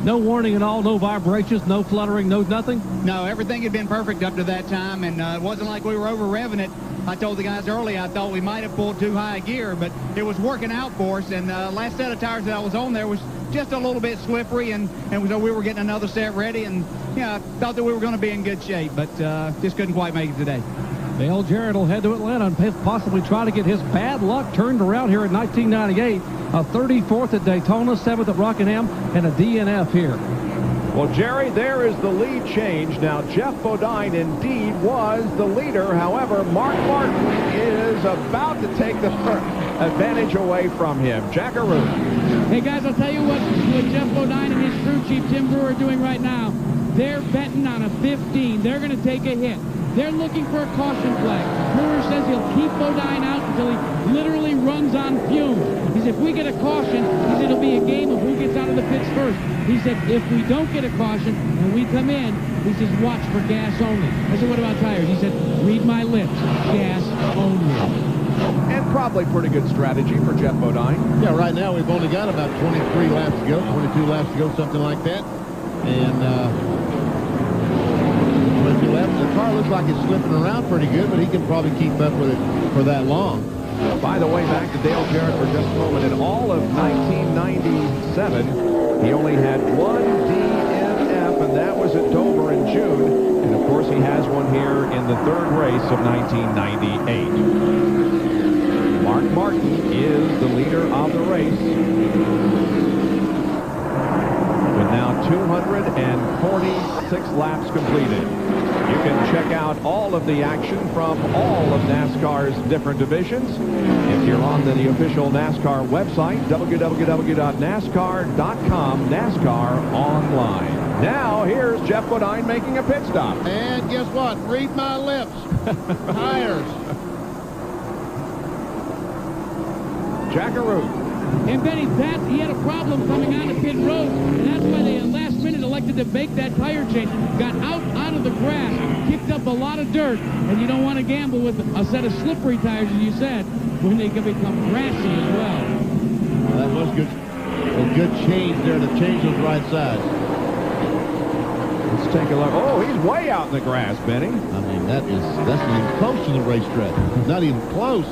No warning at all, no vibrations, no fluttering, no nothing? No, everything had been perfect up to that time, and it wasn't like we were over-revving it. I told the guys early I thought we might have pulled too high a gear, but it was working out for us, and last set of tires that I was on there was just a little bit slippery, and so we were getting another set ready, and I thought that we were going to be in good shape, but just couldn't quite make it today. Dale Jarrett will head to Atlanta and possibly try to get his bad luck turned around here in 1998. A 34th at Daytona, 7th at Rockingham, and a DNF here. Well, Jerry, there is the lead change. Now, Jeff Bodine indeed was the leader. However, Mark Martin is about to take the advantage away from him. Jackaroo. Hey, guys, I'll tell you what Jeff Bodine and his crew chief, Tim Brewer, are doing right now. They're betting on a 15. They're going to take a hit. They're looking for a caution flag. Brewer says he'll keep Bodine out until he literally runs on fumes. He said, if we get a caution, he said it'll be a game of who gets out of the pits first. He said, if we don't get a caution and we come in, he says, watch for gas only. I said, what about tires? He said, read my lips, gas only. And probably pretty good strategy for Jeff Bodine. Yeah, right now we've only got about 23 laps to go, 22 laps to go, something like that. And 22 laps. The car looks like it's slipping around pretty good, but he can probably keep up with it for that long. By the way, back to Dale Jarrett for just a moment. In all of 1997, he only had one DNF, and that was at Dover in June. And, of course, he has one here in the third race of 1998. Mark Martin is the leader of the race, with now 246 laps completed. You can check out all of the action from all of NASCAR's different divisions if you're on the official NASCAR website, www.nascar.com, NASCAR Online. Now, here's Jeff Bodine making a pit stop. And guess what? Read my lips. Tires. Jackaroo. And Benny, he had a problem coming onto pit road, and that's why they last minute elected to make that tire change. Got out onto the grass, kicked up a lot of dirt, and you don't want to gamble with a set of slippery tires, as you said, when they can become grassy as well. That was good. A good change there to change those right sides. Let's take a look. Oh, he's way out in the grass, Benny. I mean, that's not even close to the racetrack. Not even close.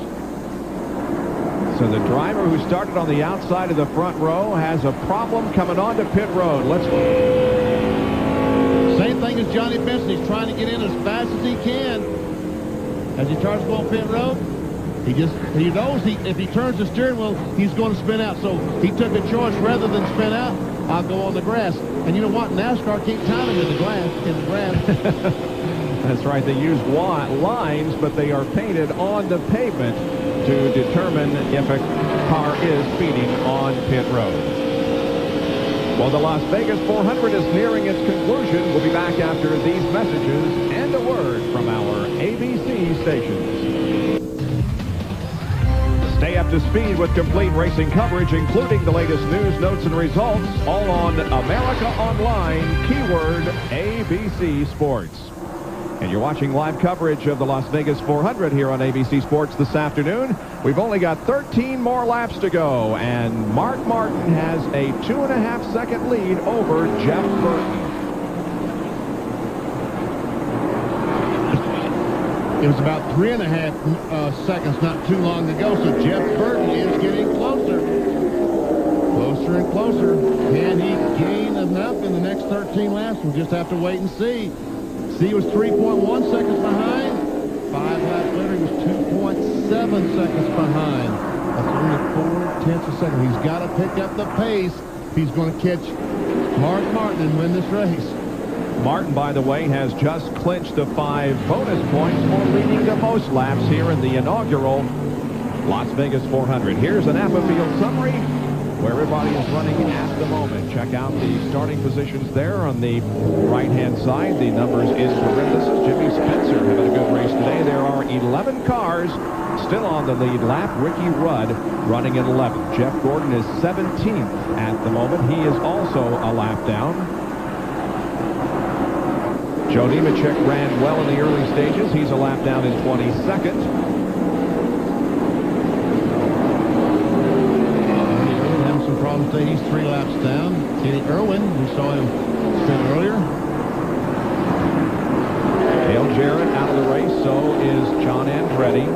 So the driver who started on the outside of the front row has a problem coming onto pit road. Let's. Same thing as Johnny Benson. He's trying to get in as fast as he can. As he tries to go on pit road, he knows if he turns the steering wheel, he's going to spin out. So he took a choice rather than spin out. I'll go on the grass. And you know what? NASCAR can't time him in the grass. That's right. They use lines, but they are painted on the pavement to determine if a car is speeding on pit road. Well, the Las Vegas 400 is nearing its conclusion. We'll be back after these messages and a word from our ABC stations. Stay up to speed with complete racing coverage, including the latest news, notes, and results, all on America Online, keyword ABC Sports. And you're watching live coverage of the Las Vegas 400 here on ABC Sports this afternoon. We've only got 13 more laps to go, and Mark Martin has a 2.5-second lead over Jeff Burton. It was about 3.5 seconds not too long ago, so Jeff Burton is getting closer. Closer and closer. Can he gain enough in the next 13 laps? We'll just have to wait and see. See, he was 3.1 seconds behind. 5 laps later, he was 2.7 seconds behind. That's only 0.4 seconds. He's got to pick up the pace if he's going to catch Mark Martin and win this race. Martin, by the way, has just clinched the 5 bonus points for leading the most laps here in the inaugural Las Vegas 400. Here's an Napa Field summary where everybody is running at the moment. Check out the starting positions there on the right-hand side. The numbers in parentheses. Jimmy Spencer having a good race today. There are 11 cars Still on the lead lap, Ricky Rudd running in 11th. Jeff Gordon is 17th at the moment. He is also a lap down. Joe Nemechek ran well in the early stages. He's a lap down in 22nd. Having some problems today. He's 3 laps down. Kenny Irwin, we saw him spin earlier. Dale Jarrett out of the race, so is John Andretti.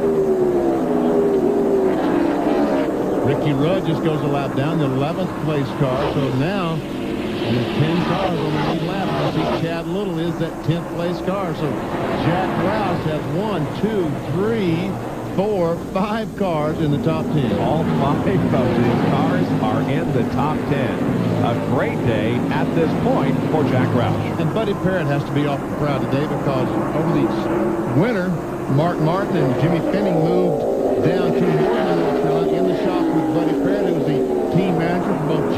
Ricky Rudd just goes a lap down, the 11th place car. So now, only 10 cars on the lead lap. I see Chad Little is that 10th place car. So Jack Roush has 1, 2, 3, 4, 5 cars in the top 10. All 5 of his cars are in the top 10. A great day at this point for Jack Roush. And Buddy Parrott has to be awful proud today because over the winter, Mark Martin and Jimmy Finning moved down to Northern North Carolina in the shop with Buddy Parrott, who was the team manager for both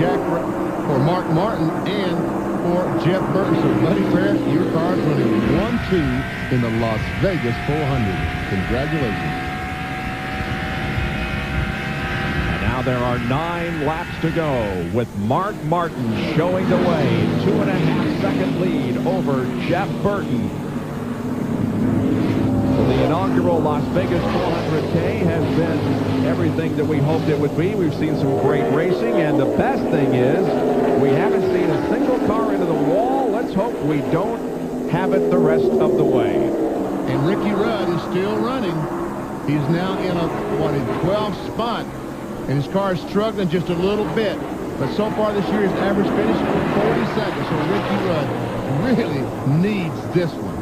for Mark Martin and for Jeff Burton. So Buddy Parrott, your car's running 1-2 in the Las Vegas 400. Congratulations. There are 9 laps to go with Mark Martin showing the way. 2.5-second lead over Jeff Burton. The inaugural Las Vegas 400K has been everything that we hoped it would be. We've seen some great racing, and the best thing is we haven't seen a single car into the wall. Let's hope we don't have it the rest of the way. And Ricky Rudd is still running. He's now in a 12th spot. And his car is struggling just a little bit. But so far this year, his average finish is 40 seconds. So Ricky Rudd really needs this one.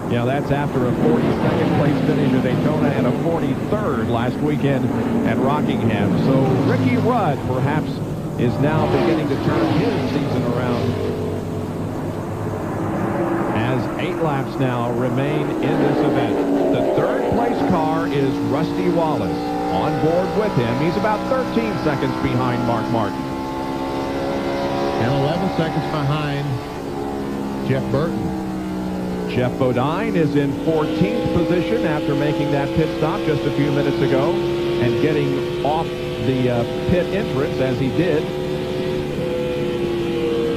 Yeah, that's after a 42nd place finish at Daytona and a 43rd last weekend at Rockingham. So Ricky Rudd perhaps is now beginning to turn his season around. As 8 laps now remain in this event. The 3rd place car is Rusty Wallace. On board with him, he's about 13 seconds behind Mark Martin. And 11 seconds behind Jeff Burton. Jeff Bodine is in 14th position after making that pit stop just a few minutes ago and getting off the pit entrance as he did.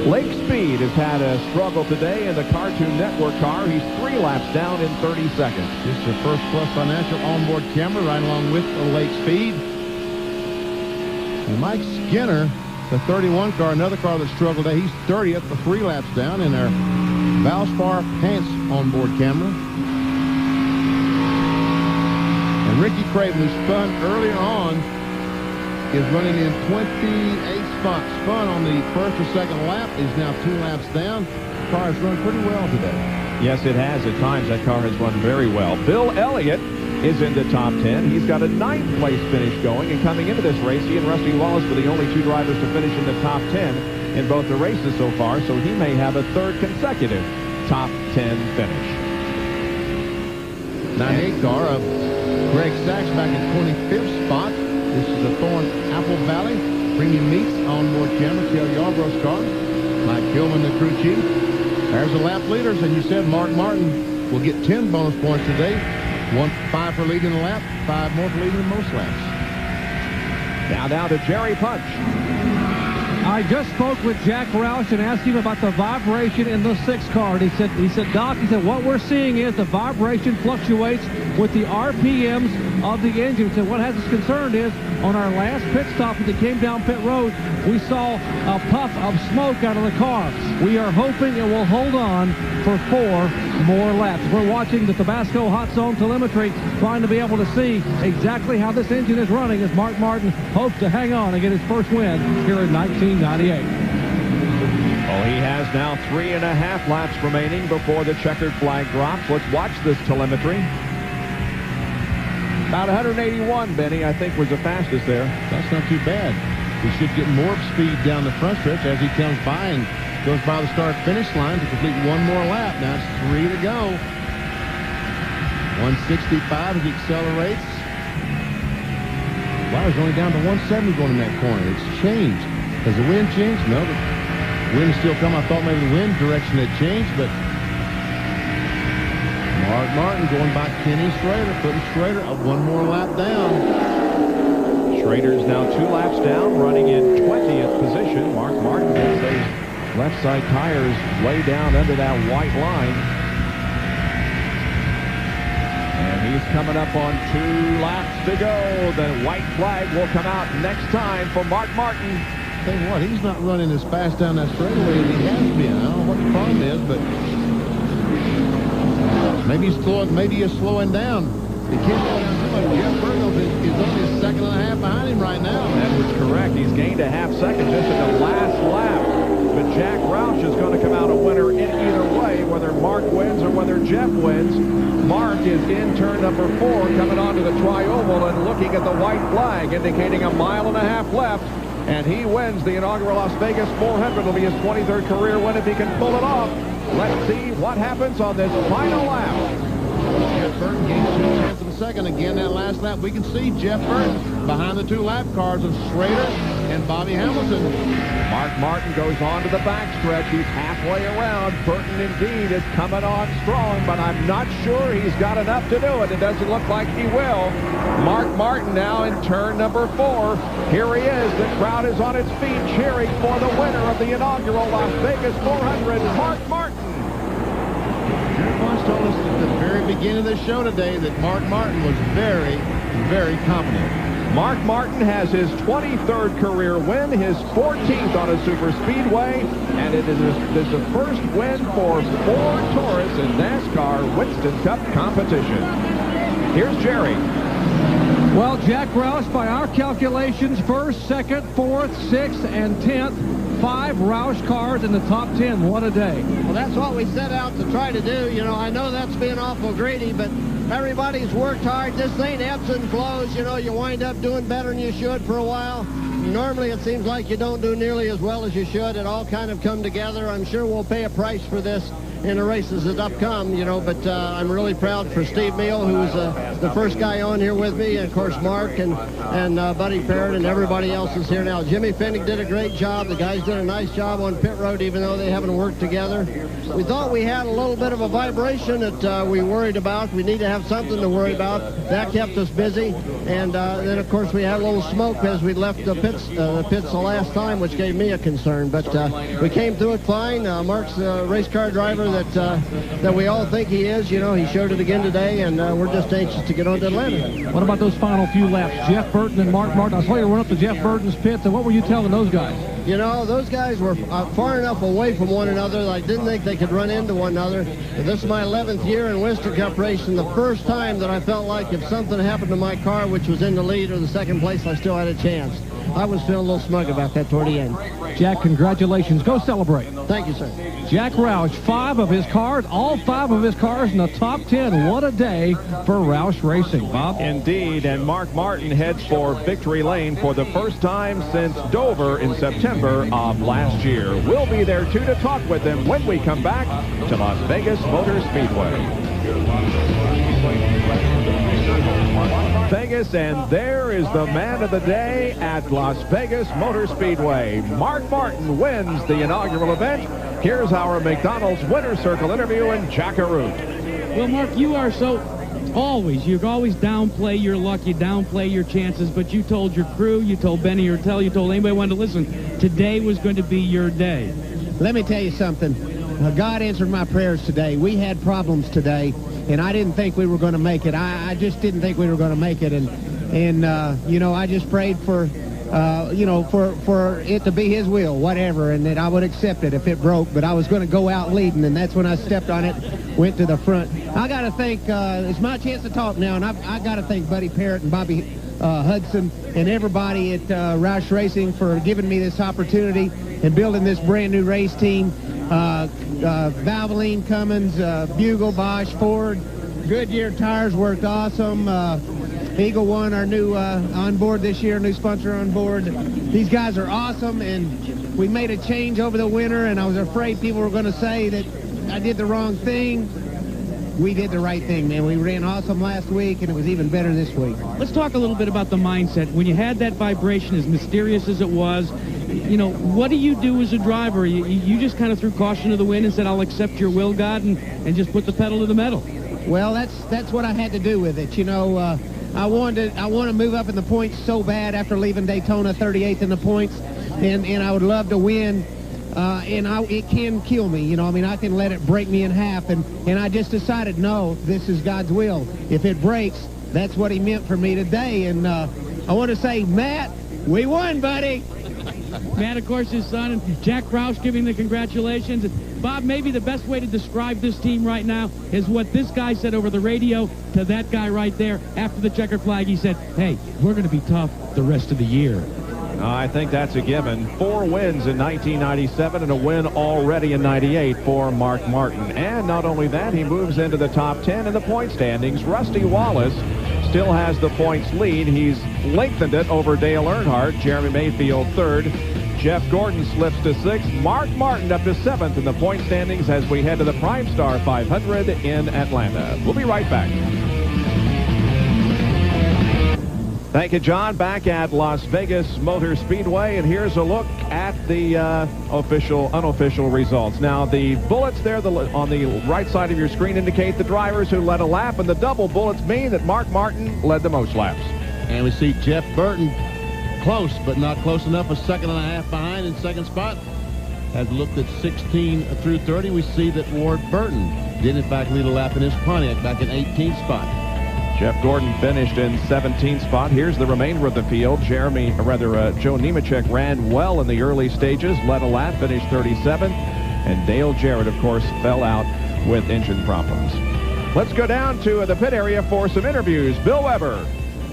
Lake Speed has had a struggle today in the Cartoon Network car. He's 3 laps down in 30 seconds. This is the First Plus Financial onboard camera right along with the Lake Speed. And Mike Skinner, the 31 car, another car that struggled today. He's 30th for 3 laps down in our Valspar Pants onboard camera. And Ricky Craven, who spun earlier on, is running in 28th spot. Spun on the 1st or 2nd lap. Is now 2 laps down. The car has run pretty well today. Yes, it has. At times, that car has run very well. Bill Elliott is in the top 10. He's got a 9th place finish going. And coming into this race, he and Rusty Wallace were the only 2 drivers to finish in the top 10 in both the races so far. So he may have a 3rd consecutive top 10 finish. 98 car of Greg Sachs back in 25th spot. This is the Thorn Apple Valley Premium Meats onboard camera. Cale Yarborough's car. Mike Gilman, the crew chief. There's the lap leaders, and you said Mark Martin will get 10 bonus points today. 5 for leading the lap, 5 more for leading the most laps. Now down to Jerry Punch. I just spoke with Jack Roush and asked him about the vibration in the 6 car. And he said, Doc, what we're seeing is the vibration fluctuates with the RPMs of the engine. He said, what has us concerned is on our last pit stop as it came down pit road, we saw a puff of smoke out of the car. We are hoping it will hold on for 4 more laps. We're watching the Tabasco Hot Zone telemetry, trying to be able to see exactly how this engine is running as Mark Martin hopes to hang on and get his first win here in 1998. Well, he has now 3.5 laps remaining before the checkered flag drops. Let's watch this telemetry. About 181, Benny, I think, was the fastest there. That's not too bad. He should get more speed down the front stretch as he comes by and goes by the start-finish line to complete 1 more lap. Now it's 3 to go. 165 as he accelerates. Wow, he's only down to 170 going in that corner. It's changed. Has the wind changed? No, the wind still come. I thought maybe the wind direction had changed, but Mark Martin going by Kenny Schrader, putting Schrader one more lap down. Schrader's now 2 laps down, running in 20th position. Mark Martin has those left side tires way down under that white line. And he's coming up on 2 laps to go. The white flag will come out next time for Mark Martin. Tell you what, he's not running as fast down that straightaway as he has been. I don't know what the problem is, but maybe he's slowing down. He can't slow down too much. Jeff Burton is only a second and a half behind him right now. That was correct. He's gained a half second just in the last lap. But Jack Roush is going to come out a winner in either way, whether Mark wins or whether Jeff wins. Mark is in turn number 4, coming onto the tri-oval and looking at the white flag, indicating a mile and a half left. And he wins the inaugural Las Vegas 400. It'll be his 23rd career win if he can pull it off. Let's see what happens on this final lap. Jeff Burton gains 2/10 of a second again that last lap. We can see Jeff Burton behind the 2 lap cars of Schrader and Bobby Hamilton. Mark Martin goes on to the backstretch. He's halfway around. Burton indeed is coming on strong, but I'm not sure he's got enough to do it. It doesn't look like he will. Mark Martin now in turn number 4. Here he is. The crowd is on its feet cheering for the winner of the inaugural Las Vegas 400, Mark Martin. Jerry Vaughn told us at the very beginning of the show today that Mark Martin was very, very confident. Mark Martin has his 23rd career win, his 14th on a super speedway, and it is the first win for 4 tourists in NASCAR Winston Cup competition. Here's Jerry. Well, Jack Roush, by our calculations, 1st, 2nd, 4th, 6th, and 10th. 5 Roush cars in the top 10. What a day. Well, that's what we set out to try to do. You know, I know that's being awful greedy, but everybody's worked hard. This ain't ebbs and flows. You know, you wind up doing better than you should for a while. Normally, it seems like you don't do nearly as well as you should. It all kind of come together. I'm sure we'll pay a price for this in the races that upcome, you know, but I'm really proud for Steve Meal, who was the first guy on here with me, and of course Mark and Buddy Parrott and everybody else is here now. Jimmy Fennig did a great job. The guys did a nice job on pit road, even though they haven't worked together. We thought we had a little bit of a vibration that we worried about. We need to have something to worry about. That kept us busy, and then of course we had a little smoke as we left the pits the last time, which gave me a concern, but we came through it fine. Mark's the race car driver that we all think he is. You know, he showed it again today, and we're just anxious to get on to Atlanta. What about those final few laps? Jeff Burton and Mark Martin. I saw you run up to Jeff Burton's pits, and what were you telling those guys? You know, those guys were far enough away from one another that I didn't think they could run into one another. This is my 11th year in Winston Cup racing, the first time that I felt like if something happened to my car, which was in the lead or the second place, I still had a chance. I was feeling a little smug about that toward the end. Jack, congratulations. Go celebrate. Thank you, sir. Jack Roush, 5 of his cars, all 5 of his cars in the top 10. What a day for Roush Racing, Bob. Indeed, and Mark Martin heads for victory lane for the first time since Dover in September of last year. We'll be there, too, to talk with him when we come back to Las Vegas Motor Speedway. Vegas, and there is the man of the day at Las Vegas Motor Speedway. Mark Martin wins the inaugural event. Here's our McDonald's Winner's Circle interview in Jackaroo. Well, Mark, you always downplay your luck, you downplay your chances, but you told your crew, you told Benny Urtel, you told anybody who wanted to listen, today was going to be your day. Let me tell you something. God answered my prayers today. We had problems today, and I didn't think we were going to make it. I just didn't think we were going to make it, and you know, I just prayed for, you know, for it to be His will, whatever, and that I would accept it if it broke. But I was going to go out leading, and that's when I stepped on it, went to the front. I got to thank. It's my chance to talk now, and I got to thank Buddy Parrott and Bobby Hudson and everybody at Roush Racing for giving me this opportunity and building this brand new race team. Valvoline, Cummins, Bugle, Bosch, Ford, Goodyear tires worked awesome. Eagle One, our new on board this year, new sponsor on board. These guys are awesome, and we made a change over the winter, and I was afraid people were going to say that I did the wrong thing. We did the right thing, man. We ran awesome last week, and it was even better this week. Let's talk a little bit about the mindset. When you had that vibration, as mysterious as it was, you know, what do you do as a driver? You just kind of threw caution to the wind and said, I'll accept your will, God, and just put the pedal to the metal. Well, that's what I had to do with it. You know, I want to move up in the points so bad after leaving Daytona 38th in the points, and I would love to win. It can kill me, you know. I mean, I can let it break me in half, and I just decided, no, this is God's will. If it breaks, that's what he meant for me today. And I want to say, Matt, we won, buddy. Matt, of course, his son, and Jack Roush giving the congratulations. And Bob, maybe the best way to describe this team right now is what this guy said over the radio to that guy right there after the checkered flag. He said, hey, we're going to be tough the rest of the year. I think that's a given. 4 wins in 1997 and a win already in 98 for Mark Martin. And not only that, he moves into the top 10 in the point standings. Rusty Wallace still has the points lead. He's lengthened it over Dale Earnhardt. Jeremy Mayfield third. Jeff Gordon slips to 6th. Mark Martin up to 7th in the point standings as we head to the Prime Star 500 in Atlanta. We'll be right back. Thank you, John. Back at Las Vegas Motor Speedway, and here's a look at the unofficial results. Now, the bullets there on the right side of your screen indicate the drivers who led a lap, and the double bullets mean that Mark Martin led the most laps. And we see Jeff Burton close, but not close enough, a second and a half behind in second spot. As we looked at 16 through 30, we see that Ward Burton did, in fact, lead a lap in his Pontiac back in 18th spot. Jeff Gordon finished in 17th spot. Here's the remainder of the field. Joe Nemechek ran well in the early stages, led a lap, finished 37th, and Dale Jarrett, of course, fell out with engine problems. Let's go down to the pit area for some interviews. Bill Weber.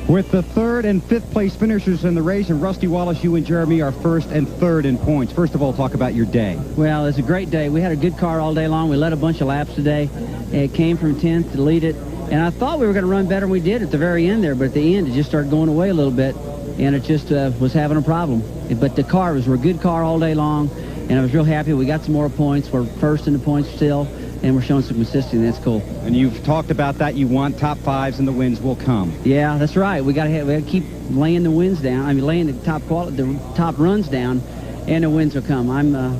With the 3rd and 5th place finishers in the race, and Rusty Wallace, you and Jeremy are 1st and 3rd in points. First of all, talk about your day. Well, it's a great day. We had a good car all day long. We led a bunch of laps today. It came from 10th to lead it. And I thought we were going to run better than we did at the very end there, but at the end it just started going away a little bit, and it just was having a problem. But the car was a good car all day long, and I was real happy. We got some more points. We're 1st in the points still, and we're showing some consistency. That's cool. And you've talked about that. You want top 5s, and the wins will come. Yeah, that's right. We got to keep laying the wins down. I mean, laying the top runs down, and the wins will come.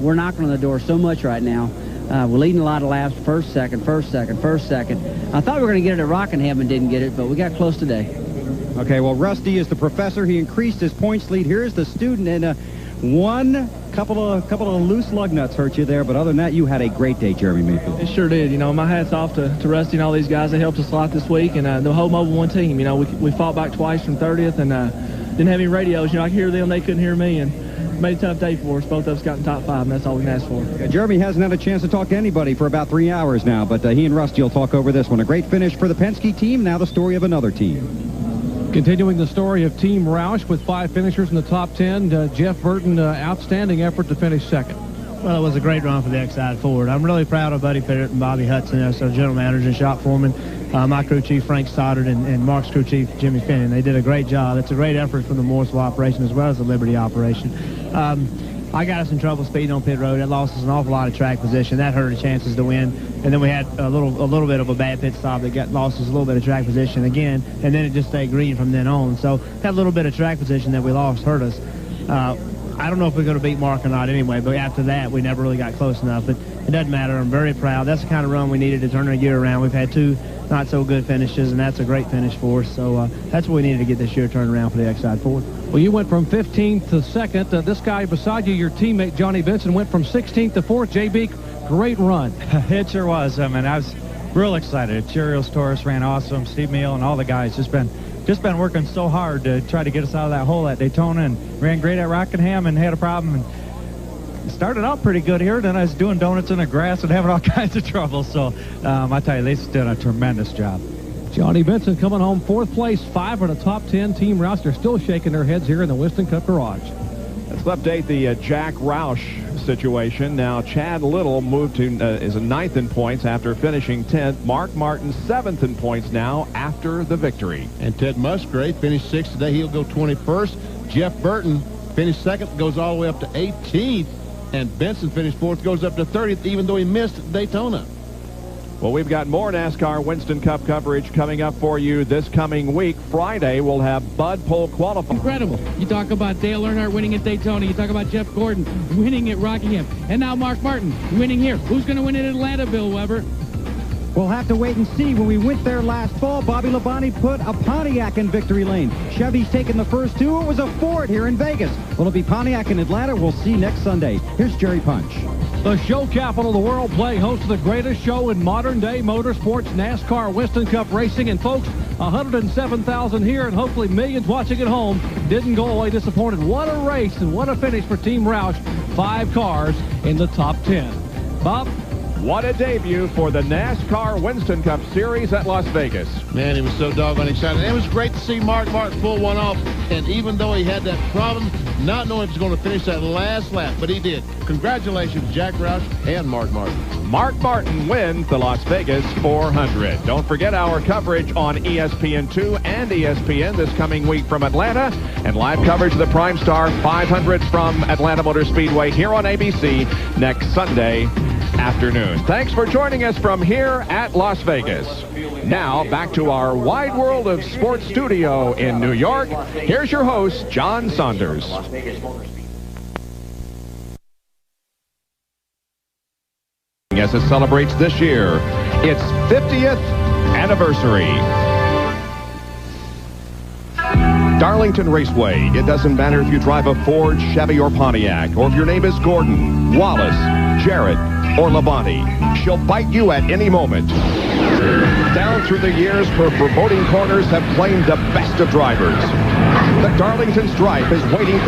We're knocking on the door so much right now. We're leading a lot of laps, first, second. I thought we were going to get it at Rockingham and didn't get it, but we got close today. Okay, well, Rusty is the professor. He increased his points lead. Here's the student, and one couple of loose lug nuts hurt you there, but other than that, you had a great day, Jeremy Mayfield. It sure did. You know, my hat's off to Rusty and all these guys that helped us a lot this week, and the whole Mobil 1 team. You know, we fought back twice from 30th, and didn't have any radios. You know, I could hear them, they couldn't hear me, and made a tough day for us. Both of us got in top 5, and that's all we can ask for. Yeah, Jeremy hasn't had a chance to talk to anybody for about 3 hours now, but he and Rusty will talk over this one. A great finish for the Penske team. Now the story of another team. Continuing the story of Team Roush with 5 finishers in the top 10. Jeff Burton, outstanding effort to finish 2nd. Well, it was a great run for the Exide Ford. I'm really proud of Buddy Pittert and Bobby Hudson as our general managers and shop foreman. My crew chief, Frank Stoddard, and Mark's crew chief, Jimmy Finnan. They did a great job. It's a great effort from the Morrisville operation as well as the Liberty operation. I got us in trouble speeding on pit road. That lost us an awful lot of track position. That hurt our chances to win. And then we had a little bit of a bad pit stop that lost us a little bit of track position again. And then it just stayed green from then on. So that little bit of track position that we lost hurt us. I don't know if we're going to beat Mark or not anyway, but after that, we never really got close enough. But it doesn't matter. I'm very proud. That's the kind of run we needed to turn the year around. We've had 2 not-so-good finishes, and that's a great finish for us. So that's what we needed to get this year turned around for the Exide Ford. Well, you went from 15th to 2nd. This guy beside you, your teammate Johnny Benson, went from 16th to 4th. JB, great run. It sure was. I mean, I was real excited. Cheerios Torres ran awesome. Steve Meal and all the guys just been working so hard to try to get us out of that hole at Daytona, and ran great at Rockingham and had a problem. And started out pretty good here. Then I was doing donuts in the grass and having all kinds of trouble. So I tell you, they did a tremendous job. Johnny Benson coming home 4th place, 5 in the top 10. Team Roush, they're still shaking their heads here in the Winston Cup Garage. Let's update the Jack Roush situation. Now, Chad Little moved to is a 9th in points after finishing 10th. Mark Martin 7th in points now after the victory. And Ted Musgrave finished 6th today. He'll go 21st. Jeff Burton finished 2nd, goes all the way up to 18th. And Benson finished 4th, goes up to 30th, even though he missed Daytona. Well, we've got more NASCAR Winston Cup coverage coming up for you this coming week. Friday, we'll have Bud Pole qualifying. Incredible. You talk about Dale Earnhardt winning at Daytona. You talk about Jeff Gordon winning at Rockingham. And now Mark Martin winning here. Who's going to win in Atlanta, Bill Weber? We'll have to wait and see. When we went there last fall, Bobby Labonte put a Pontiac in victory lane. Chevy's taken the first two. It was a Ford here in Vegas. Will it be Pontiac in Atlanta? We'll see next Sunday. Here's Jerry Punch. The show capital of the world, Play, hosts the greatest show in modern-day motorsports, NASCAR, Winston Cup racing. And, folks, 107,000 here and hopefully millions watching at home didn't go away disappointed. What a race and what a finish for Team Roush. 5 cars in the top 10. Bob? What a debut for the NASCAR Winston Cup Series at Las Vegas. Man, he was so doggone excited. And it was great to see Mark Martin pull one off. And even though he had that problem, not knowing if he was going to finish that last lap, but he did. Congratulations, Jack Roush and Mark Martin. Mark Martin wins the Las Vegas 400. Don't forget our coverage on ESPN2 and ESPN this coming week from Atlanta, and live coverage of the Prime Star 500 from Atlanta Motor Speedway here on ABC next Sunday afternoon. Thanks for joining us from here at Las Vegas. Now back to our Wide World of Sports studio in New York. Here's your host, John Saunders. As it celebrates this year its 50th anniversary. Darlington Raceway. It doesn't matter if you drive a Ford, Chevy, or Pontiac, or if your name is Gordon, Wallace, Jarrett, or Labonte. She'll bite you at any moment. Down through the years, her foreboding corners have claimed the best of drivers. The Darlington Stripe is waiting for